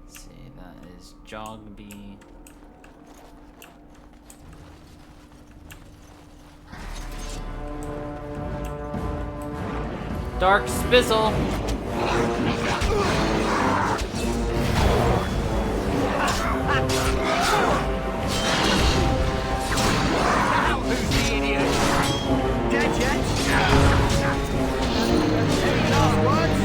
Let's see, that is Jogby. Dark Spizzle. Now who's the idiot? Dead yet? Any last words?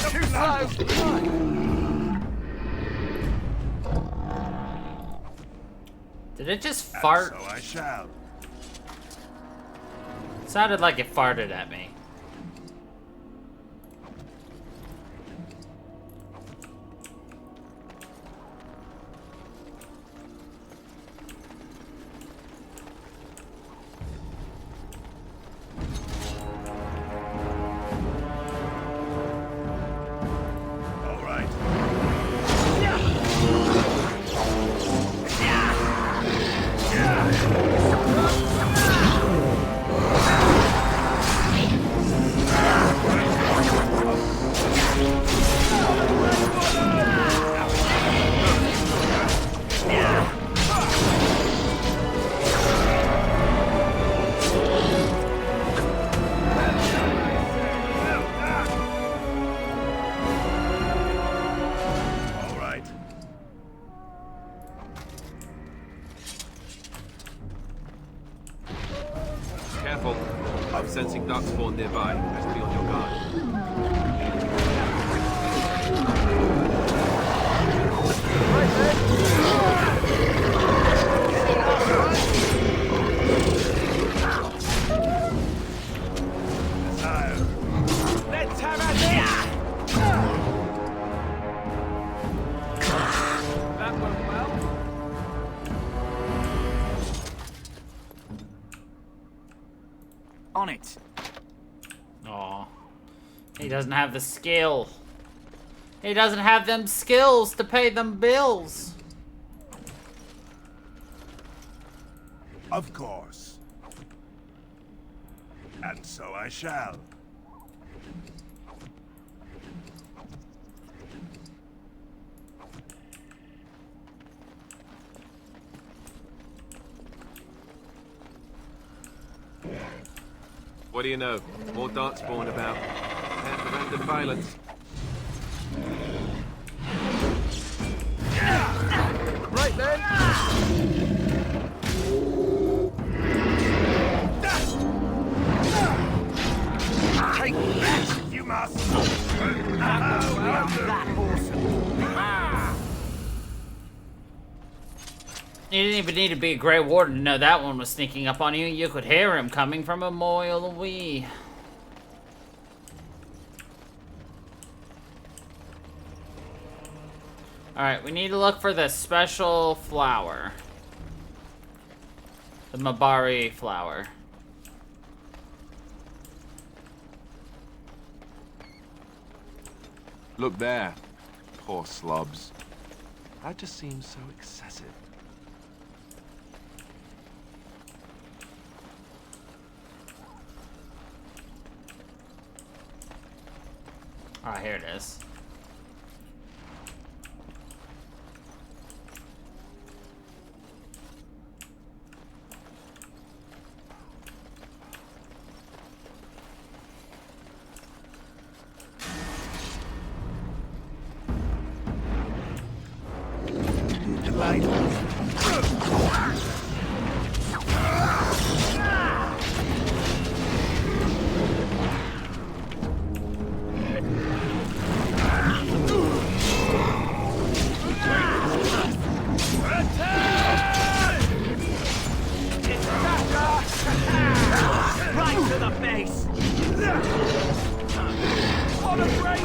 Too slow. Did it just fart? So I shall. Sounded like it farted at me. All right. above sensing darkspawn nearby. Best be on your guard. Let's have a this! That went well. On it. Aw. He doesn't have the skill. He doesn't have them skills to pay them bills. Of course. And so I shall. What do you know? More darkspawn about. Prepare for random violence. Right then. Take that, you must. That awesome. You didn't even need to be a Grey Warden to know that one was sneaking up on you. You could hear him coming from a mile away. Alright, we need to look for the special flower. The Mabari flower. Look there. Poor slobs. That just seems so excessive. Ah, here it is. Right to the face. What a great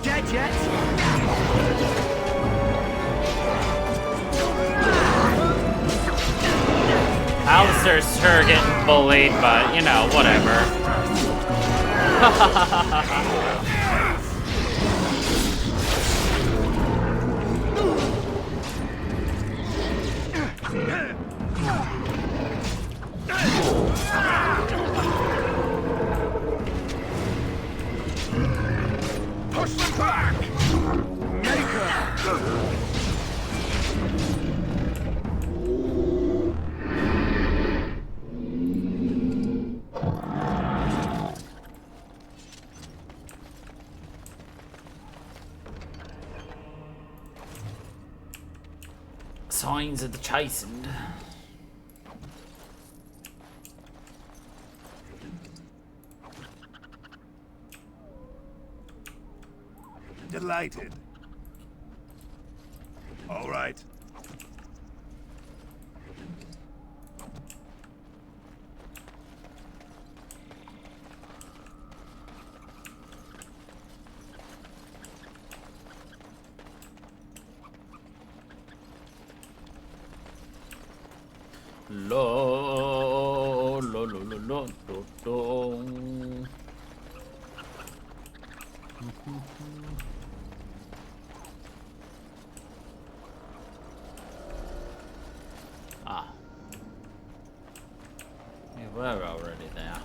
Dead yet? Alistair's sure getting bullied, but you know, whatever. Push them back! Maker! Signs of the chastened. Delighted. All right. Lo, lo, lo, lo, lo, lo, lo. Ah. We were already there.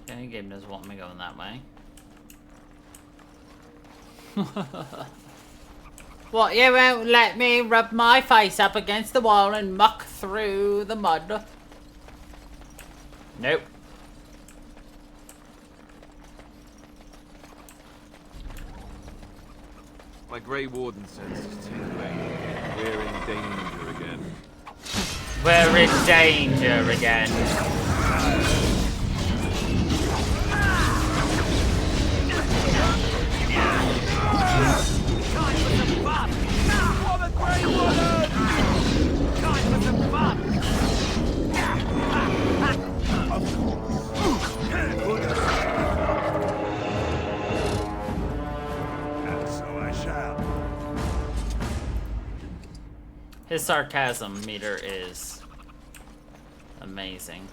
Any game doesn't want me going that way. What, you won't let me rub my face up against the wall and muck through the mud? Nope. My Grey Warden sense is tingling. We're in danger again. We're in danger again. His sarcasm meter is amazing.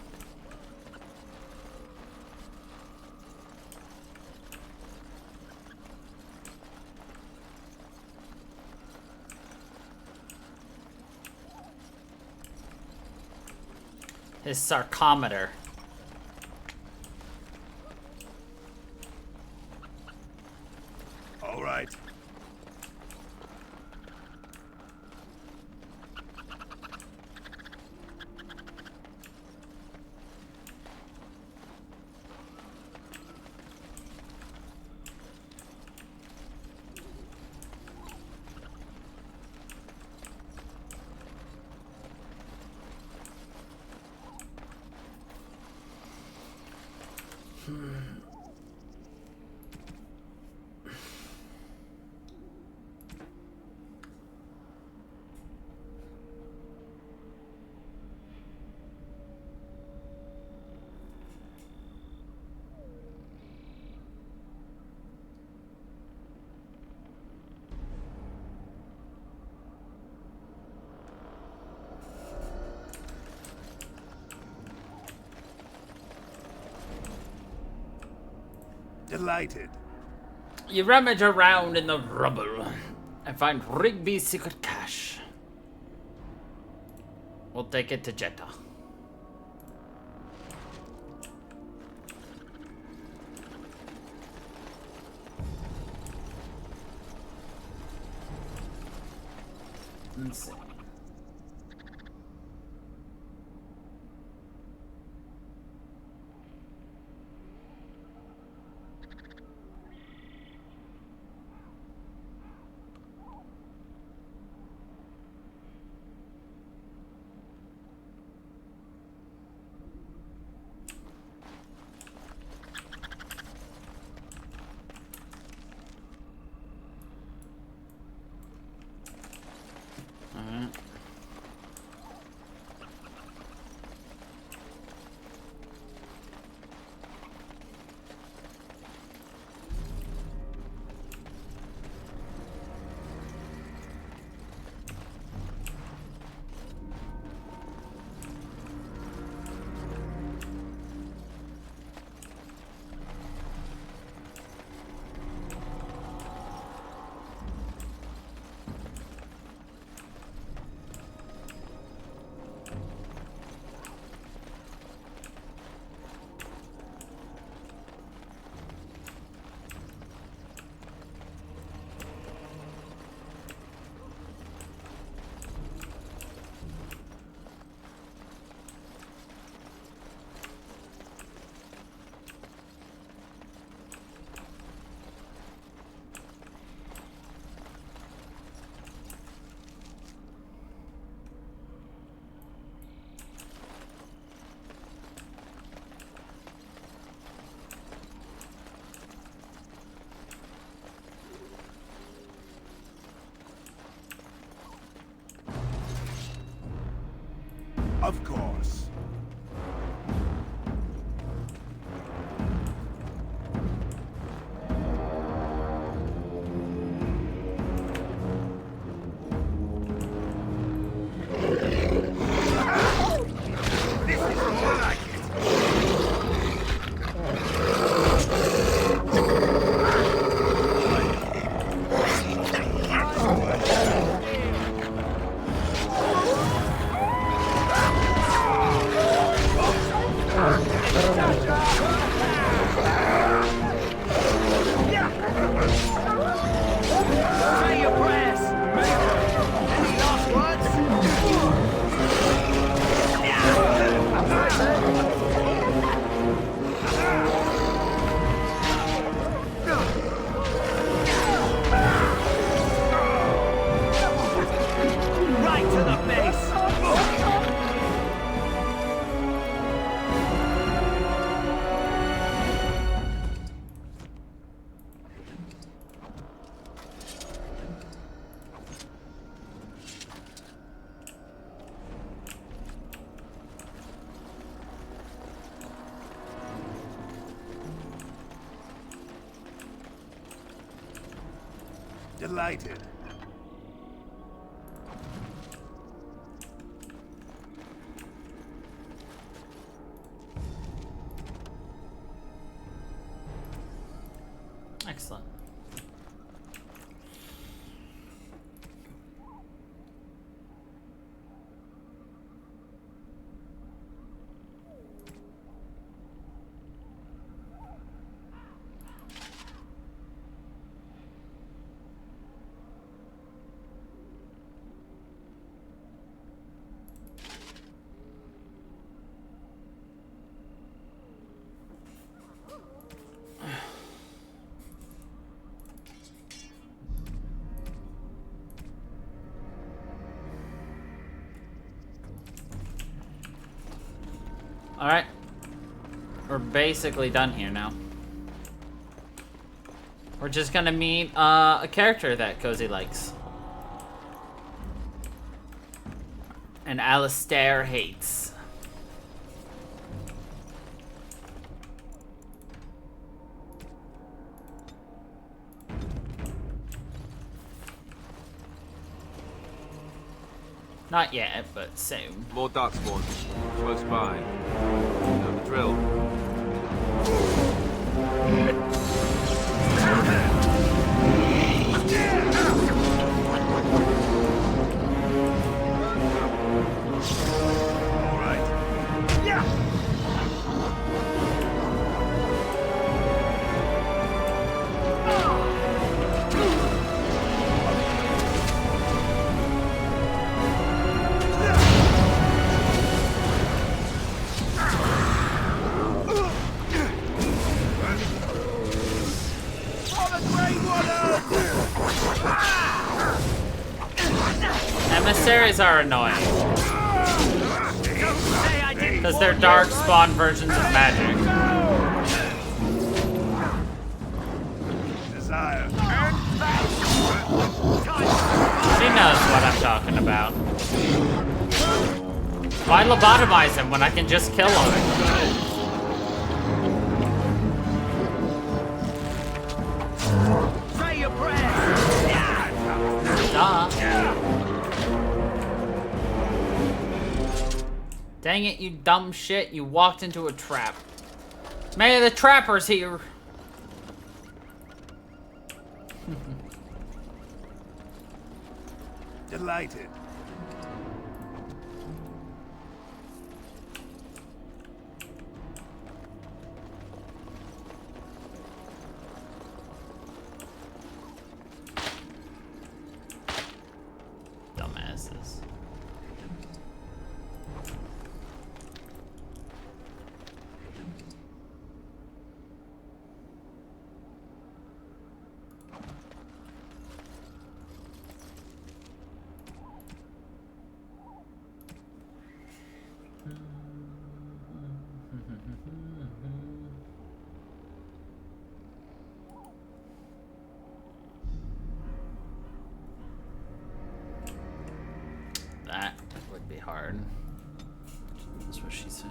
His sarcometer. All right. Delighted. You rummage around in the rubble and find Rigby's secret cache. We'll take it to Jetta. Let's see. Of course. This is more like it. Say your prayers. Any last words? Right to the base. Delighted. Excellent. Alright. We're basically done here now. We're just gonna meet a character that Cozy likes. And Alistair hates. Not yet, but soon. More darkspawn. Close by. You know the drill. All right. Yeah. Emissaries are annoying. Because they're dark spawn versions of magic. Desire. She knows what I'm talking about. Why lobotomize him when I can just kill him? Say your prayers. Duh. Dang it, you dumb shit. You walked into a trap. May the trapper's here. Delighted. Dumbasses. That would be hard. That's what she said.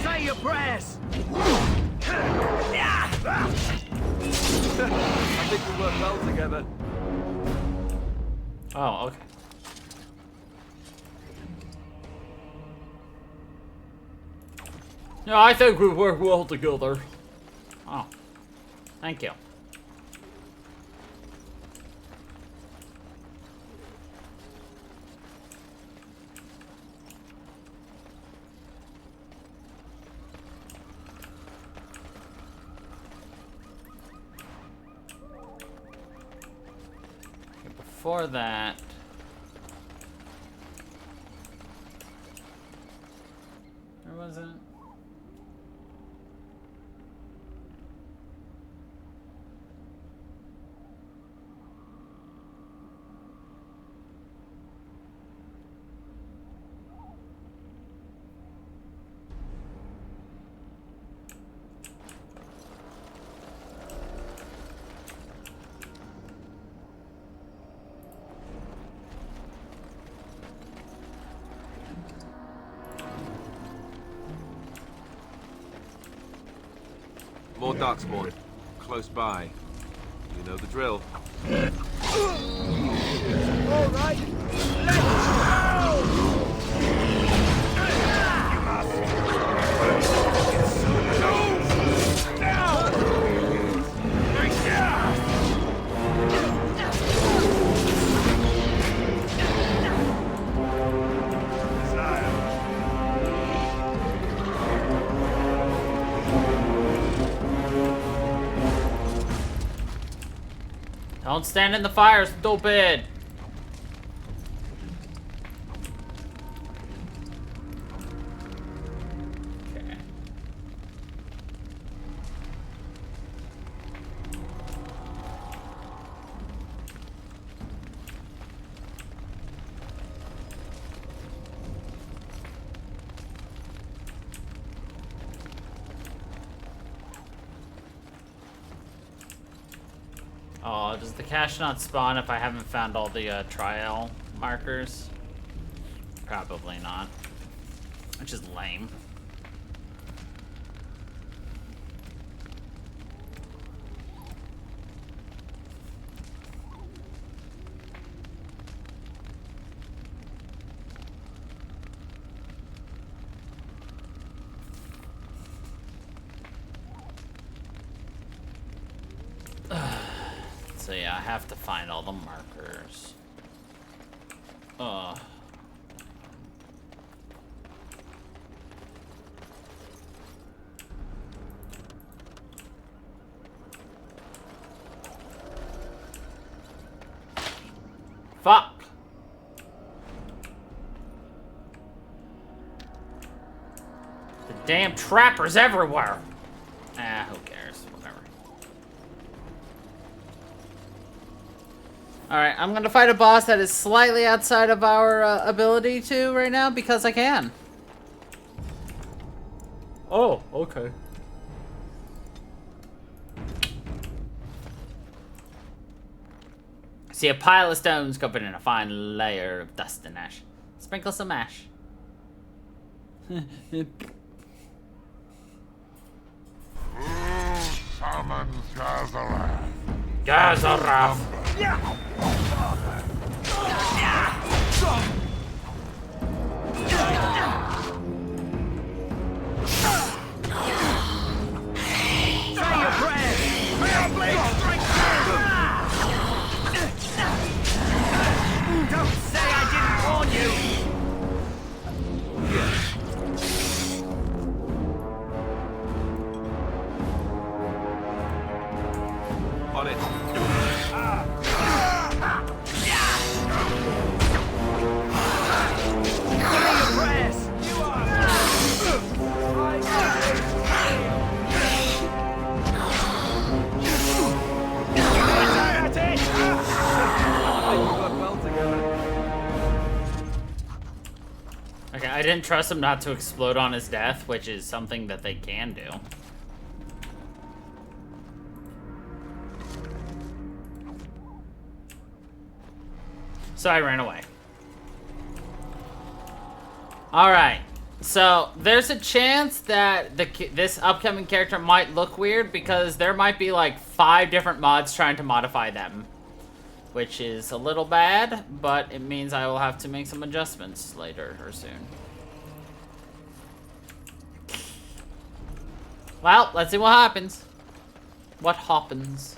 Say your prayers! I think we work well together. Oh, okay. Yeah, I think we work well together. Oh, thank you. Before that, there wasn't. More darkspawn, close by. You know the drill. All right, let's Don't stand in the fire, stupid! Okay. Oh, does the cache not spawn if I haven't found all the trial markers? Probably not. Which is lame. So yeah, I have to find all the markers. Ugh. Fuck! The damn trappers everywhere! Ah, who cares? Whatever. Alright, I'm gonna fight a boss that is slightly outside of our ability to right now because I can. Oh, okay. See a pile of stones covered in a fine layer of dust and ash. Sprinkle some ash. Summon Gazarath. Gazarath. Say your prayers! May our blade strike true! Don't say I didn't warn you! On it. Say your prayers! Okay, I didn't trust him not to explode on his death, which is something that they can do. So I ran away. Alright, so there's a chance that this upcoming character might look weird because there might be like 5 different mods trying to modify them. Which is a little bad, but it means I will have to make some adjustments later or soon. Well, let's see what happens. What happens?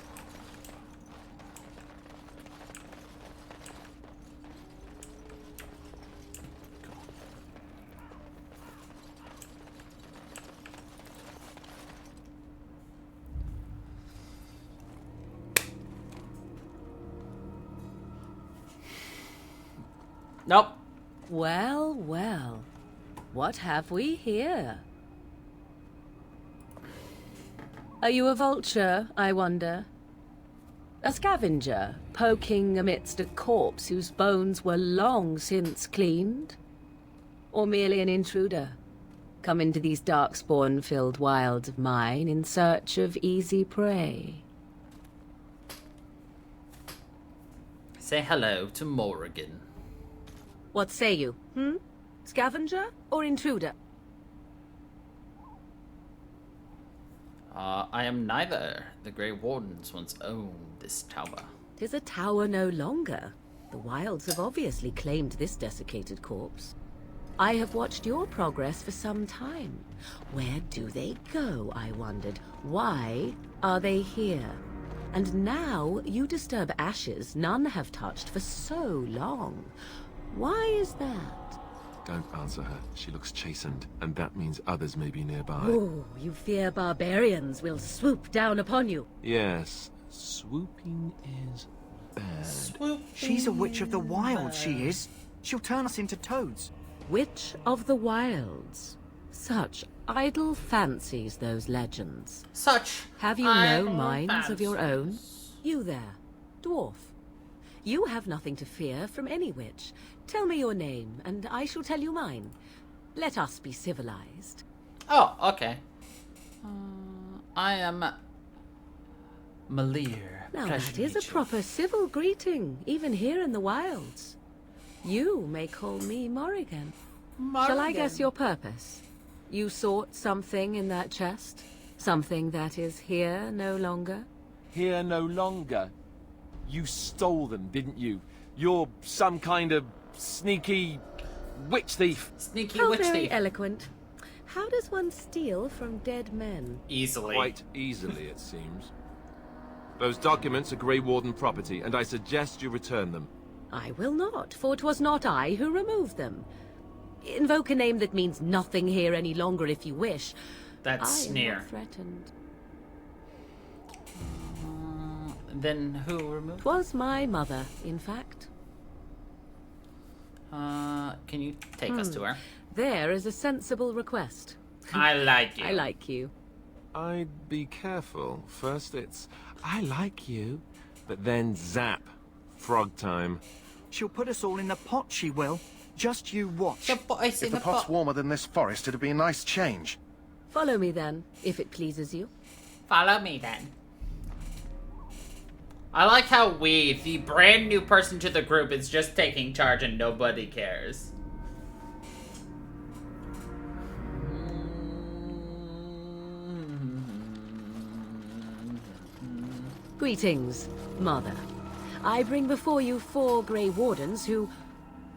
Nope. Well, well. What have we here? Are you a vulture, I wonder? A scavenger, poking amidst a corpse whose bones were long since cleaned? Or merely an intruder, come into these darkspawn-filled wilds of mine in search of easy prey? Say hello to Morrigan. What say you, Scavenger or intruder? I am neither. The Grey Wardens once owned this tower. 'Tis a tower no longer. The wilds have obviously claimed this desiccated corpse. I have watched your progress for some time. Where do they go, I wondered? Why are they here? And now you disturb ashes none have touched for so long. Why is that? Don't answer her. She looks chastened, and that means others may be nearby. Oh, you fear barbarians will swoop down upon you. Yes, swooping is bad. She's a witch of the wild, she is. She'll turn us into toads. Witch of the wilds. Such idle fancies, those legends. Such Have you no minds of your own? You there, dwarf. You have nothing to fear from any witch. Tell me your name, and I shall tell you mine. Let us be civilized. Oh, okay. I am Malir. Now Pleasure that to is meet a you. proper civil greeting, even here in the wilds. You may call me Morrigan. Shall I guess your purpose? You sought something in that chest? Something that is here no longer? Here no longer? You stole them, didn't you? You're some kind of sneaky witch thief. Sneaky How witch very thief. eloquent. How does one steal from dead men? Easily. Quite easily, it seems. Those documents are Grey Warden property, and I suggest you return them. I will not, for 'twas not I who removed them. Invoke a name that means nothing here any longer if you wish. That's I sneer. am not threatened. Then who removed? 'Twas my mother, in fact. Can you take us to her? There is a sensible request. I like you. I like you. I'd be careful. First it's, I like you, but then zap. Frog time. She'll put us all in the pot, she will. Just you watch. If the pot's warmer than this forest, it'd be a nice change. Follow me then, if it pleases you. Follow me then. I like how we, the brand new person to the group, is just taking charge and nobody cares. Greetings, Mother. I bring before you 4 Grey Wardens who...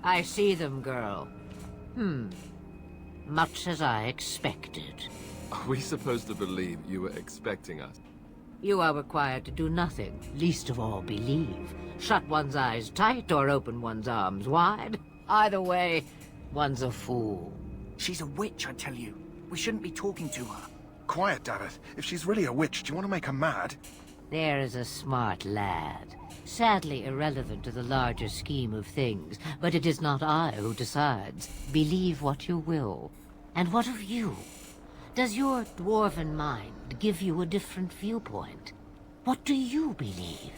I see them, girl. Much as I expected. Are we supposed to believe you were expecting us? You are required to do nothing, least of all believe. Shut one's eyes tight or open one's arms wide. Either way, one's a fool. She's a witch, I tell you. We shouldn't be talking to her. Quiet, Davith. If she's really a witch, do you want to make her mad? There is a smart lad. Sadly irrelevant to the larger scheme of things, but it is not I who decides. Believe what you will. And what of you? Does your dwarven mind give you a different viewpoint? What do you believe?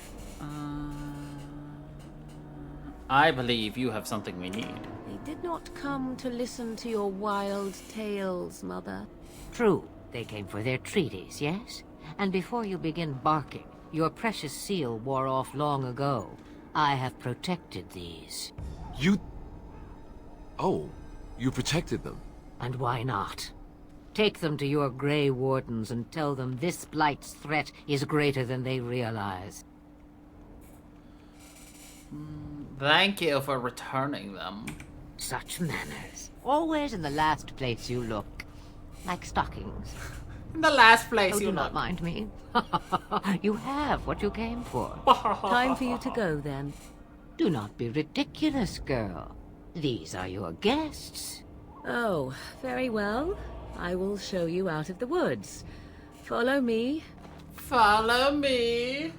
I believe you have something we need. They did not come to listen to your wild tales, Mother. True, they came for their treaties, yes? And before you begin barking, your precious seal wore off long ago. I have protected these. You... Oh, you protected them? And why not? Take them to your Grey Wardens and tell them this Blight's threat is greater than they realize. Thank you for returning them. Such manners. Always in the last place you look. Like stockings. In the last place you do look. not mind me. You have what you came for. Time for you to go, then. Do not be ridiculous, girl. These are your guests. Oh, very well. I will show you out of the woods. Follow me. Follow me.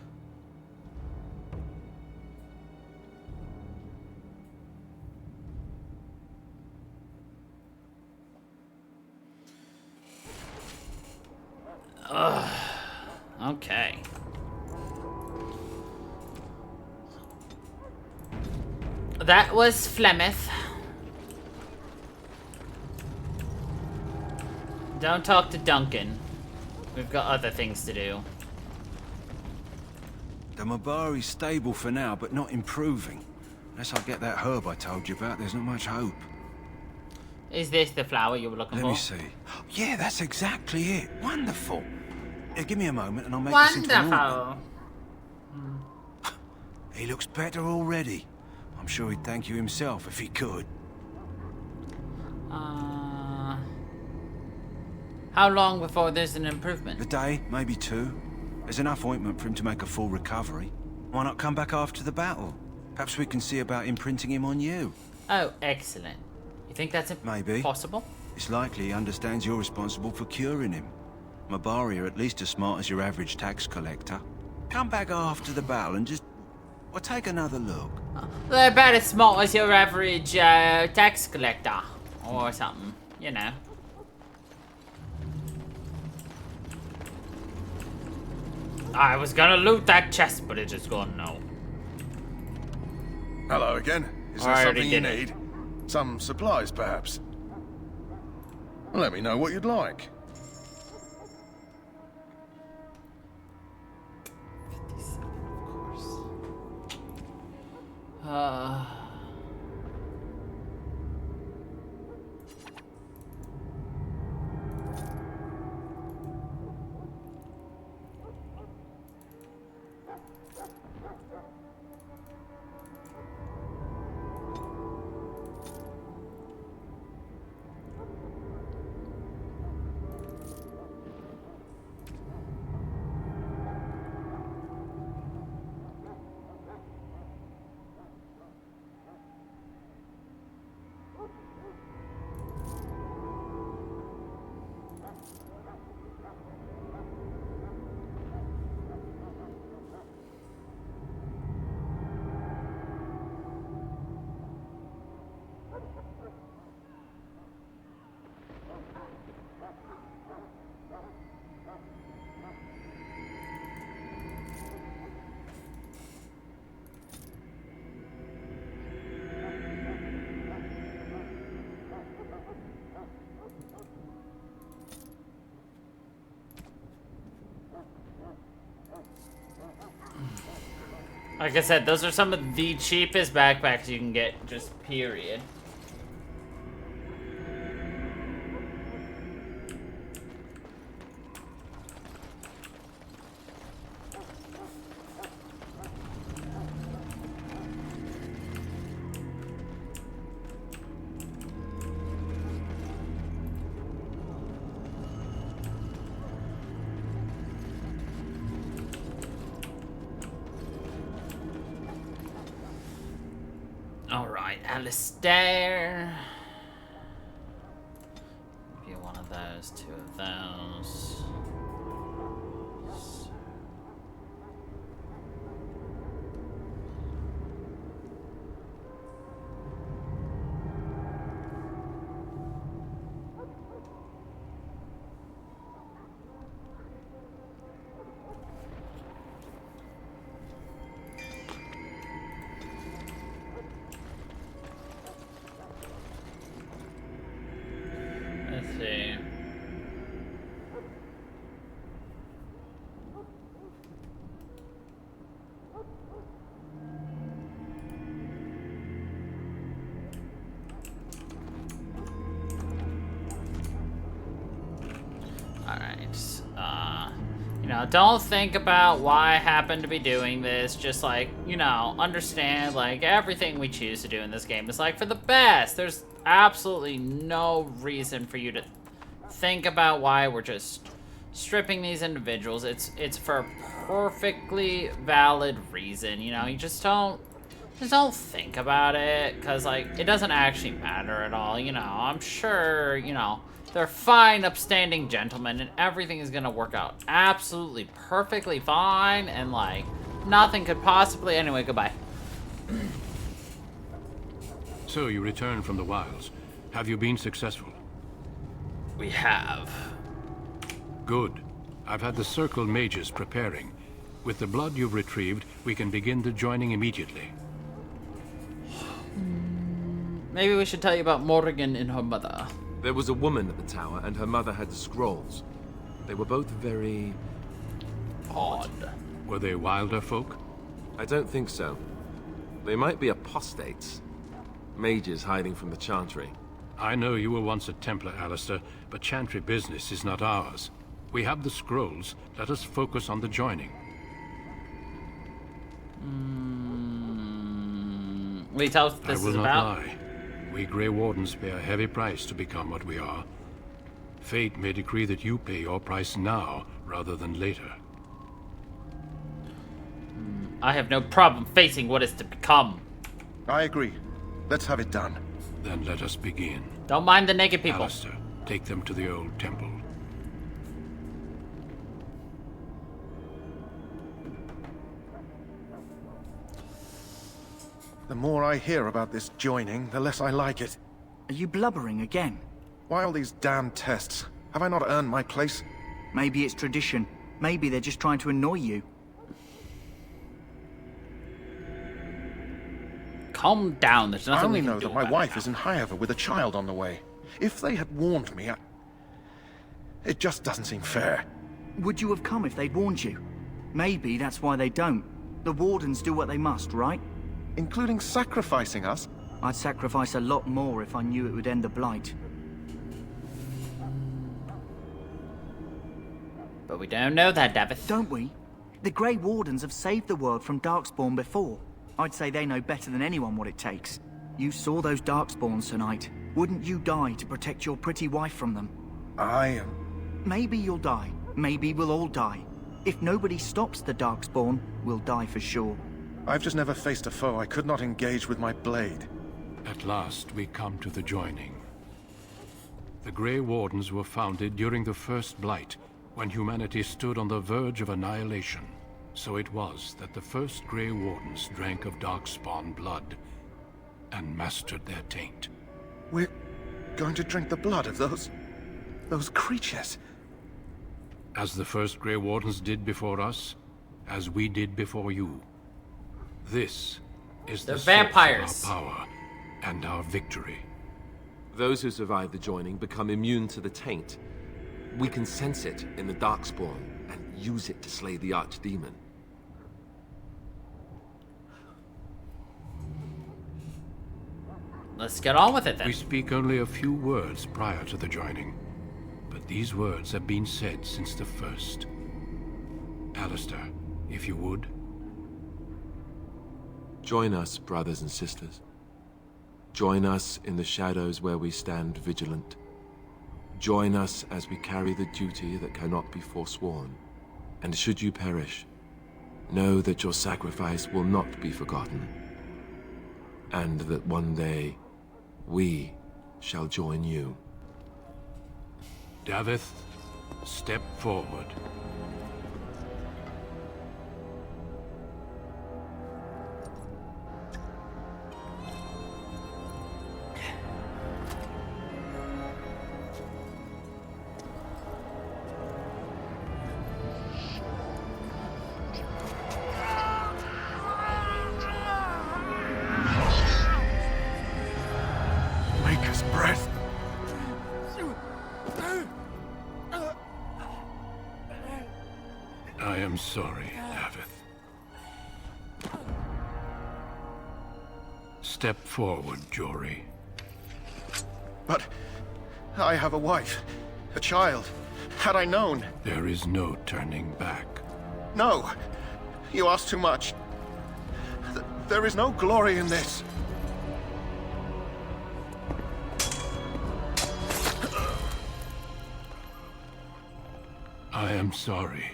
Ugh. Okay. That was Flemeth. Don't talk to Duncan. We've got other things to do. The Mabari's stable for now, but not improving. Unless I get that herb I told you about, there's not much hope. Is this the flower you were looking for? Let me see. Yeah, that's exactly it. Wonderful. Yeah, give me a moment and I'll make this into an ornament. He looks better already. I'm sure he'd thank you himself if he could. How long before there's an improvement? A day, maybe 2. There's enough ointment for him to make a full recovery. Why not come back after the battle? Perhaps we can see about imprinting him on you. Oh, excellent. You think that's Maybe. possible? It's likely he understands you're responsible for curing him. Mabari are at least as smart as your average tax collector. Come back after the battle and just... well, take another look. They're about as smart as your average tax collector. Or something, you know. I was gonna loot that chest, but it just gone no. Hello again. Is there something you need? Some supplies, perhaps? Let me know what you'd like. Like I said, those are some of the cheapest backpacks you can get, just period. Alright, Alistair. Maybe one of those, two of those. Let's see. Alright, you know, don't think about why I happen to be doing this, just like, you know, understand, like, everything we choose to do in this game is, like, for the best. There's absolutely no reason for you to think about why we're just stripping these individuals. It's for a perfectly valid reason, you know, you just don't think about it, because, like, it doesn't actually matter at all, you know. I'm sure, you know, they're fine, upstanding gentlemen, and everything is gonna work out absolutely perfectly fine, and, like, nothing could possibly... Anyway, goodbye. So you returned from the wilds. Have you been successful? We have. Good. I've had the Circle mages preparing. With the blood you've retrieved, we can begin the joining immediately. Maybe we should tell you about Morrigan and her mother. There was a woman at the tower, and her mother had the scrolls. They were both very... odd. Were they wilder folk? I don't think so. They might be apostates. Mages hiding from the Chantry. I know you were once a Templar, Alistair, but Chantry business is not ours. We have the scrolls. Let us focus on the joining. Will you tell us what this is about? I will not lie. We Grey Wardens pay a heavy price to become what we are. Fate may decree that you pay your price now, rather than later. I have no problem facing what is to become. I agree. Let's have it done. Then let us begin. Don't mind the naked people. Alistair, take them to the old temple. The more I hear about this joining, the less I like it. Are you blubbering again? Why all these damn tests? Have I not earned my place? Maybe it's tradition. Maybe they're just trying to annoy you. Calm down, there's nothing I only we can know do that my about wife it is in Highover with a child on the way. If they had warned me, it just doesn't seem fair. Would you have come if they'd warned you? Maybe that's why they don't. The Wardens do what they must, right? Including sacrificing us? I'd sacrifice a lot more if I knew it would end the Blight. But we don't know that, Davith. Don't we? The Grey Wardens have saved the world from Darkspawn before. I'd say they know better than anyone what it takes. You saw those Darkspawns tonight. Wouldn't you die to protect your pretty wife from them? Maybe you'll die. Maybe we'll all die. If nobody stops the Darkspawn, we'll die for sure. I've just never faced a foe I could not engage with my blade. At last, we come to the joining. The Grey Wardens were founded during the First Blight, when humanity stood on the verge of annihilation. So it was that the first Grey Wardens drank of Darkspawn blood and mastered their taint. We're going to drink the blood of those creatures. As the first Grey Wardens did before us, as we did before you. This is They're the vampires. source of our power and our victory. Those who survive the joining become immune to the taint. We can sense it in the Darkspawn and use it to slay the Archdemon. Let's get on with it then. We speak only a few words prior to the joining, but these words have been said since the first. Alistair, if you would. Join us, brothers and sisters. Join us in the shadows where we stand vigilant. Join us as we carry the duty that cannot be forsworn. And should you perish, know that your sacrifice will not be forgotten. And that one day, we shall join you. Davith, step forward. Maker's breath. I am sorry, Davith. Step forward, Jory. But I have a wife, a child. Had I known... There is no turning back. No! You ask too much. There is no glory in this. I am sorry.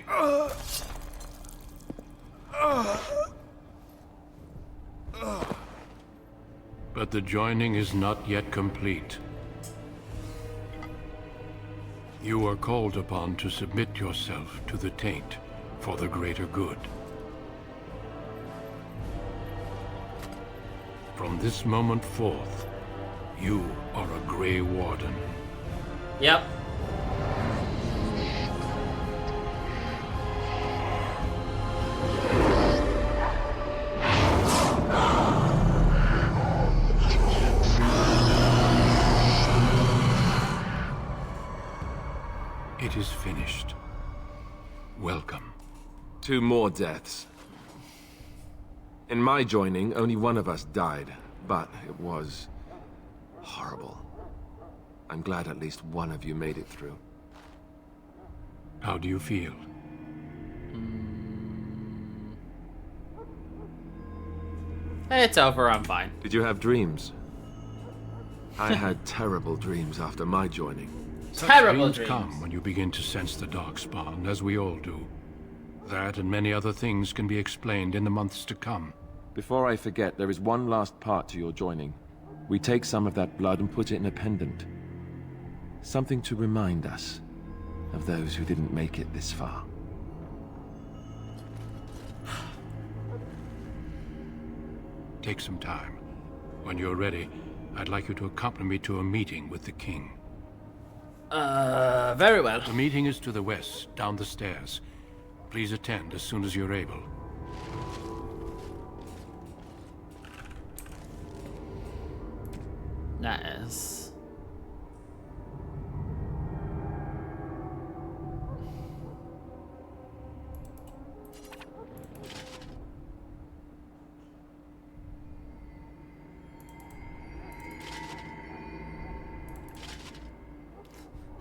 But the joining is not yet complete. You are called upon to submit yourself to the taint for the greater good. From this moment forth, you are a Grey Warden. Yep. It is finished. Welcome. 2 more deaths. In my joining, only one of us died, but it was horrible. I'm glad at least one of you made it through. How do you feel? It's over, I'm fine. Did you have dreams? I had terrible dreams after my joining. Terrible Dreams come when you begin to sense the Darkspawn, as we all do. That and many other things can be explained in the months to come. Before I forget, there is one last part to your joining. We take some of that blood and put it in a pendant. Something to remind us of those who didn't make it this far. Take some time. When you're ready, I'd like you to accompany me to a meeting with the king. Very well. The meeting is to the west, down the stairs. Please attend as soon as you're able. Nice.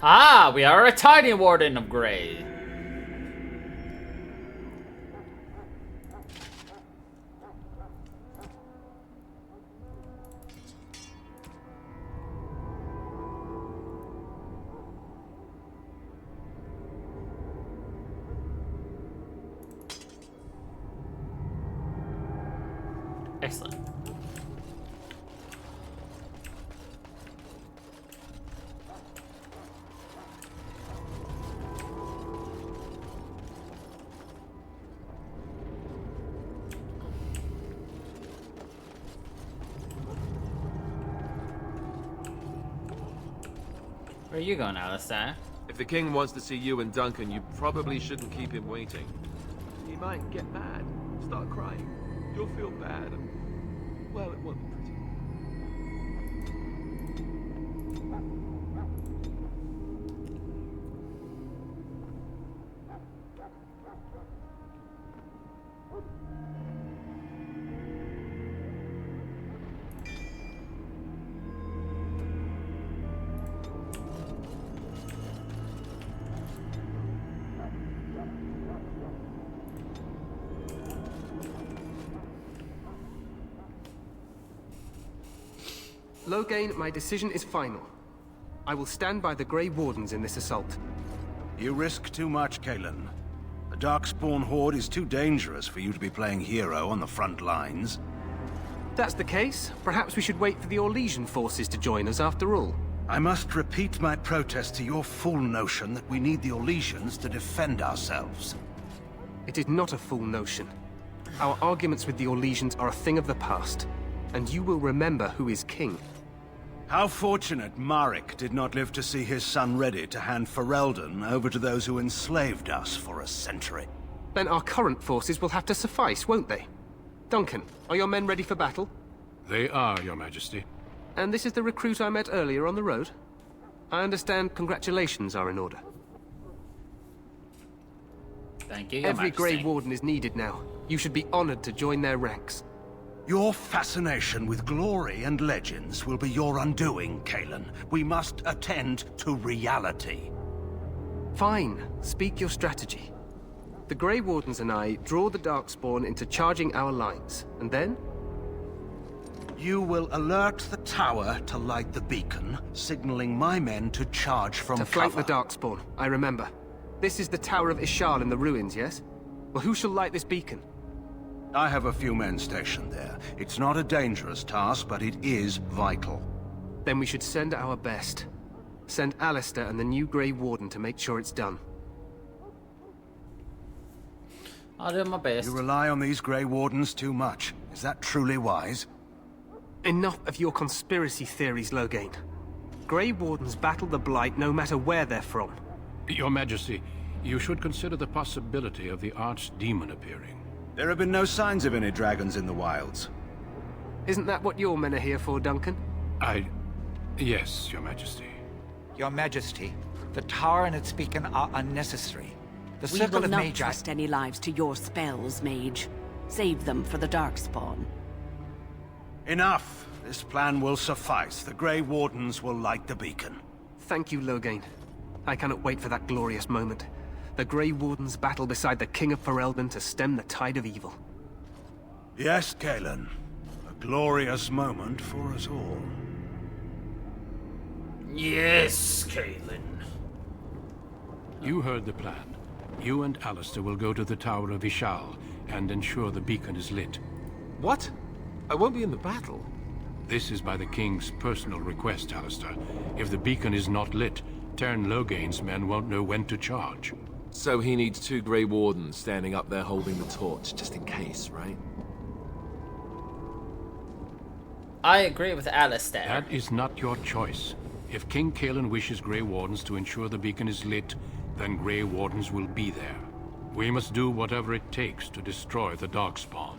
Ah, we are a tiny warden of Grey. Excellent. Where are you going, Alistair? If the king wants to see you and Duncan, you probably shouldn't keep him waiting. He might get mad, start crying. You'll feel bad. Well, it won't be pretty. Loghain, my decision is final. I will stand by the Grey Wardens in this assault. You risk too much, Kalen. The Darkspawn Horde is too dangerous for you to be playing hero on the front lines. If that's the case, perhaps we should wait for the Orlesian forces to join us after all. I must repeat my protest to your fool notion that we need the Orlesians to defend ourselves. It is not a fool notion. Our arguments with the Orlesians are a thing of the past, and you will remember who is king. How fortunate Marek did not live to see his son ready to hand Ferelden over to those who enslaved us for a century. Then our current forces will have to suffice, won't they? Duncan, are your men ready for battle? They are, Your Majesty. And this is the recruit I met earlier on the road? I understand congratulations are in order. Thank you, Your Every Majesty. Grey Warden is needed now. You should be honored to join their ranks. Your fascination with glory and legends will be your undoing, Kalen. We must attend to reality. Fine. Speak your strategy. The Grey Wardens and I draw the Darkspawn into charging our lines, and then? You will alert the tower to light the beacon, signaling my men to charge from To flank cover. the Darkspawn, I remember. This is the Tower of Ishal in the ruins, yes? Well, who shall light this beacon? I have a few men stationed there. It's not a dangerous task, but it is vital. Then we should send our best. Send Alistair and the new Grey Warden to make sure it's done. I'll do my best. You rely on these Grey Wardens too much. Is that truly wise? Enough of your conspiracy theories, Loghain. Grey Wardens battle the Blight no matter where they're from. Your Majesty, you should consider the possibility of the Archdemon appearing. There have been no signs of any dragons in the wilds. Isn't that what your men are here for, Duncan? Yes, Your Majesty. Your Majesty, the tower and its beacon are unnecessary. The We Circle will of not Magi... trust any lives to your spells, Mage. Save them for the Darkspawn. Enough! This plan will suffice. The Grey Wardens will light the beacon. Thank you, Loghain. I cannot wait for that glorious moment. The Grey Wardens battle beside the King of Ferelden to stem the tide of evil. Yes, Kalen. A glorious moment for us all. Yes, Caitlin. You heard the plan. You and Alistair will go to the Tower of Ishal and ensure the beacon is lit. What? I won't be in the battle. This is by the King's personal request, Alistair. If the beacon is not lit, Tern Loghain's men won't know when to charge. So he needs 2 Grey Wardens standing up there holding the torch, just in case, right? I agree with Alistair. That is not your choice. If King Cailan wishes Grey Wardens to ensure the beacon is lit, then Grey Wardens will be there. We must do whatever it takes to destroy the Darkspawn,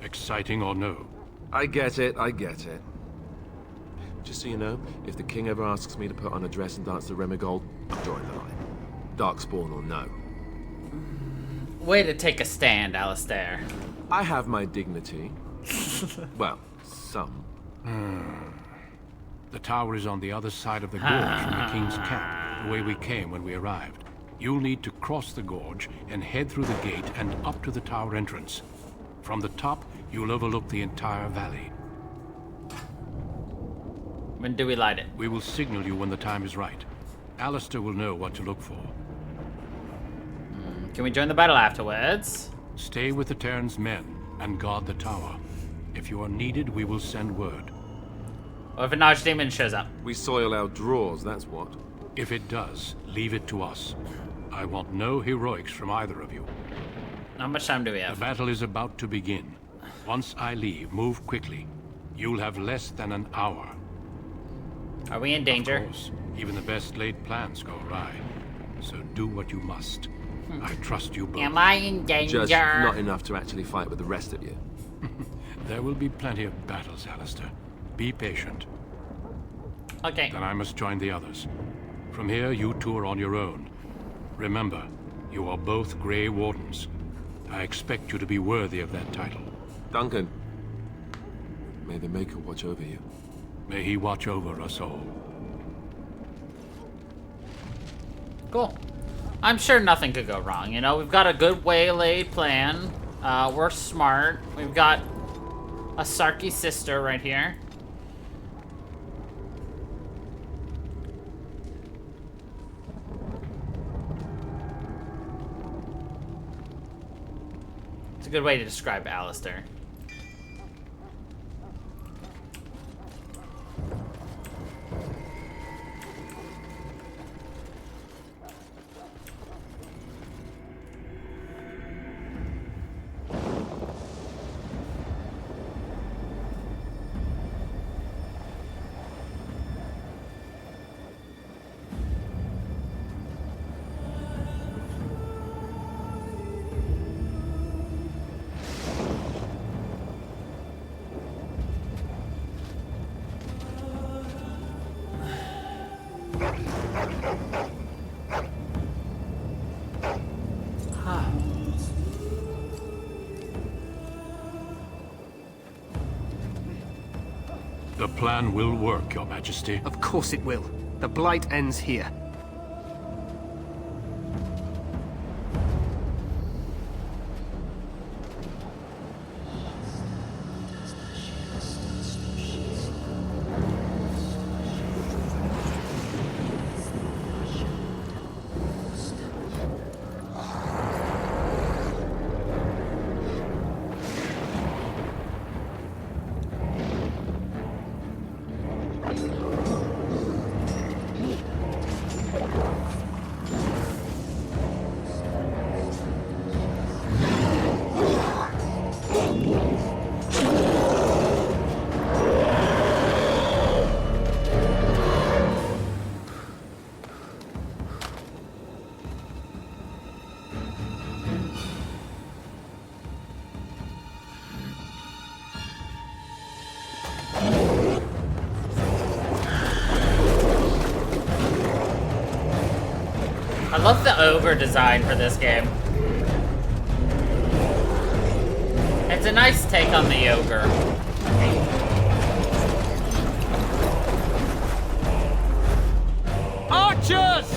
exciting or no. I get it, I get it. Just so you know, if the king ever asks me to put on a dress and dance to Remigold, I'm drawing the line. Darkspawn or no. Way to take a stand, Alistair. I have my dignity. Well, some. The tower is on the other side of the gorge from the King's camp, the way we came when we arrived. You'll need to cross the gorge and head through the gate and up to the tower entrance. From the top, you'll overlook the entire valley. When do we light it? We will signal you when the time is right. Alistair will know what to look for. Can we join the battle afterwards? Stay with the Terran's men and guard the tower. If you are needed, we will send word. Or if an Archdemon shows up? We soil our drawers, that's what. If it does, leave it to us. I want no heroics from either of you. How much time do we have? The battle is about to begin. Once I leave, move quickly. You'll have less than an hour. Are we in danger? Of course. Even the best laid plans go awry. so do what you must. I trust you both. Am I in danger? Just not enough to actually fight with the rest of you. There will be plenty of battles, Alistair. Be patient. Okay. Then I must join the others. From here, you two are on your own. Remember, you are both Grey Wardens. I expect you to be worthy of that title. Duncan, may the Maker watch over you. May he watch over us all. Cool. I'm sure nothing could go wrong, you know? We've got a good way-laid plan. We're smart. We've got a Sarky sister right here. It's a good way to describe Alistair. The plan will work, Your Majesty. Of course it will. The Blight ends here. I love the ogre design for this game. It's a nice take on the ogre. Archers!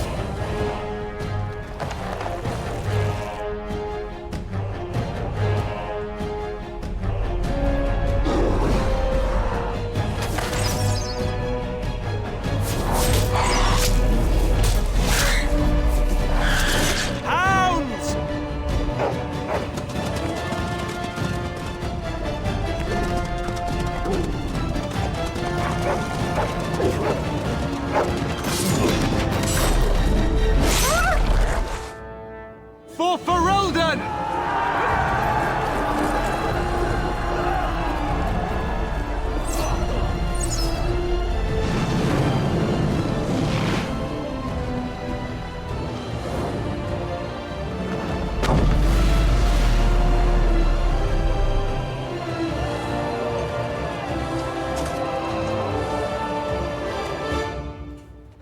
For Ferelden!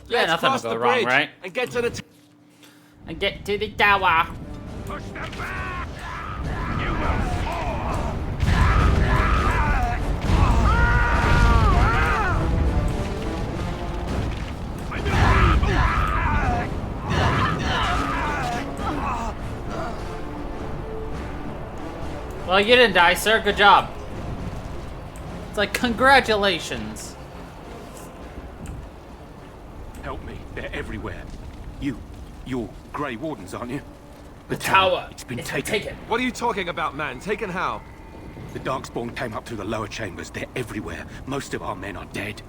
Yeah, nothing will go wrong, right? And get to the And get to the tower. Push them back! You will fall! Well, you didn't die, sir. Good job. It's like, congratulations. Help me. They're everywhere. You're Grey Wardens, aren't you? The tower. It's been taken. What are you talking about, man? Taken how? The Darkspawn came up through the lower chambers. They're everywhere. Most of our men are dead.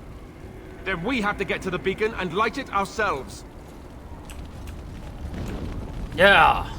Then we have to get to the beacon and light it ourselves. Yeah.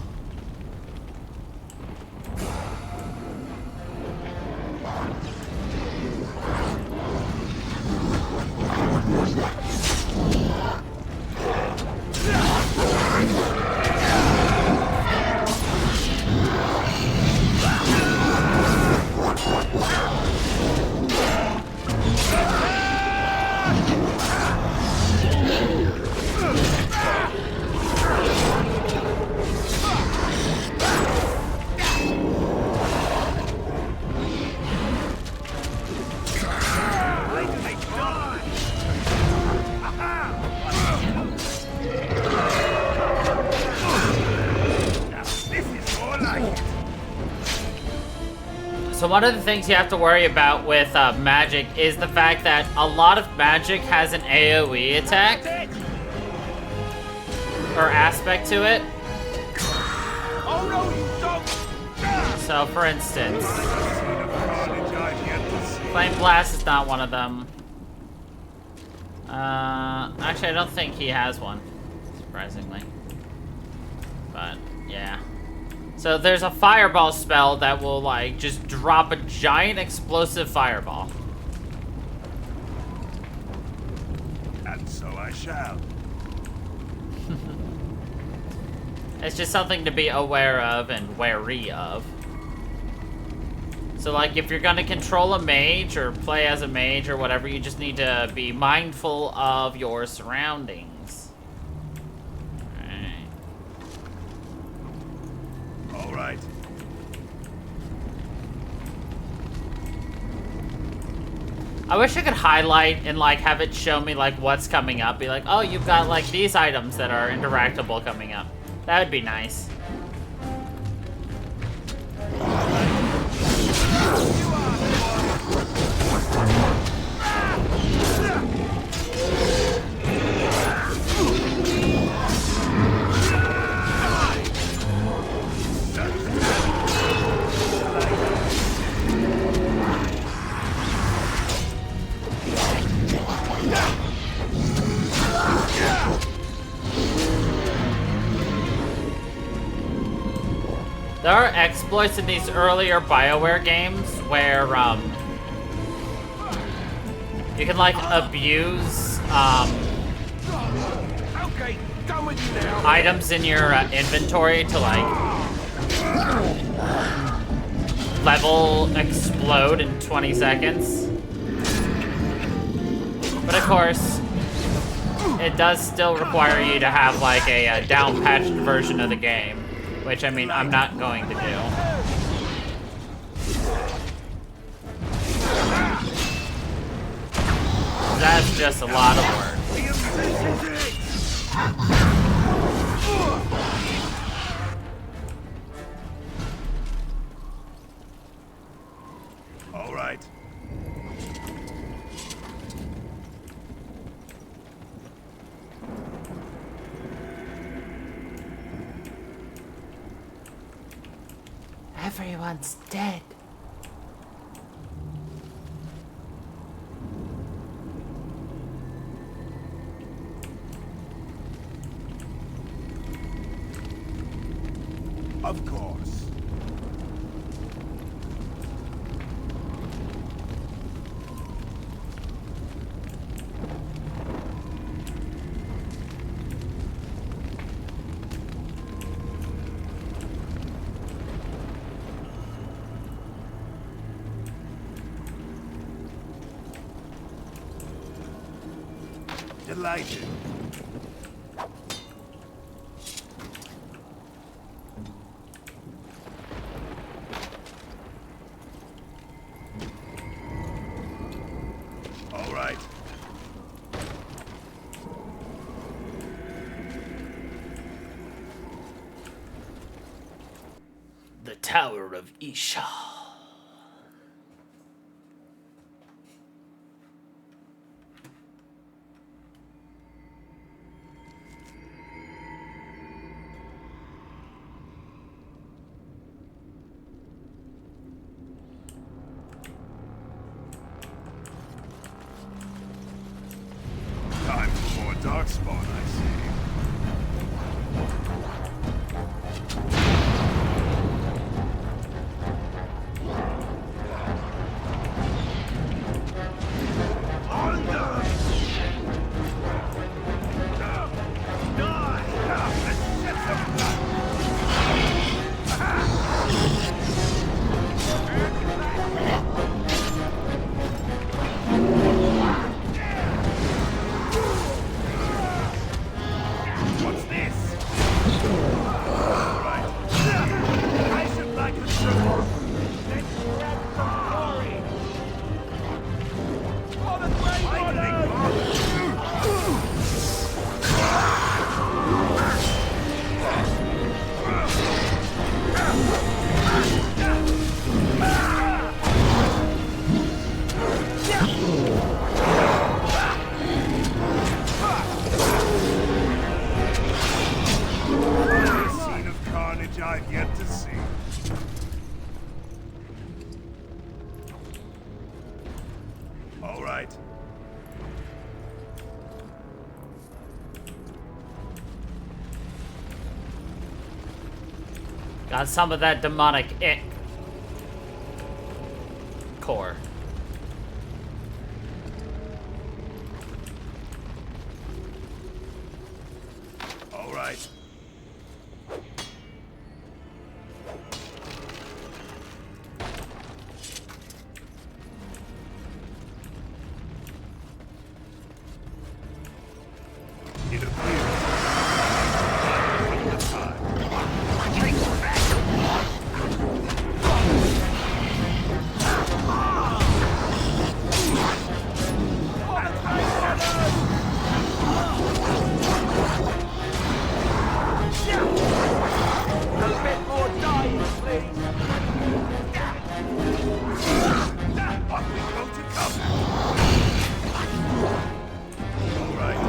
So one of the things you have to worry about with magic is the fact that a lot of magic has an AoE attack or aspect to it. Oh no, you don't! So for instance, Flame Blast is not one of them. Actually I don't think he has one, surprisingly. But yeah. So there's a fireball spell that will like just drop a giant explosive fireball. And so I shall. It's just something to be aware of and wary of. So like if you're gonna control a mage or play as a mage or whatever, you just need to be mindful of your surroundings. All right. I wish I could highlight and like have it show me like what's coming up. Be like, oh, you've got like these items that are interactable coming up. That would be nice. There are exploits in these earlier BioWare games where you can like abuse Okay, done with you now. items in your inventory to like level explode in 20 seconds. But of course, it does still require you to have like a down-patched version of the game. Which, I mean, I'm not going to do. That's just a lot of work. All right. Everyone's dead. Of course. Delighted. All right. The Tower of Isha. Time for more darkspawn, I see. Got some of that demonic ick core. All right. It appears. A bit more dying, please. Off we go to combat. All right.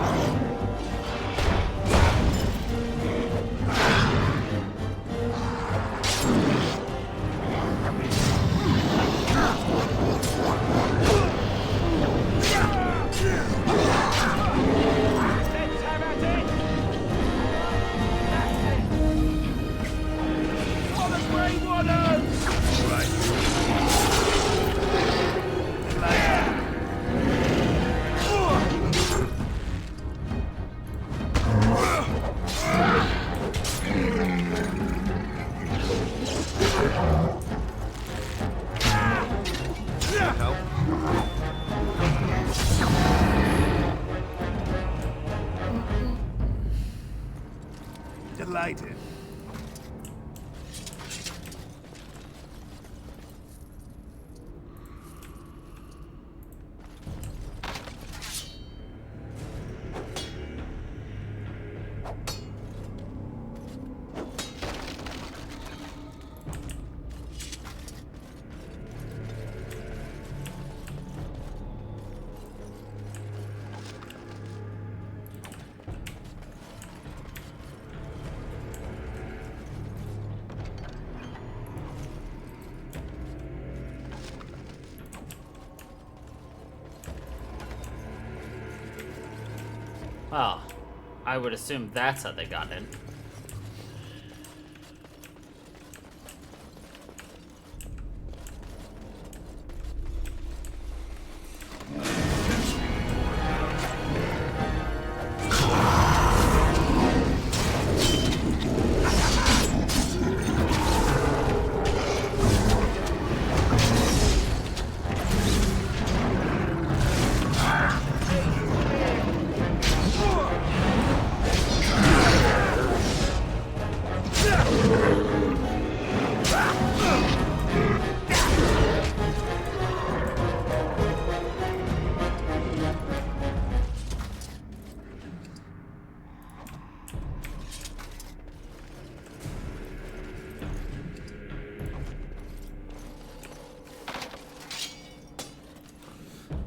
Delighted. Well, I would assume that's how they got in.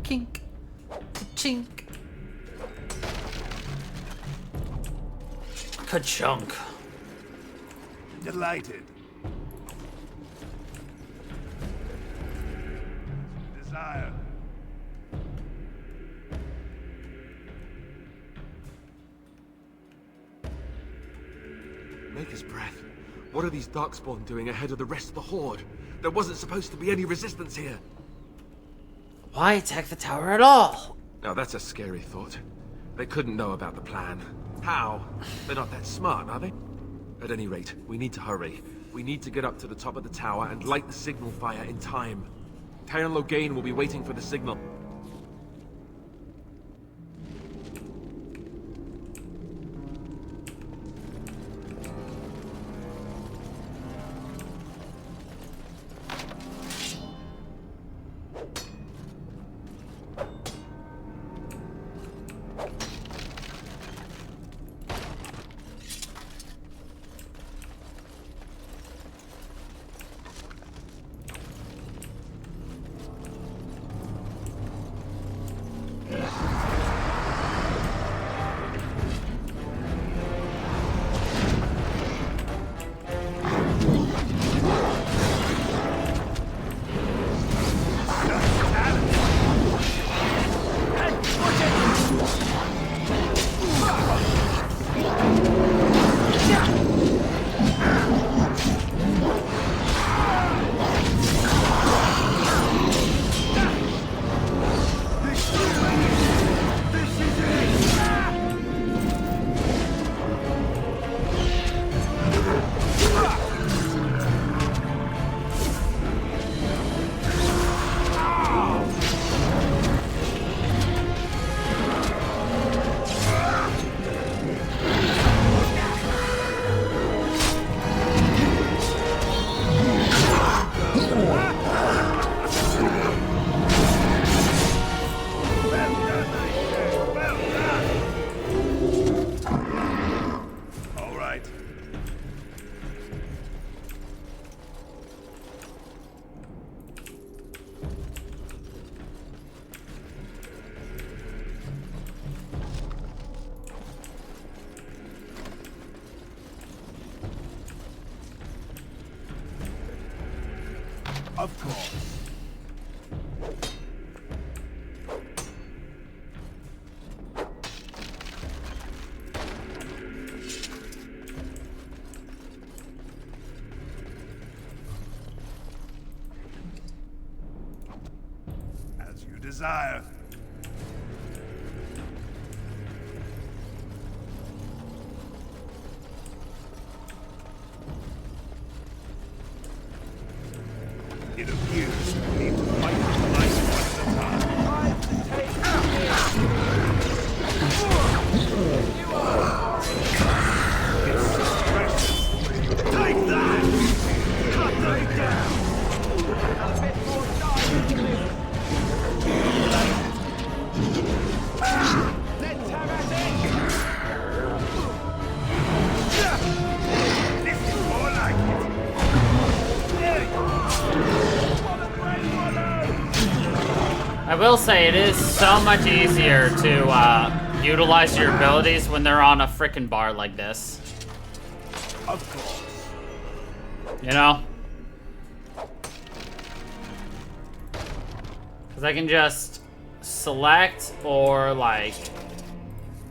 Kink. Chink. Ka-chunk. Delighted. Desire. Maker's breath. What are these Darkspawn doing ahead of the rest of the Horde? There wasn't supposed to be any resistance here. Why attack the tower at all? Now that's a scary thought. They couldn't know about the plan. How? They're not that smart, are they? At any rate, we need to hurry. We need to get up to the top of the tower and light the signal fire in time. Tyron Loghain will be waiting for the signal. Of course. As you desire. It appears we need to fight the light one at a time. It's so precious. Take that! Cut them down! A bit more time. Let's have at it! This is more like it. I will say it is so much easier to utilize your abilities when they're on a frickin' bar like this. Of course. You know? Because I can just select or like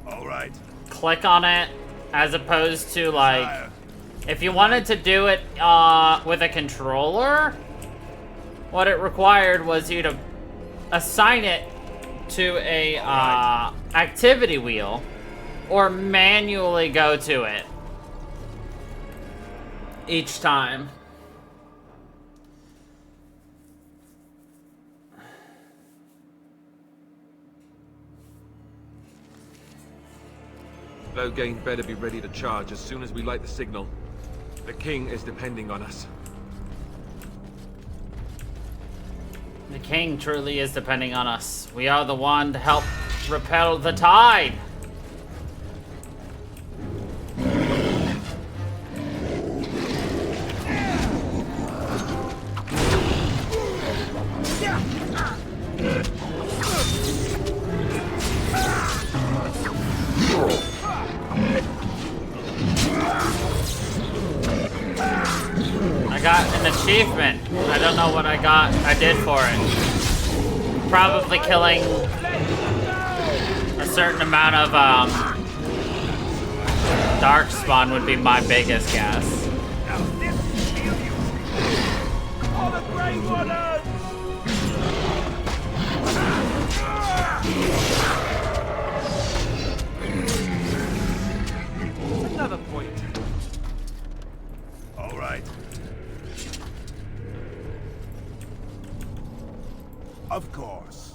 Alright. click on it as opposed to like if you wanted to do it with a controller, what it required was you to assign it to a activity wheel or manually go to it each time. Loghain better be ready to charge as soon as we light the signal. The king is depending on us. The king truly is depending on us. We are the one to help repel the tide. I got an achievement. I don't know what I did for it. Probably killing a certain amount of darkspawn would be my biggest guess. Another point. All right. Of course.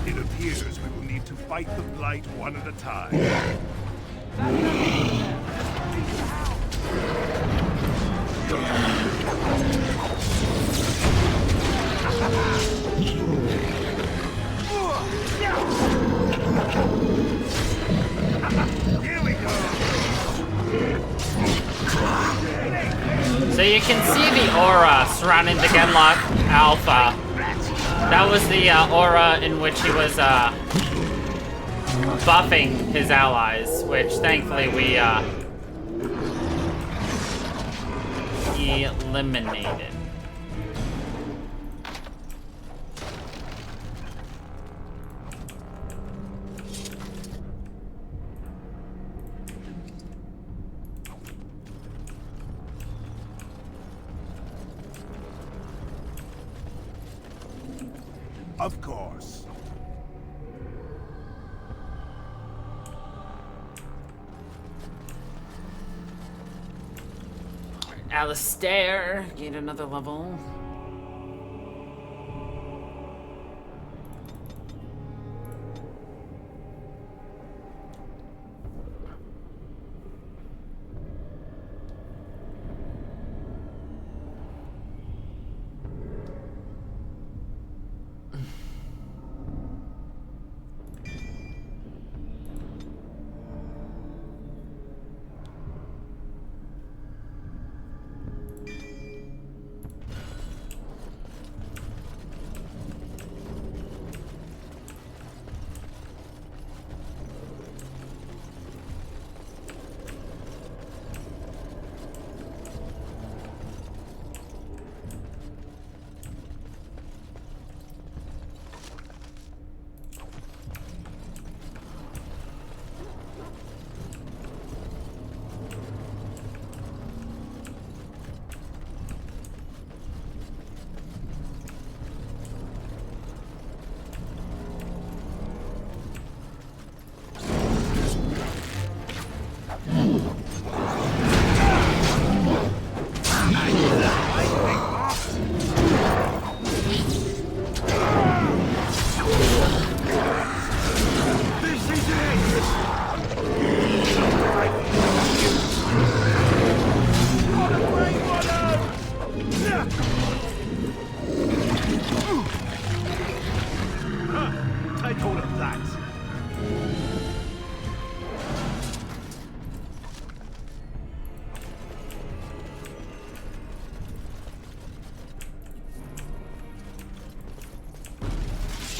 It appears we will need to fight the Blight one at a time. Here we go. So you can see the aura surrounding the Genlock Alpha. That was the aura in which he was buffing his allies, which thankfully we eliminated. Of course. Alistair, gain another level.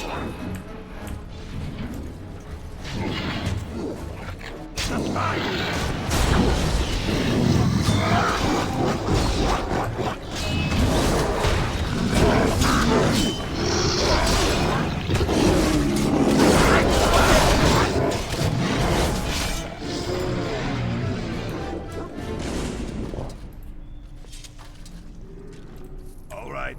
All right.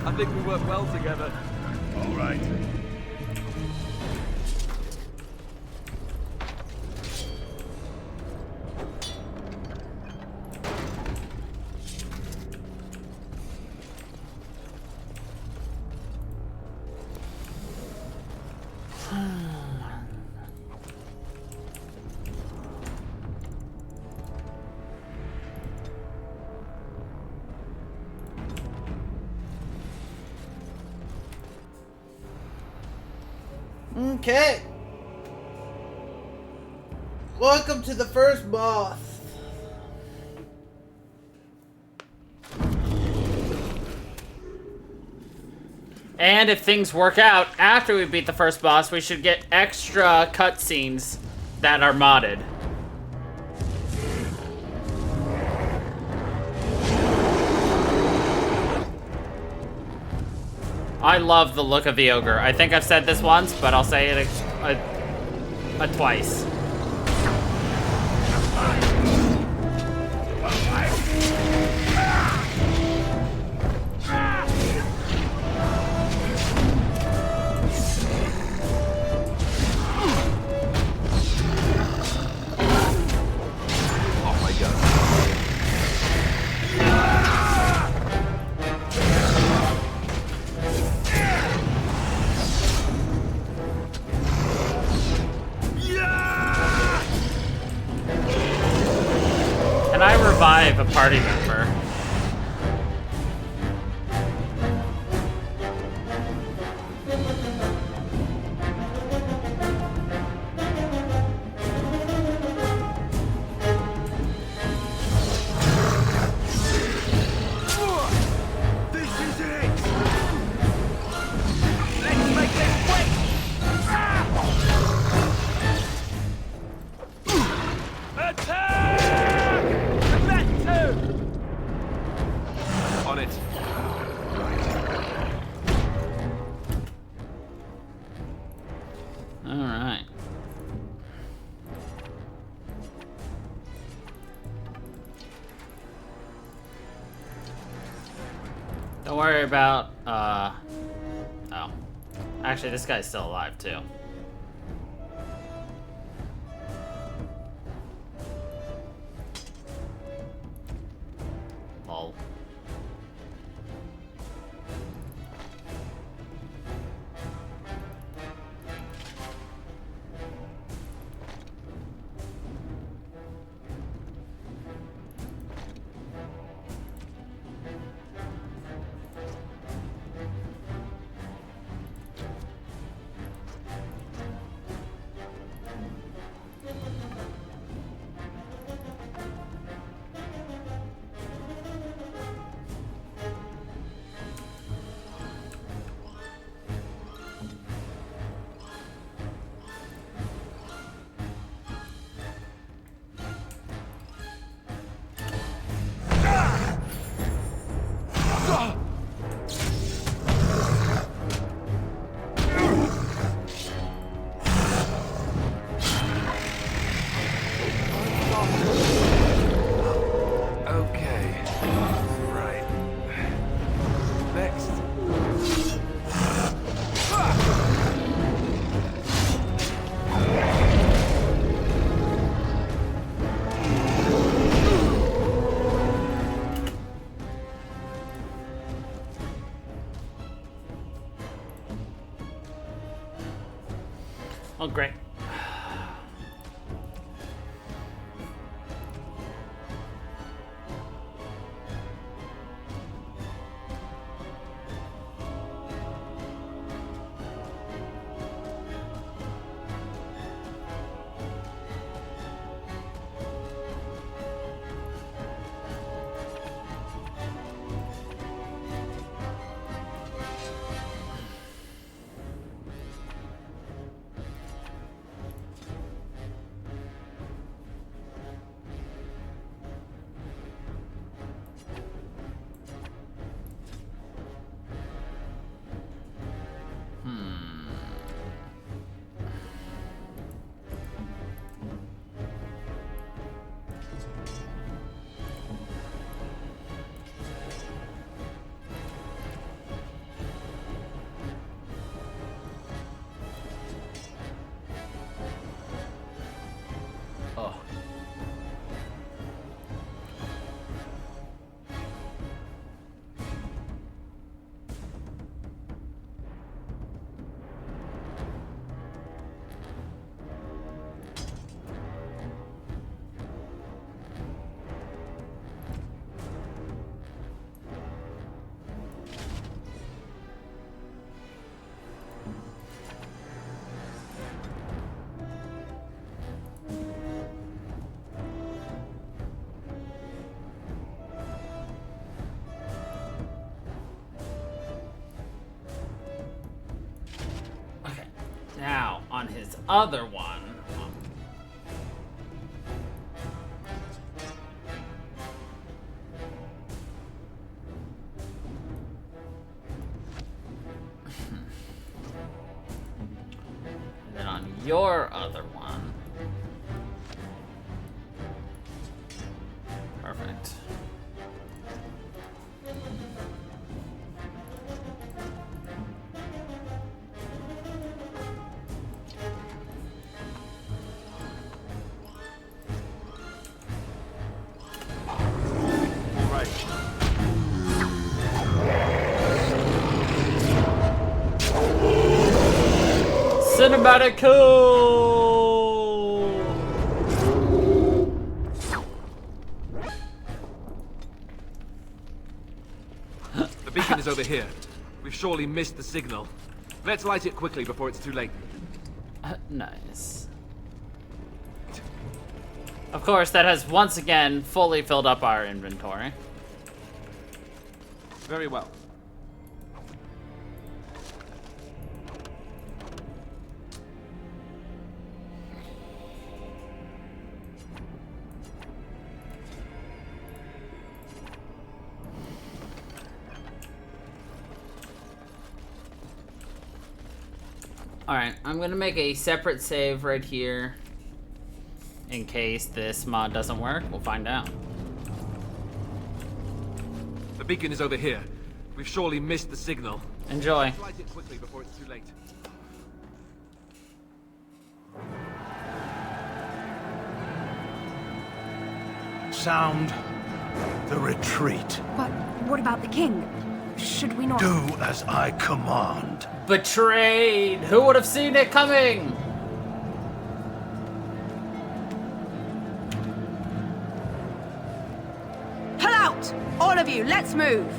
I think we work well together. All right. Okay. Welcome to the first boss. And if things work out after we beat the first boss, we should get extra cutscenes that are modded. I love the look of the ogre. I think I've said this once, but I'll say it twice. Oh my god. Can I revive a party member? This is it! Let's make this quick! Attack! That too! On it. All right. Don't worry about, oh. Actually, this guy's still alive, too. Lol. Oh, great. Oh. Now, on his other one... and then on your other one... Perfect. Cinematic cool! The beacon is over here. We've surely missed the signal. Let's light it quickly before it's too late. Nice. Of course, that has once again fully filled up our inventory. Very well. Alright, I'm gonna make a separate save right here. In case this mod doesn't work, we'll find out. The beacon is over here. We've surely missed the signal. Enjoy. Let's light it quickly before it's too late. Sound the retreat. But what about the king? Should we not... Do as I command. Betrayed! Who would have seen it coming? Pull out! All of you, let's move!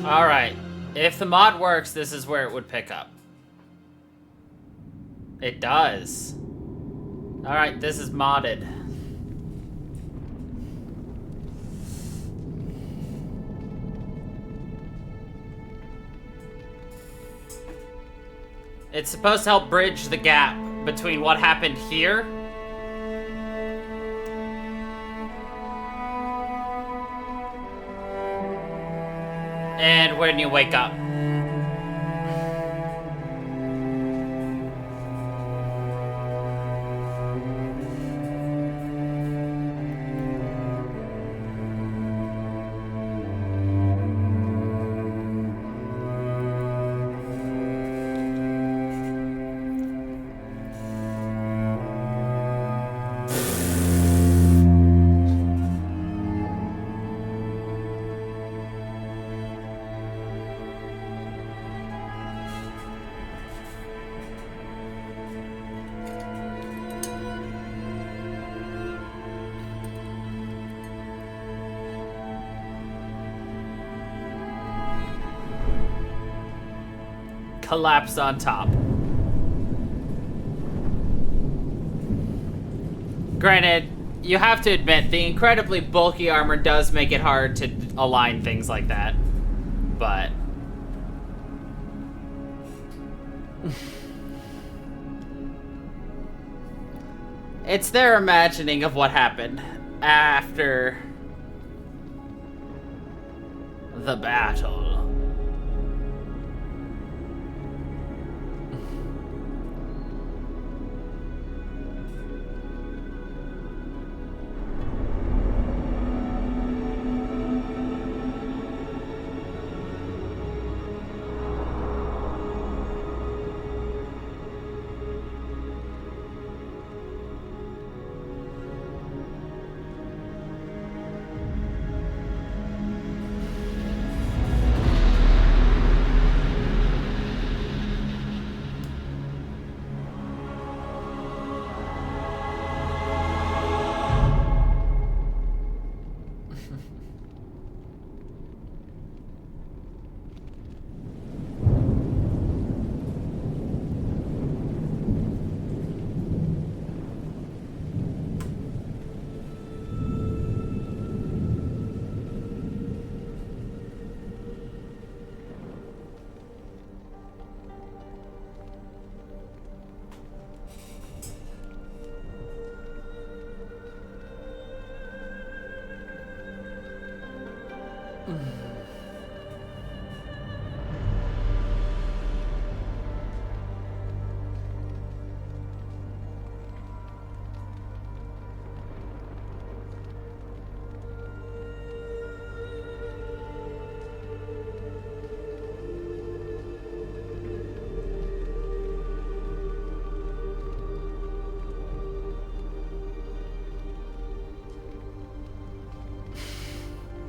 Alright. If the mod works, this is where it would pick up. It does. Alright, this is modded. It's supposed to help bridge the gap between what happened here and when you wake up. Collapse on top. Granted, you have to admit, the incredibly bulky armor does make it hard to align things like that. But... it's their imagining of what happened after the battle.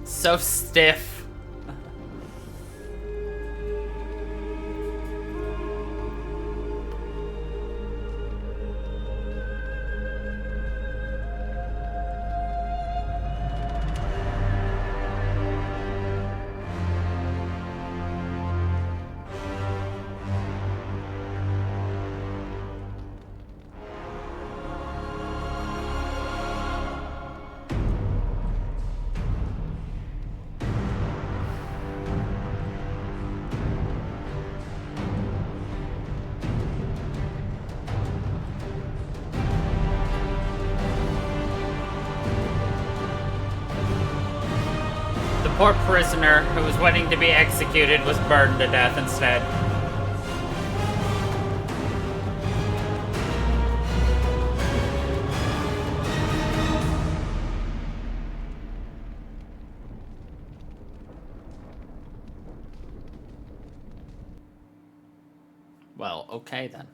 So stiff. Poor prisoner who was waiting to be executed was burned to death instead. Well, okay then.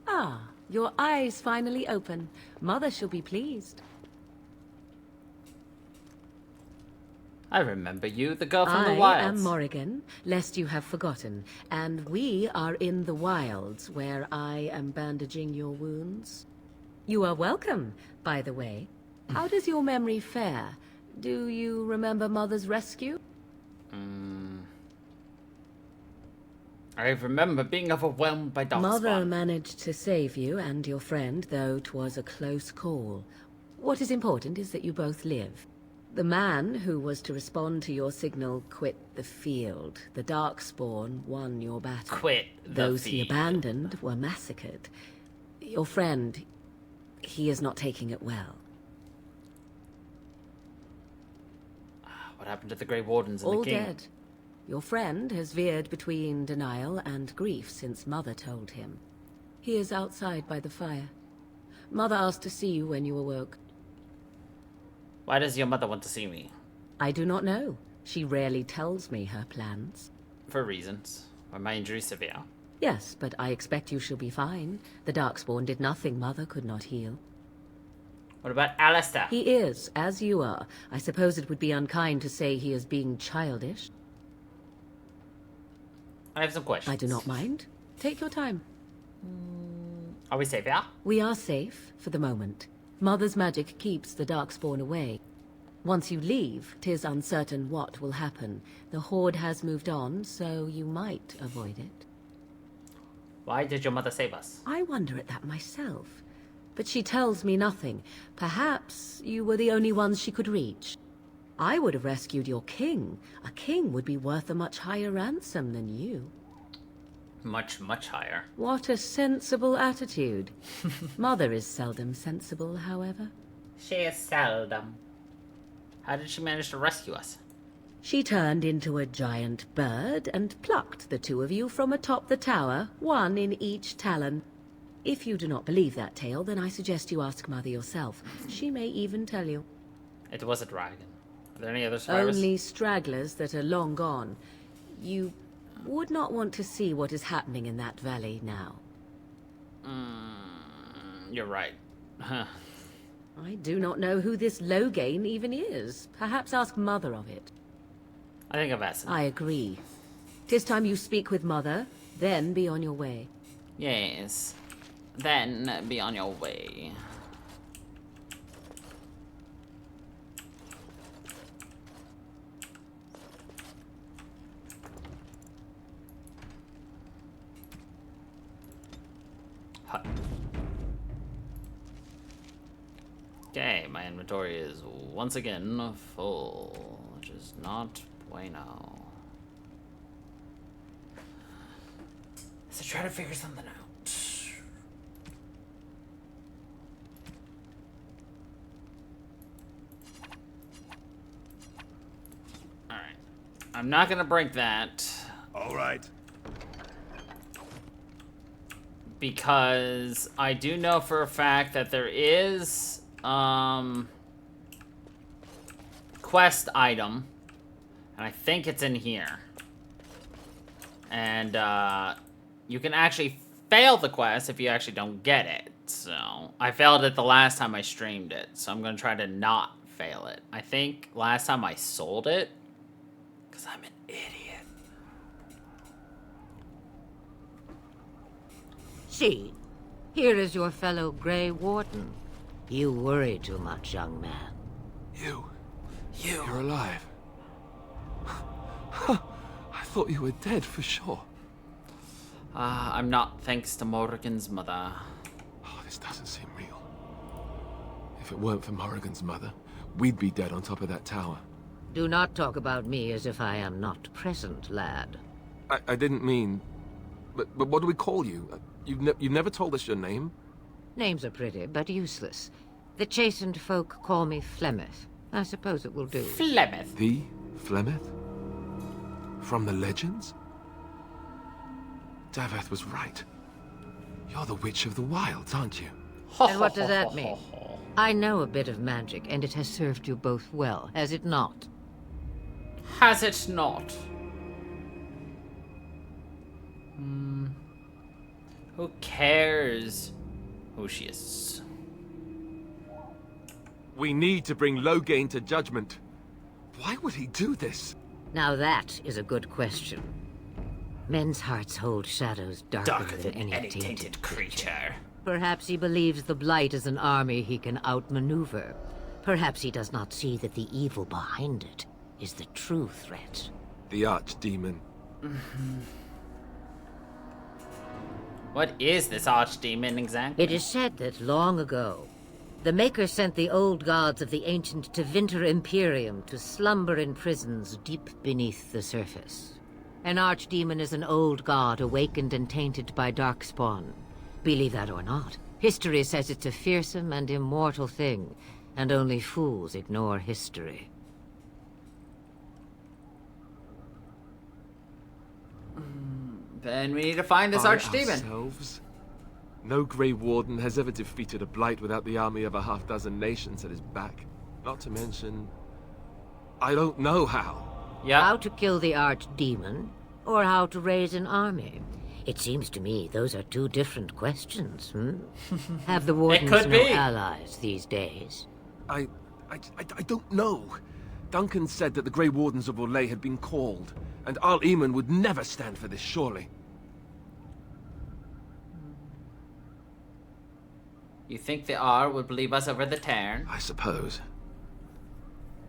Ah, your eyes finally open. Mother shall be pleased. I remember you, the girl from the I wilds. am Morrigan, lest you have forgotten, and we are in the wilds, where I am bandaging your wounds. You are welcome, by the way. How does your memory fare? Do you remember Mother's rescue? I remember being overwhelmed by darkspawn. Mother managed to save you and your friend, though 'twas a close call. What is important is that you both live. The man who was to respond to your signal quit the field. The Darkspawn won your battle. Quit the Those he field. abandoned were massacred. Your friend, he is not taking it well. What happened to the Grey Wardens and All the king? dead. Your friend has veered between denial and grief since Mother told him. He is outside by the fire. Mother asked to see you when you awoke. Why does your mother want to see me? I do not know. She rarely tells me her plans. For reasons. Were my injuries severe? Yes, but I expect you shall be fine. The Darkspawn did nothing Mother could not heal. What about Alistair? He is, as you are. I suppose it would be unkind to say he is being childish. I have some questions. I do not mind. Take your time. Are we safe, yeah? We are safe, for the moment. Mother's magic keeps the Darkspawn away. Once you leave, 'tis uncertain what will happen. The Horde has moved on, so you might avoid it. Why did your mother save us? I wonder at that myself. But she tells me nothing. Perhaps you were the only ones she could reach. I would have rescued your king. A king would be worth a much higher ransom than you. Much, much higher. What a sensible attitude. Mother is seldom sensible, however. She is seldom. How did she manage to rescue us? She turned into a giant bird and plucked the two of you from atop the tower, one in each talon. If you do not believe that tale, then I suggest you ask Mother yourself. She may even tell you. It was a dragon. Are there any other survivors? Only stragglers that are long gone. You would not want to see what is happening in that valley now. You're right. Huh. I do not know who this Loghain even is. Perhaps ask Mother of it. I think I've asked him. I agree. 'Tis time you speak with Mother, then be on your way. Yes. Then be on your way. Hut. Okay, my inventory is once again full, which is not bueno. So try to figure something out. Alright. I'm not gonna break that. Alright. Because I do know for a fact that there is quest item, and I think it's in here, and you can actually fail the quest if you actually don't get it. So I failed it the last time I streamed it, so I'm gonna try to not fail it. I think last time I sold it because I'm an idiot. See, here is your fellow Grey Warden. You worry too much, young man. You're alive. I thought you were dead for sure. I'm not, thanks to Morrigan's mother. Oh, this doesn't seem real. If it weren't for Morrigan's mother, we'd be dead on top of that tower. Do not talk about me as if I am not present, lad. I didn't mean... But what do we call you? You've never told us your name? Names are pretty, but useless. The chastened folk call me Flemeth. I suppose it will do. Flemeth? The Flemeth? From the legends? Daveth was right. You're the Witch of the Wilds, aren't you? And what does that mean? I know a bit of magic, and it has served you both well, has it not? Has it not? Who cares who she is? We need to bring Loghain to judgment. Why would he do this? Now that is a good question. Men's hearts hold shadows darker than any tainted creature. Perhaps he believes the Blight is an army he can outmaneuver. Perhaps he does not see that the evil behind it is the true threat. The archdemon. What is this archdemon exactly? It is said that long ago, the Maker sent the old gods of the ancient Tevinter Imperium to slumber in prisons deep beneath the surface. An archdemon is an old god awakened and tainted by darkspawn. Believe that or not, history says it's a fearsome and immortal thing, and only fools ignore history. Then we need to find this By archdemon. ourselves? No Grey Warden has ever defeated a Blight without the army of a half-dozen nations at his back. Not to mention... I don't know how. How to kill the archdemon, or how to raise an army? It seems to me those are two different questions, Have the Wardens could no be. allies these days? I don't know. Duncan said that the Grey Wardens of Orlais had been called, and Al Eamon would never stand for this, surely. You think the R would believe us over the Tarn? I suppose.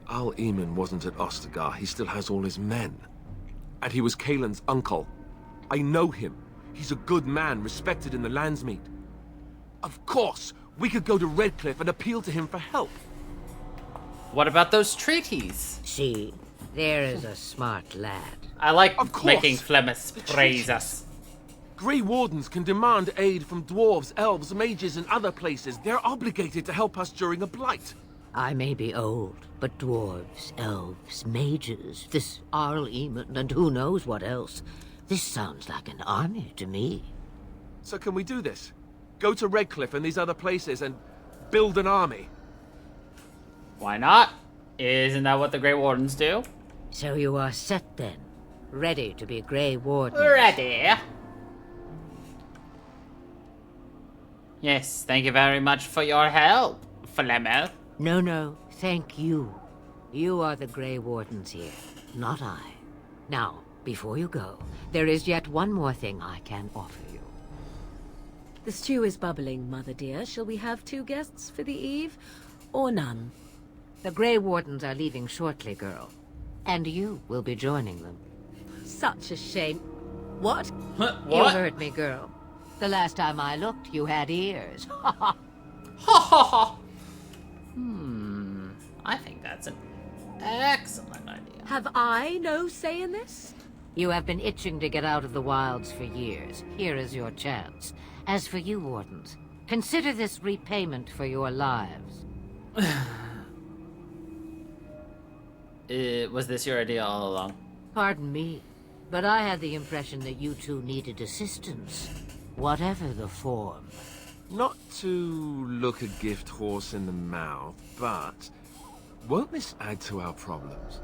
Al Eamon wasn't at Ostagar. He still has all his men. And he was Kaelin's uncle. I know him. He's a good man, respected in the Landsmeet. Of course, we could go to Redcliffe and appeal to him for help. What about those treaties? See, there is a smart lad. I like Of course. making Flemis praise us. Grey Wardens can demand aid from dwarves, elves, mages, and other places. They're obligated to help us during a blight. I may be old, but dwarves, elves, mages, this Arl Eamon, and who knows what else. This sounds like an army to me. So can we do this? Go to Redcliffe and these other places and build an army? Why not? Isn't that what the Grey Wardens do? So you are set then, ready to be Grey Warden. Ready. Yes, thank you very much for your help, Flemeth. No, thank you. You are the Grey Wardens here, not I. Now, before you go, there is yet one more thing I can offer you. The stew is bubbling, Mother dear. Shall we have 2 guests for the eve, or none? The Grey Wardens are leaving shortly, girl. And you will be joining them. Such a shame. What? You heard me, girl. The last time I looked, you had ears. Ha ha ha. I think that's an excellent idea. Have I no say in this? You have been itching to get out of the wilds for years. Here is your chance. As for you, Wardens, consider this repayment for your lives. Was this your idea all along? Pardon me, but I had the impression that you two needed assistance. Whatever the form. Not to look a gift horse in the mouth, but won't this add to our problems?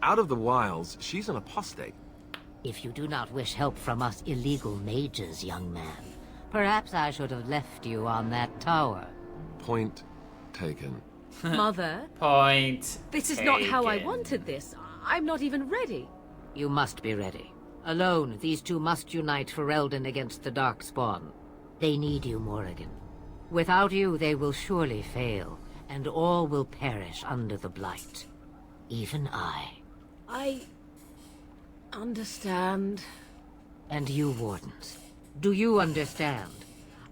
Out of the wilds, she's an apostate. If you do not wish help from us illegal mages, young man, perhaps I should have left you on that tower. Point taken. Mother? Point This is not how I taken. wanted this. I'm not even ready. You must be ready. Alone, these two must unite for Eldon against the Darkspawn. They need you, Morrigan. Without you, they will surely fail, and all will perish under the Blight. Even I. I understand. And you, Wardens. Do you understand?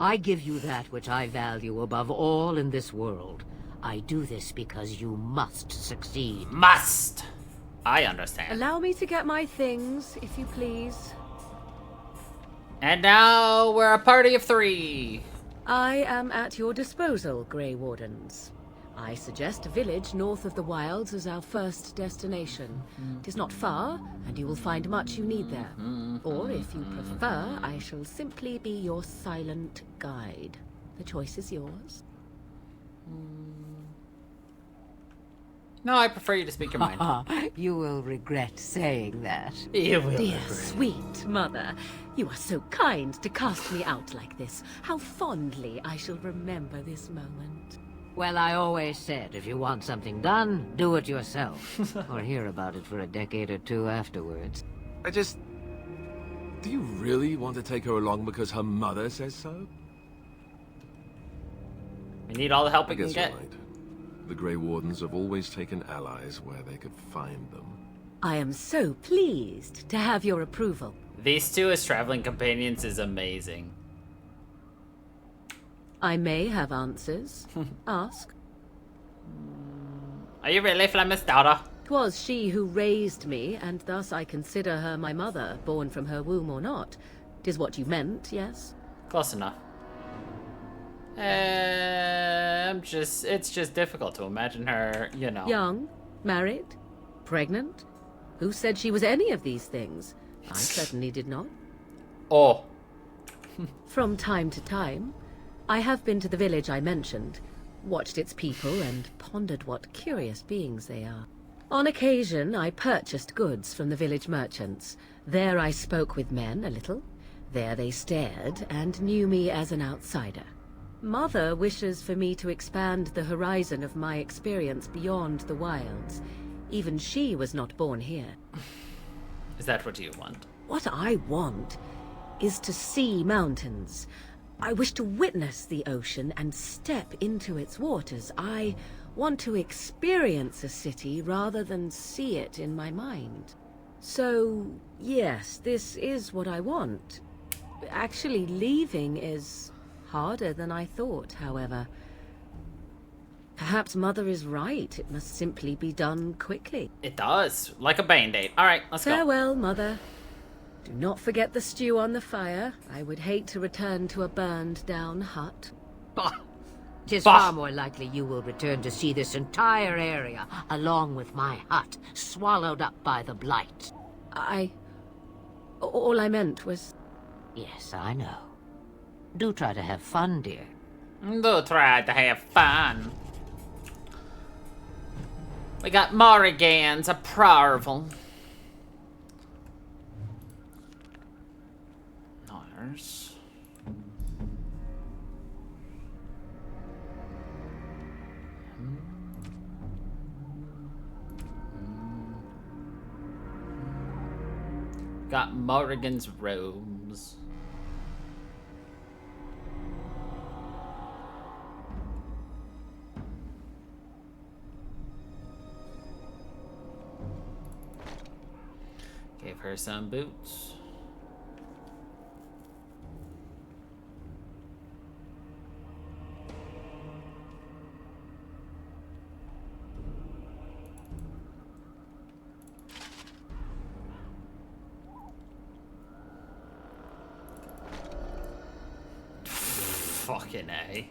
I give you that which I value above all in this world. I do this because you must succeed. Must! I understand. Allow me to get my things, if you please. And now we're a party of 3. I am at your disposal, Grey Wardens. I suggest a village north of the wilds as our first destination. It is not far, and you will find much you need there. Or, if you prefer, I shall simply be your silent guide. The choice is yours. No, I prefer you to speak your mind. You will regret saying that. You will Dear, regret. sweet mother, you are so kind to cast me out like this. How fondly I shall remember this moment. Well, I always said, if you want something done, do it yourself. Or hear about it for a decade or two afterwards. Do you really want to take her along because her mother says so? We need all the help we I can guess get. you're right. The Grey Wardens have always taken allies where they could find them. I am so pleased to have your approval. These two as traveling companions is amazing. I may have answers. Ask. Are you really Flemeth's daughter? 'Twas she who raised me, and thus I consider her my mother, born from her womb or not. 'Tis what you meant, yes? Close enough. It's just difficult to imagine her, you know. Young, married, pregnant. Who said she was any of these things? I certainly did not. Oh. From time to time, I have been to the village I mentioned, watched its people, and pondered what curious beings they are. On occasion, I purchased goods from the village merchants. There I spoke with men a little. There they stared and knew me as an outsider. Mother wishes for me to expand the horizon of my experience beyond the wilds. Even she was not born here. Is that what you want? What I want is to see mountains. I wish to witness the ocean and step into its waters. I want to experience a city rather than see it in my mind. So, yes, this is what I want. Actually, leaving is harder than I thought, however. Perhaps Mother is right. It must simply be done quickly. It does. Like a band-aid. Alright, let's go. Farewell, Mother. Do not forget the stew on the fire. I would hate to return to a burned-down hut. Bah! 'Tis far more likely you will return to see this entire area, along with my hut, swallowed up by the blight. All I meant was... Yes, I know. Do try to have fun, dear. Do try to have fun. We got Morrigan's approval. Nice. Got Morrigan's robes. Gave her some boots. Fucking A.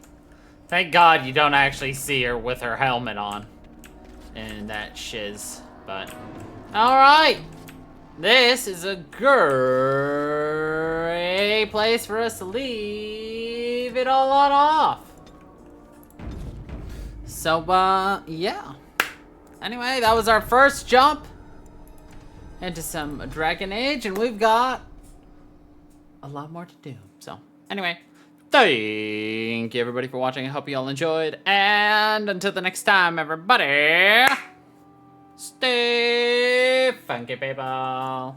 Thank God you don't actually see her with her helmet on. And that shiz. But, alright! This is a great place for us to leave it all on off. So, yeah. Anyway, that was our first jump into some Dragon Age, and we've got a lot more to do. So, anyway, thank you everybody for watching. I hope you all enjoyed, and until the next time, everybody, stay funky, people.